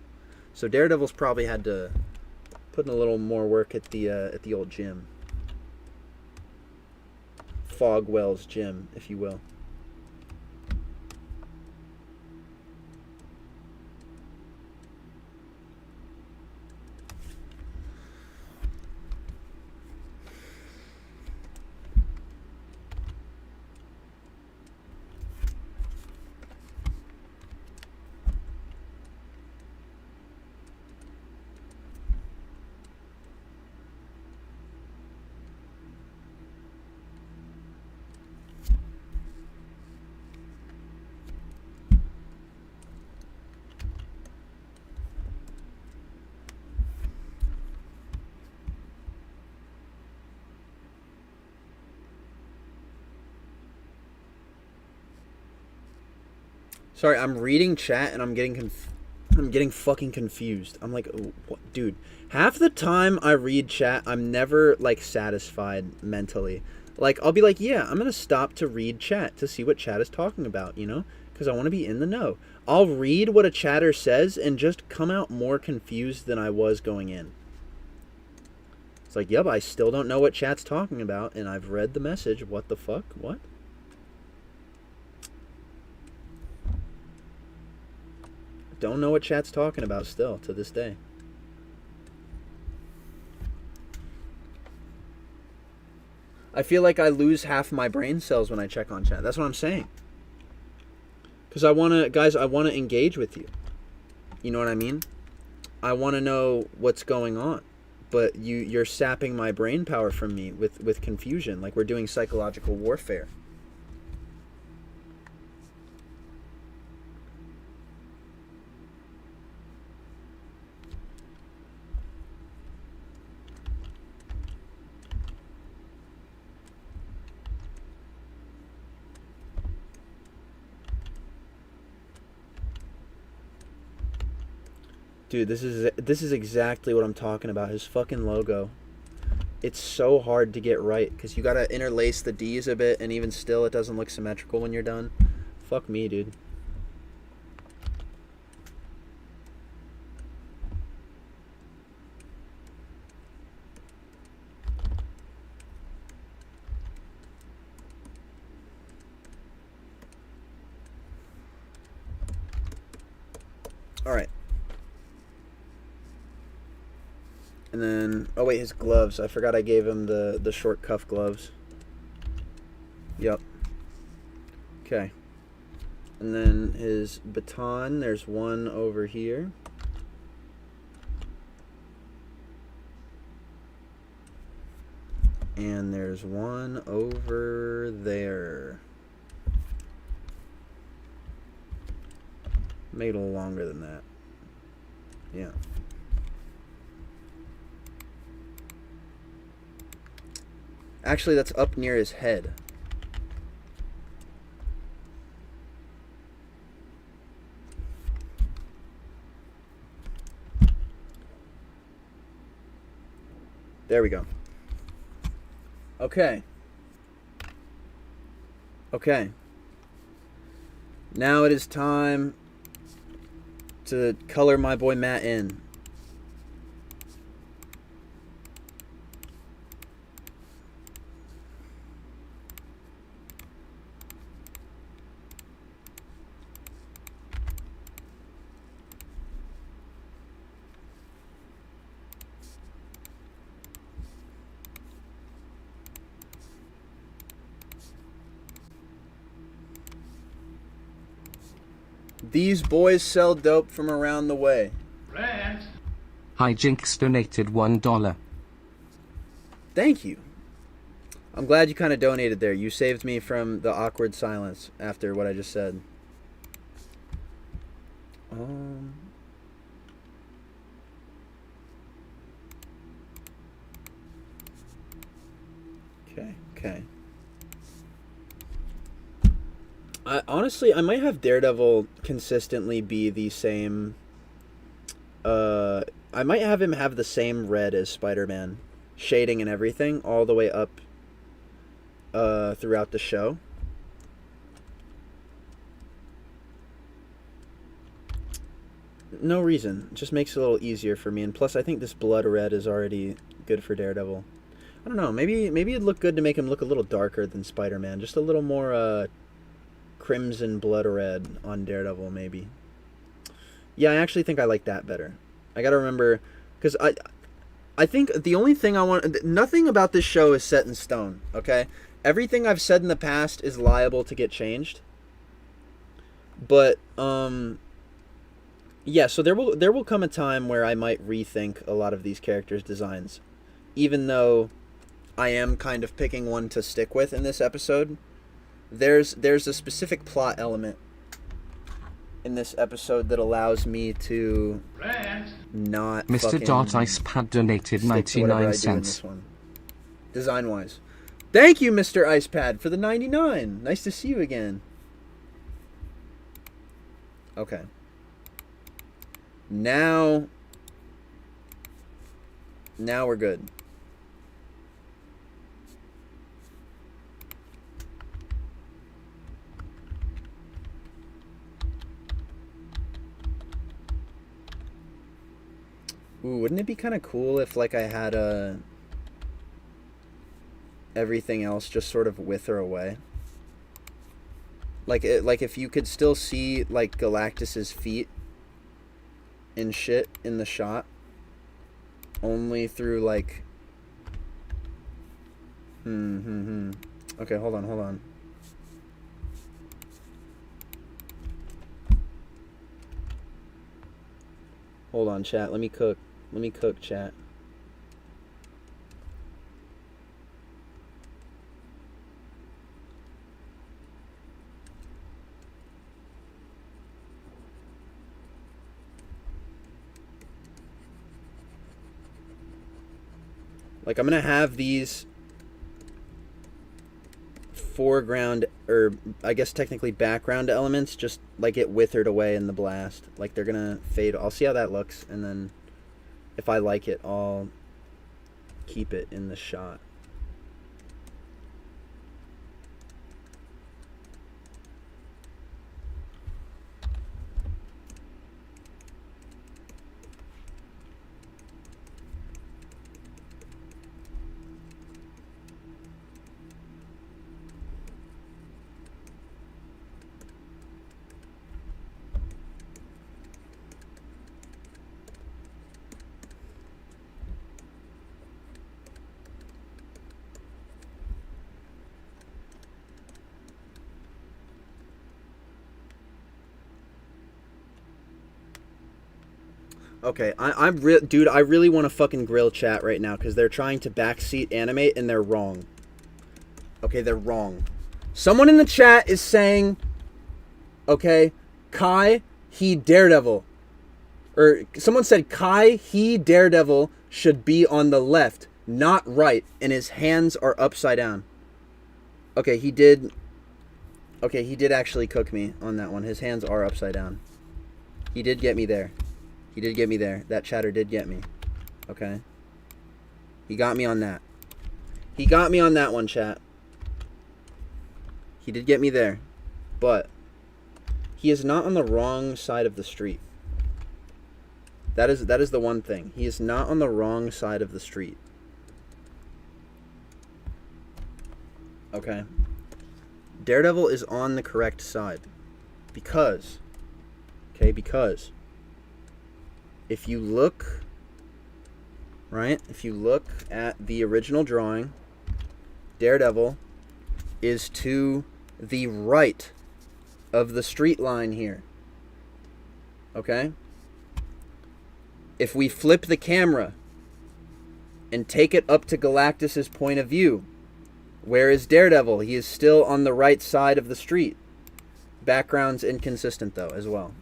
So Daredevil's probably had to put in a little more work at the old gym. Fogwell's gym, if you will. Sorry, I'm reading chat and I'm getting fucking confused. I'm like, what? Dude, half the time I read chat, I'm never like satisfied mentally. Like, I'll be like, yeah, I'm gonna stop to read chat to see what chat is talking about, you know, because I want to be in the know. I'll read what a chatter says and just come out more confused than I was going in. It's like, yep, I still don't know what chat's talking about, and I've read the message. What the fuck? What? Don't know what chat's talking about still to this day. I feel like I lose half my brain cells when I check on chat. That's what I'm saying. Because I want to engage with you. You know what I mean? I want to know what's going on. But you're sapping my brain power from me with confusion. Like we're doing psychological warfare. Dude, this is exactly what I'm talking about. His fucking logo. It's so hard to get right because you gotta interlace the D's a bit, and even still, it doesn't look symmetrical when you're done. Fuck me, dude. All right. And then, oh wait, his gloves. I forgot I gave him the short cuff gloves. Yep. Okay. And then his baton, there's one over here. And there's one over there. Make it a little longer than that. Yeah. Actually, that's up near his head. There we go. Okay. Okay. Now it is time to color my boy Matt in. These boys sell dope from around the way.
Hijinks donated $1.
Thank you. I'm glad you kind of donated there. You saved me from the awkward silence after what I just said. Okay. Honestly, I might have Daredevil consistently be the same. I might have him have the same red as Spider-Man, shading and everything, all the way up throughout the show. No reason. It just makes it a little easier for me. And plus, I think this blood red is already good for Daredevil. I don't know. Maybe it'd look good to make him look a little darker than Spider-Man. Just a little more crimson blood red on Daredevil, maybe. Yeah, I actually think I like that better. I gotta remember, because I think the only thing I want... Nothing about this show is set in stone, okay? Everything I've said in the past is liable to get changed. But, yeah, so there will come a time where I might rethink a lot of these characters' designs. Even though I am kind of picking one to stick with in this episode. There's a specific plot element in this episode that allows me to not
Mr. Dart Icepad donated 99 cents.
Design wise. Thank you, Mr. Icepad, for the 99. Nice to see you again. Okay. Now we're good. Ooh, wouldn't it be kind of cool if, like, I had everything else just sort of wither away? Like if you could still see, like, Galactus's feet and shit in the shot, only through, like... Okay, hold on. Hold on, chat. Let me cook, chat. Like, I'm gonna have these foreground, or I guess technically background elements, just like get withered away in the blast. Like, they're gonna fade. I'll see how that looks, and then if I like it, I'll keep it in the shot. Okay, dude, I really want to fucking grill chat right now because they're trying to backseat animate and they're wrong. Okay, they're wrong. Someone in the chat is saying, okay, Kai, he Daredevil. Or someone said Kai, he Daredevil should be on the left, not right, and his hands are upside down. Okay, he did actually cook me on that one. His hands are upside down. He did get me there. That chatter did get me. Okay. He got me on that. He got me on that one, chat. He did get me there. But he is not on the wrong side of the street. That is the one thing. He is not on the wrong side of the street. Okay. Daredevil is on the correct side. Because if you look, right? If you look at the original drawing, Daredevil is to the right of the street line here. Okay? If we flip the camera and take it up to Galactus's point of view, where is Daredevil? He is still on the right side of the street. Background's inconsistent, though, as well.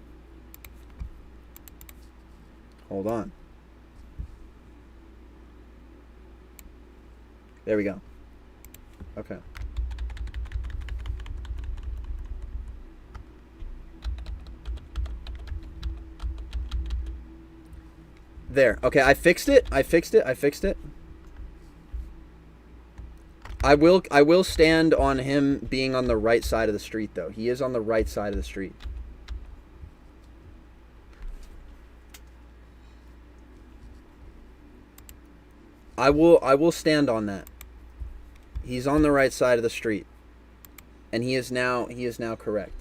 Hold on. There we go. Okay. There. Okay, I fixed it. I fixed it. I will stand on him being on the right side of the street, though. He is on the right side of the street. I will stand on that. He's on the right side of the street. And he is now correct.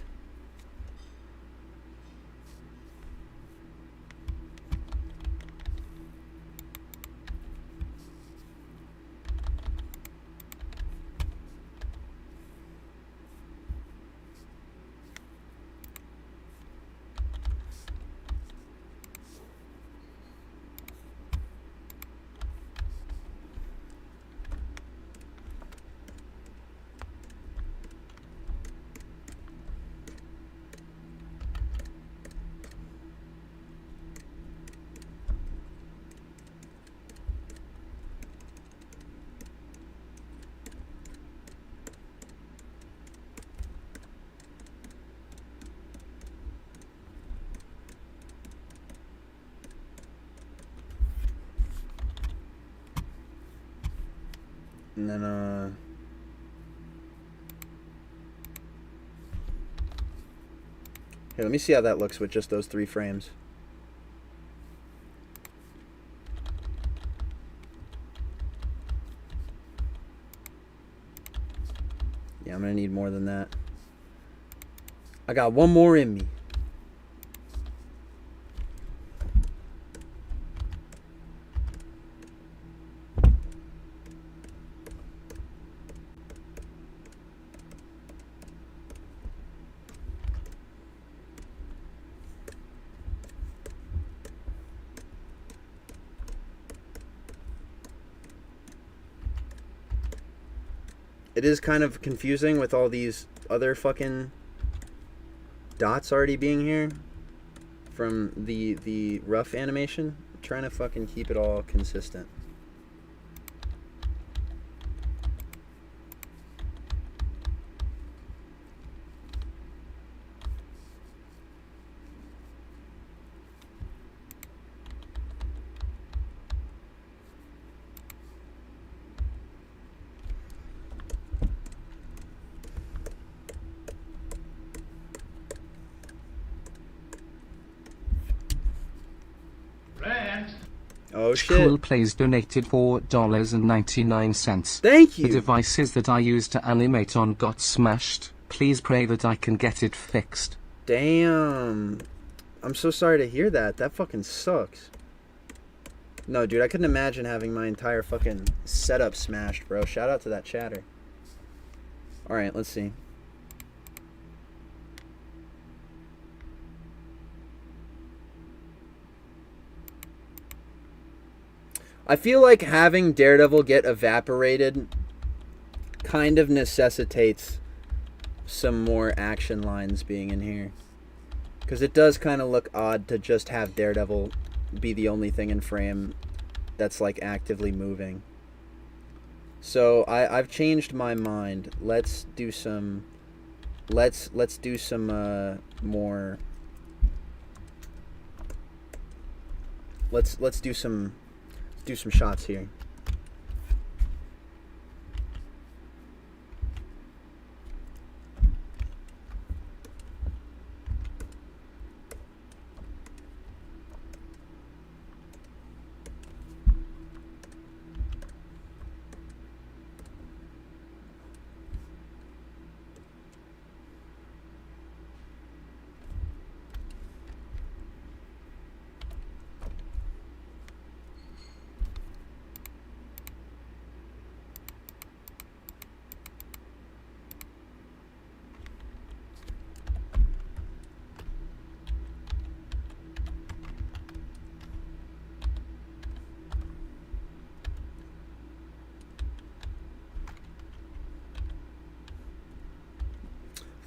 And then, here, let me see how that looks with just those 3 frames. Yeah, I'm gonna need more than that. I got one more in me. It is kind of confusing with all these other fucking dots already being here from the rough animation. I'm trying to fucking keep it all consistent. Oh shit.
Cool Plays donated $4.99.
Thank you.
The devices that I used to animate on got smashed. Please pray that I can get it fixed.
Damn. I'm so sorry to hear that. That fucking sucks. No, dude, I couldn't imagine having my entire fucking setup smashed, bro. Shout out to that chatter. Alright, let's see. I feel like having Daredevil get evaporated kind of necessitates some more action lines being in here. Because it does kind of look odd to just have Daredevil be the only thing in frame that's like actively moving. So I've changed my mind. Let's do some more. Let's do some shots here.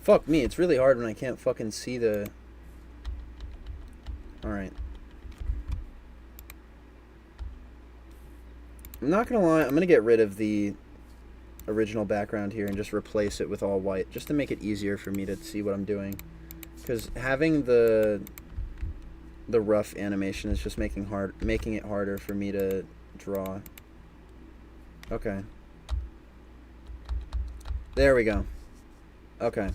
Fuck me, it's really hard when I can't fucking see the... Alright. I'm not gonna lie, I'm gonna get rid of the original background here and just replace it with all white, just to make it easier for me to see what I'm doing. Because having the rough animation is just making it harder for me to draw. Okay. There we go. Okay.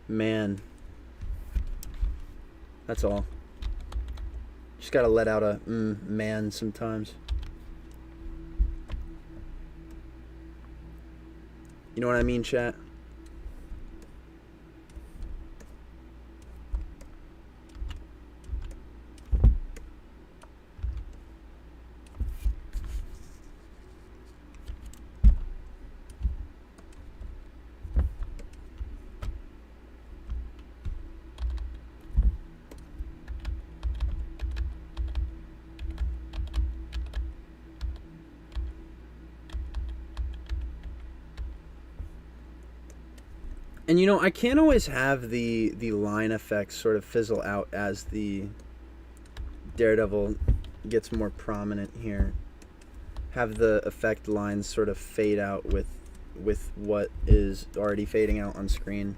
Man. That's all. Just gotta let out a man sometimes. You know what I mean, chat? And you know, I can't always have the line effects sort of fizzle out as the Daredevil gets more prominent here. Have the effect lines sort of fade out with what is already fading out on screen.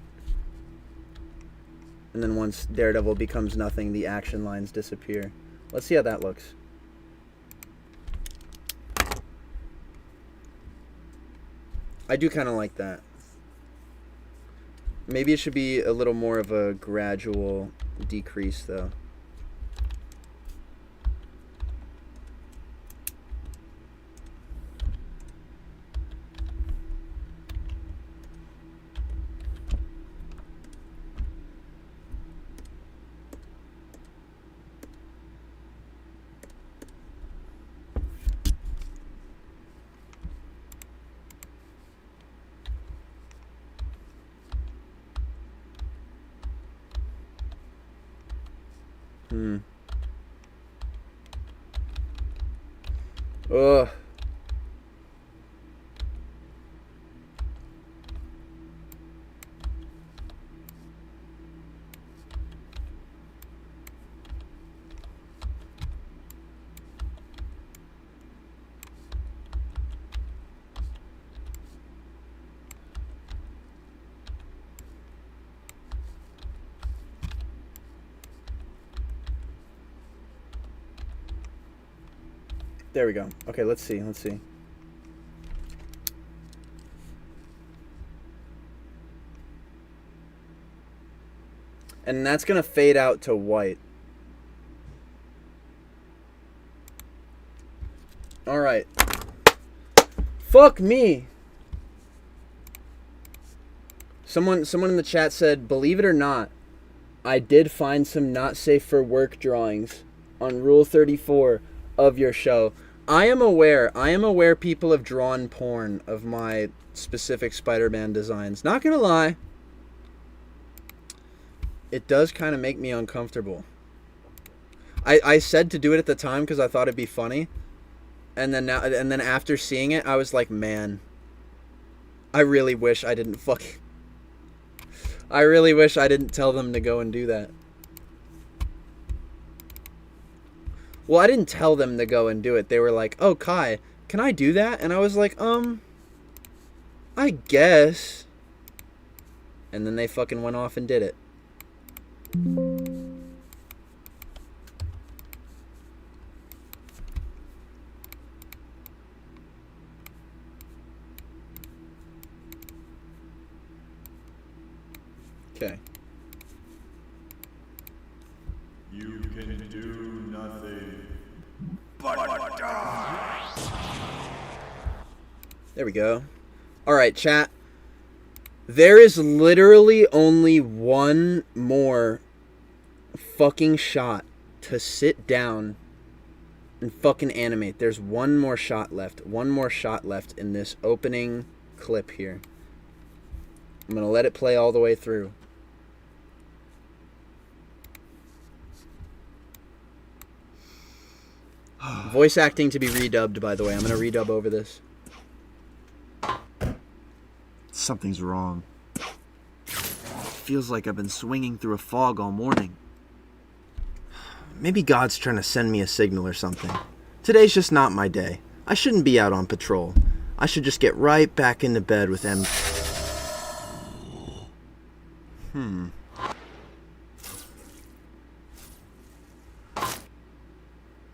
And then once Daredevil becomes nothing, the action lines disappear. Let's see how that looks. I do kind of like that. Maybe it should be a little more of a gradual decrease, though. Ugh. There we go. Okay, let's see. Let's see. And that's going to fade out to white. All right. Fuck me. Someone in the chat said, believe it or not, I did find some not safe for work drawings on Rule 34 of your show. I am aware people have drawn porn of my specific Spider-Man designs. Not gonna lie, it does kind of make me uncomfortable. I said to do it at the time because I thought it'd be funny, and then after seeing it, I was like, man, I really wish I didn't tell them to go and do that. Well, I didn't tell them to go and do it. They were like, oh, Kai, can I do that? And I was like, I guess. And then they fucking went off and did it. Okay.
You can do nothing but die.
There we go. Alright, chat. There is literally only one more fucking shot to sit down and fucking animate. There's one more shot left. One more shot left in this opening clip here. I'm gonna let it play all the way through. Voice acting to be redubbed, by the way. I'm gonna redub over this.
Something's wrong. Feels like I've been swinging through a fog all morning.
Maybe God's trying to send me a signal or something. Today's just not my day. I shouldn't be out on patrol. I should just get right back into bed with M.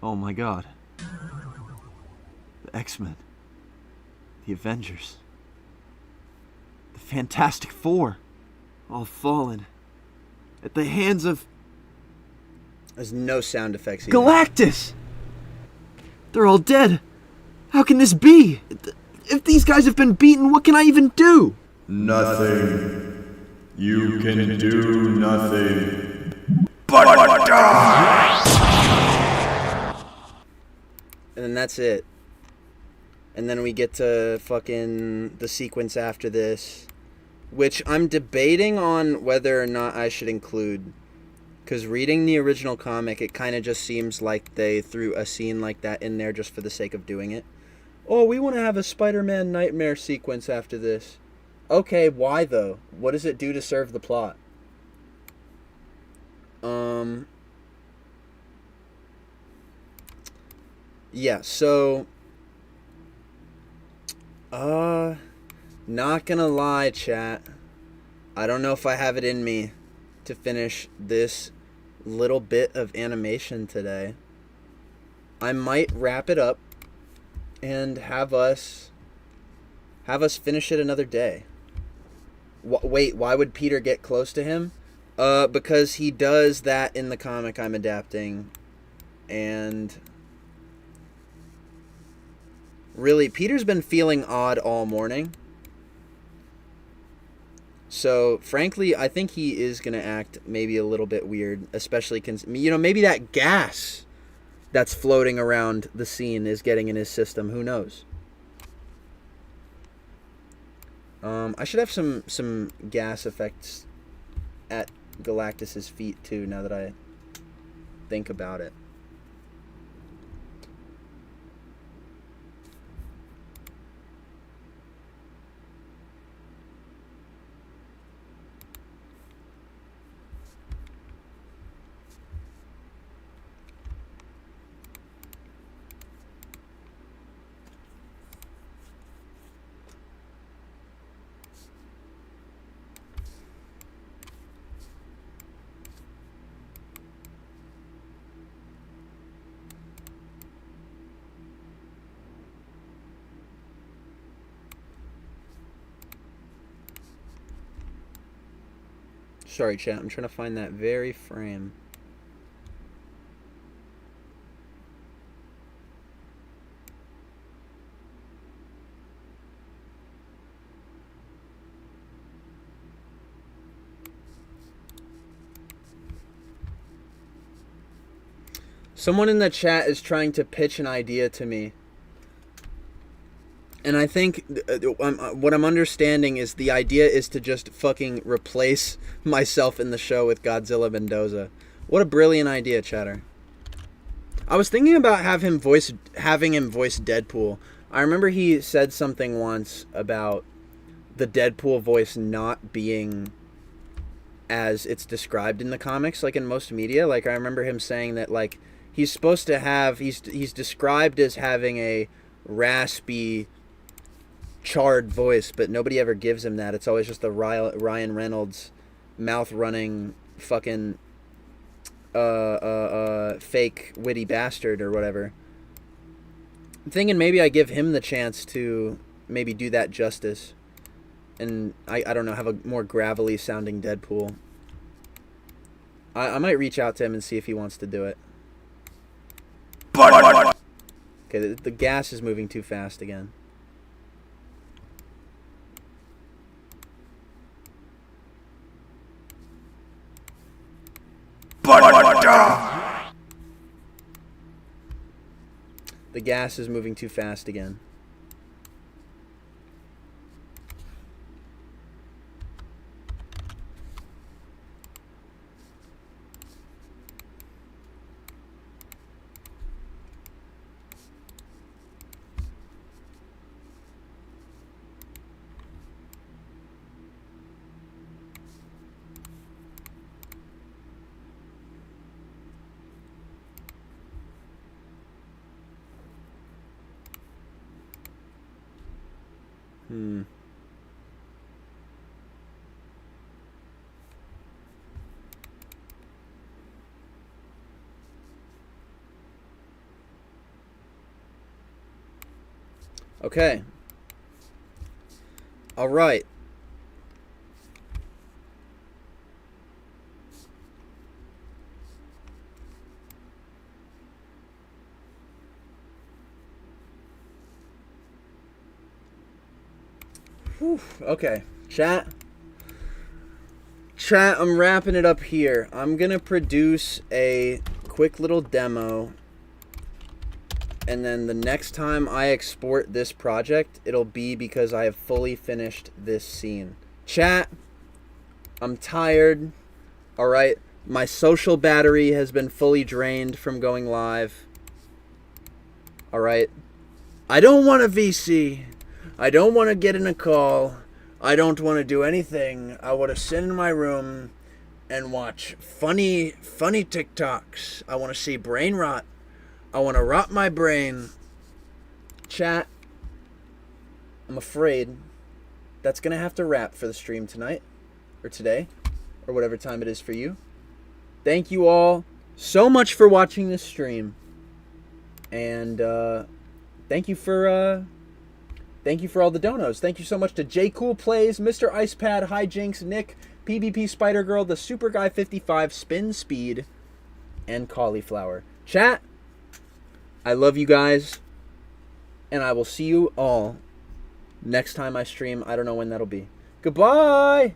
Oh my god. The X-Men. The Avengers. The Fantastic Four. All fallen. At the hands of
There's no sound effects either.
Galactus! They're all dead. How can this be? If these guys have been beaten, what can I even do?
Nothing. You can do nothing but die.
And then that's it. And then we get to fucking the sequence after this, which I'm debating on whether or not I should include. Because reading the original comic, it kind of just seems like they threw a scene like that in there just for the sake of doing it. Oh, we want to have a Spider-Man nightmare sequence after this. Okay, why though? What does it do to serve the plot? Yeah, so not gonna lie, chat. I don't know if I have it in me to finish this little bit of animation today. I might wrap it up and have us finish it another day. Wait, why would Peter get close to him? Because he does that in the comic I'm adapting. And really, Peter's been feeling odd all morning. So, frankly, I think he is going to act maybe a little bit weird, especially, maybe that gas that's floating around the scene is getting in his system. Who knows? I should have some gas effects at Galactus's feet, too, now that I think about it. Sorry, chat. I'm trying to find that very frame. Someone in the chat is trying to pitch an idea to me. And I think what I'm understanding is the idea is to just fucking replace myself in the show with Godzilla Mendoza. What a brilliant idea, chatter. I was thinking about having him voice Deadpool. I remember he said something once about the Deadpool voice not being as it's described in the comics, like in most media. Like, I remember him saying that, like, he's supposed to have, he's described as having a raspy, charred voice, but nobody ever gives him that. It's always just the Ryan Reynolds mouth running fucking fake witty bastard or whatever. I'm thinking maybe I give him the chance to maybe do that justice. and I don't know, have a more gravelly sounding Deadpool. I might reach out to him and see if he wants to do it. Okay, the gas is moving too fast again. The gas is moving too fast again. Okay. All right. Whew. Okay. Chat, I'm wrapping it up here. I'm going to produce a quick little demo. And then the next time I export this project, it'll be because I have fully finished this scene. Chat, I'm tired. All right. My social battery has been fully drained from going live. All right. I don't want a VC. I don't want to get in a call. I don't want to do anything. I want to sit in my room and watch funny TikToks. I want to see brain rot. I want to rot my brain. Chat, I'm afraid that's going to have to wrap for the stream tonight, or today, or whatever time it is for you. Thank you all so much for watching this stream. And thank you for all the donos. Thank you so much to J Cool Plays, Mr. Icepad, Hijinks, Nick, PvP Spider Girl, the Super Guy 55, Spin Speed, and Cauliflower. Chat, I love you guys, and I will see you all next time I stream. I don't know when that'll be. Goodbye!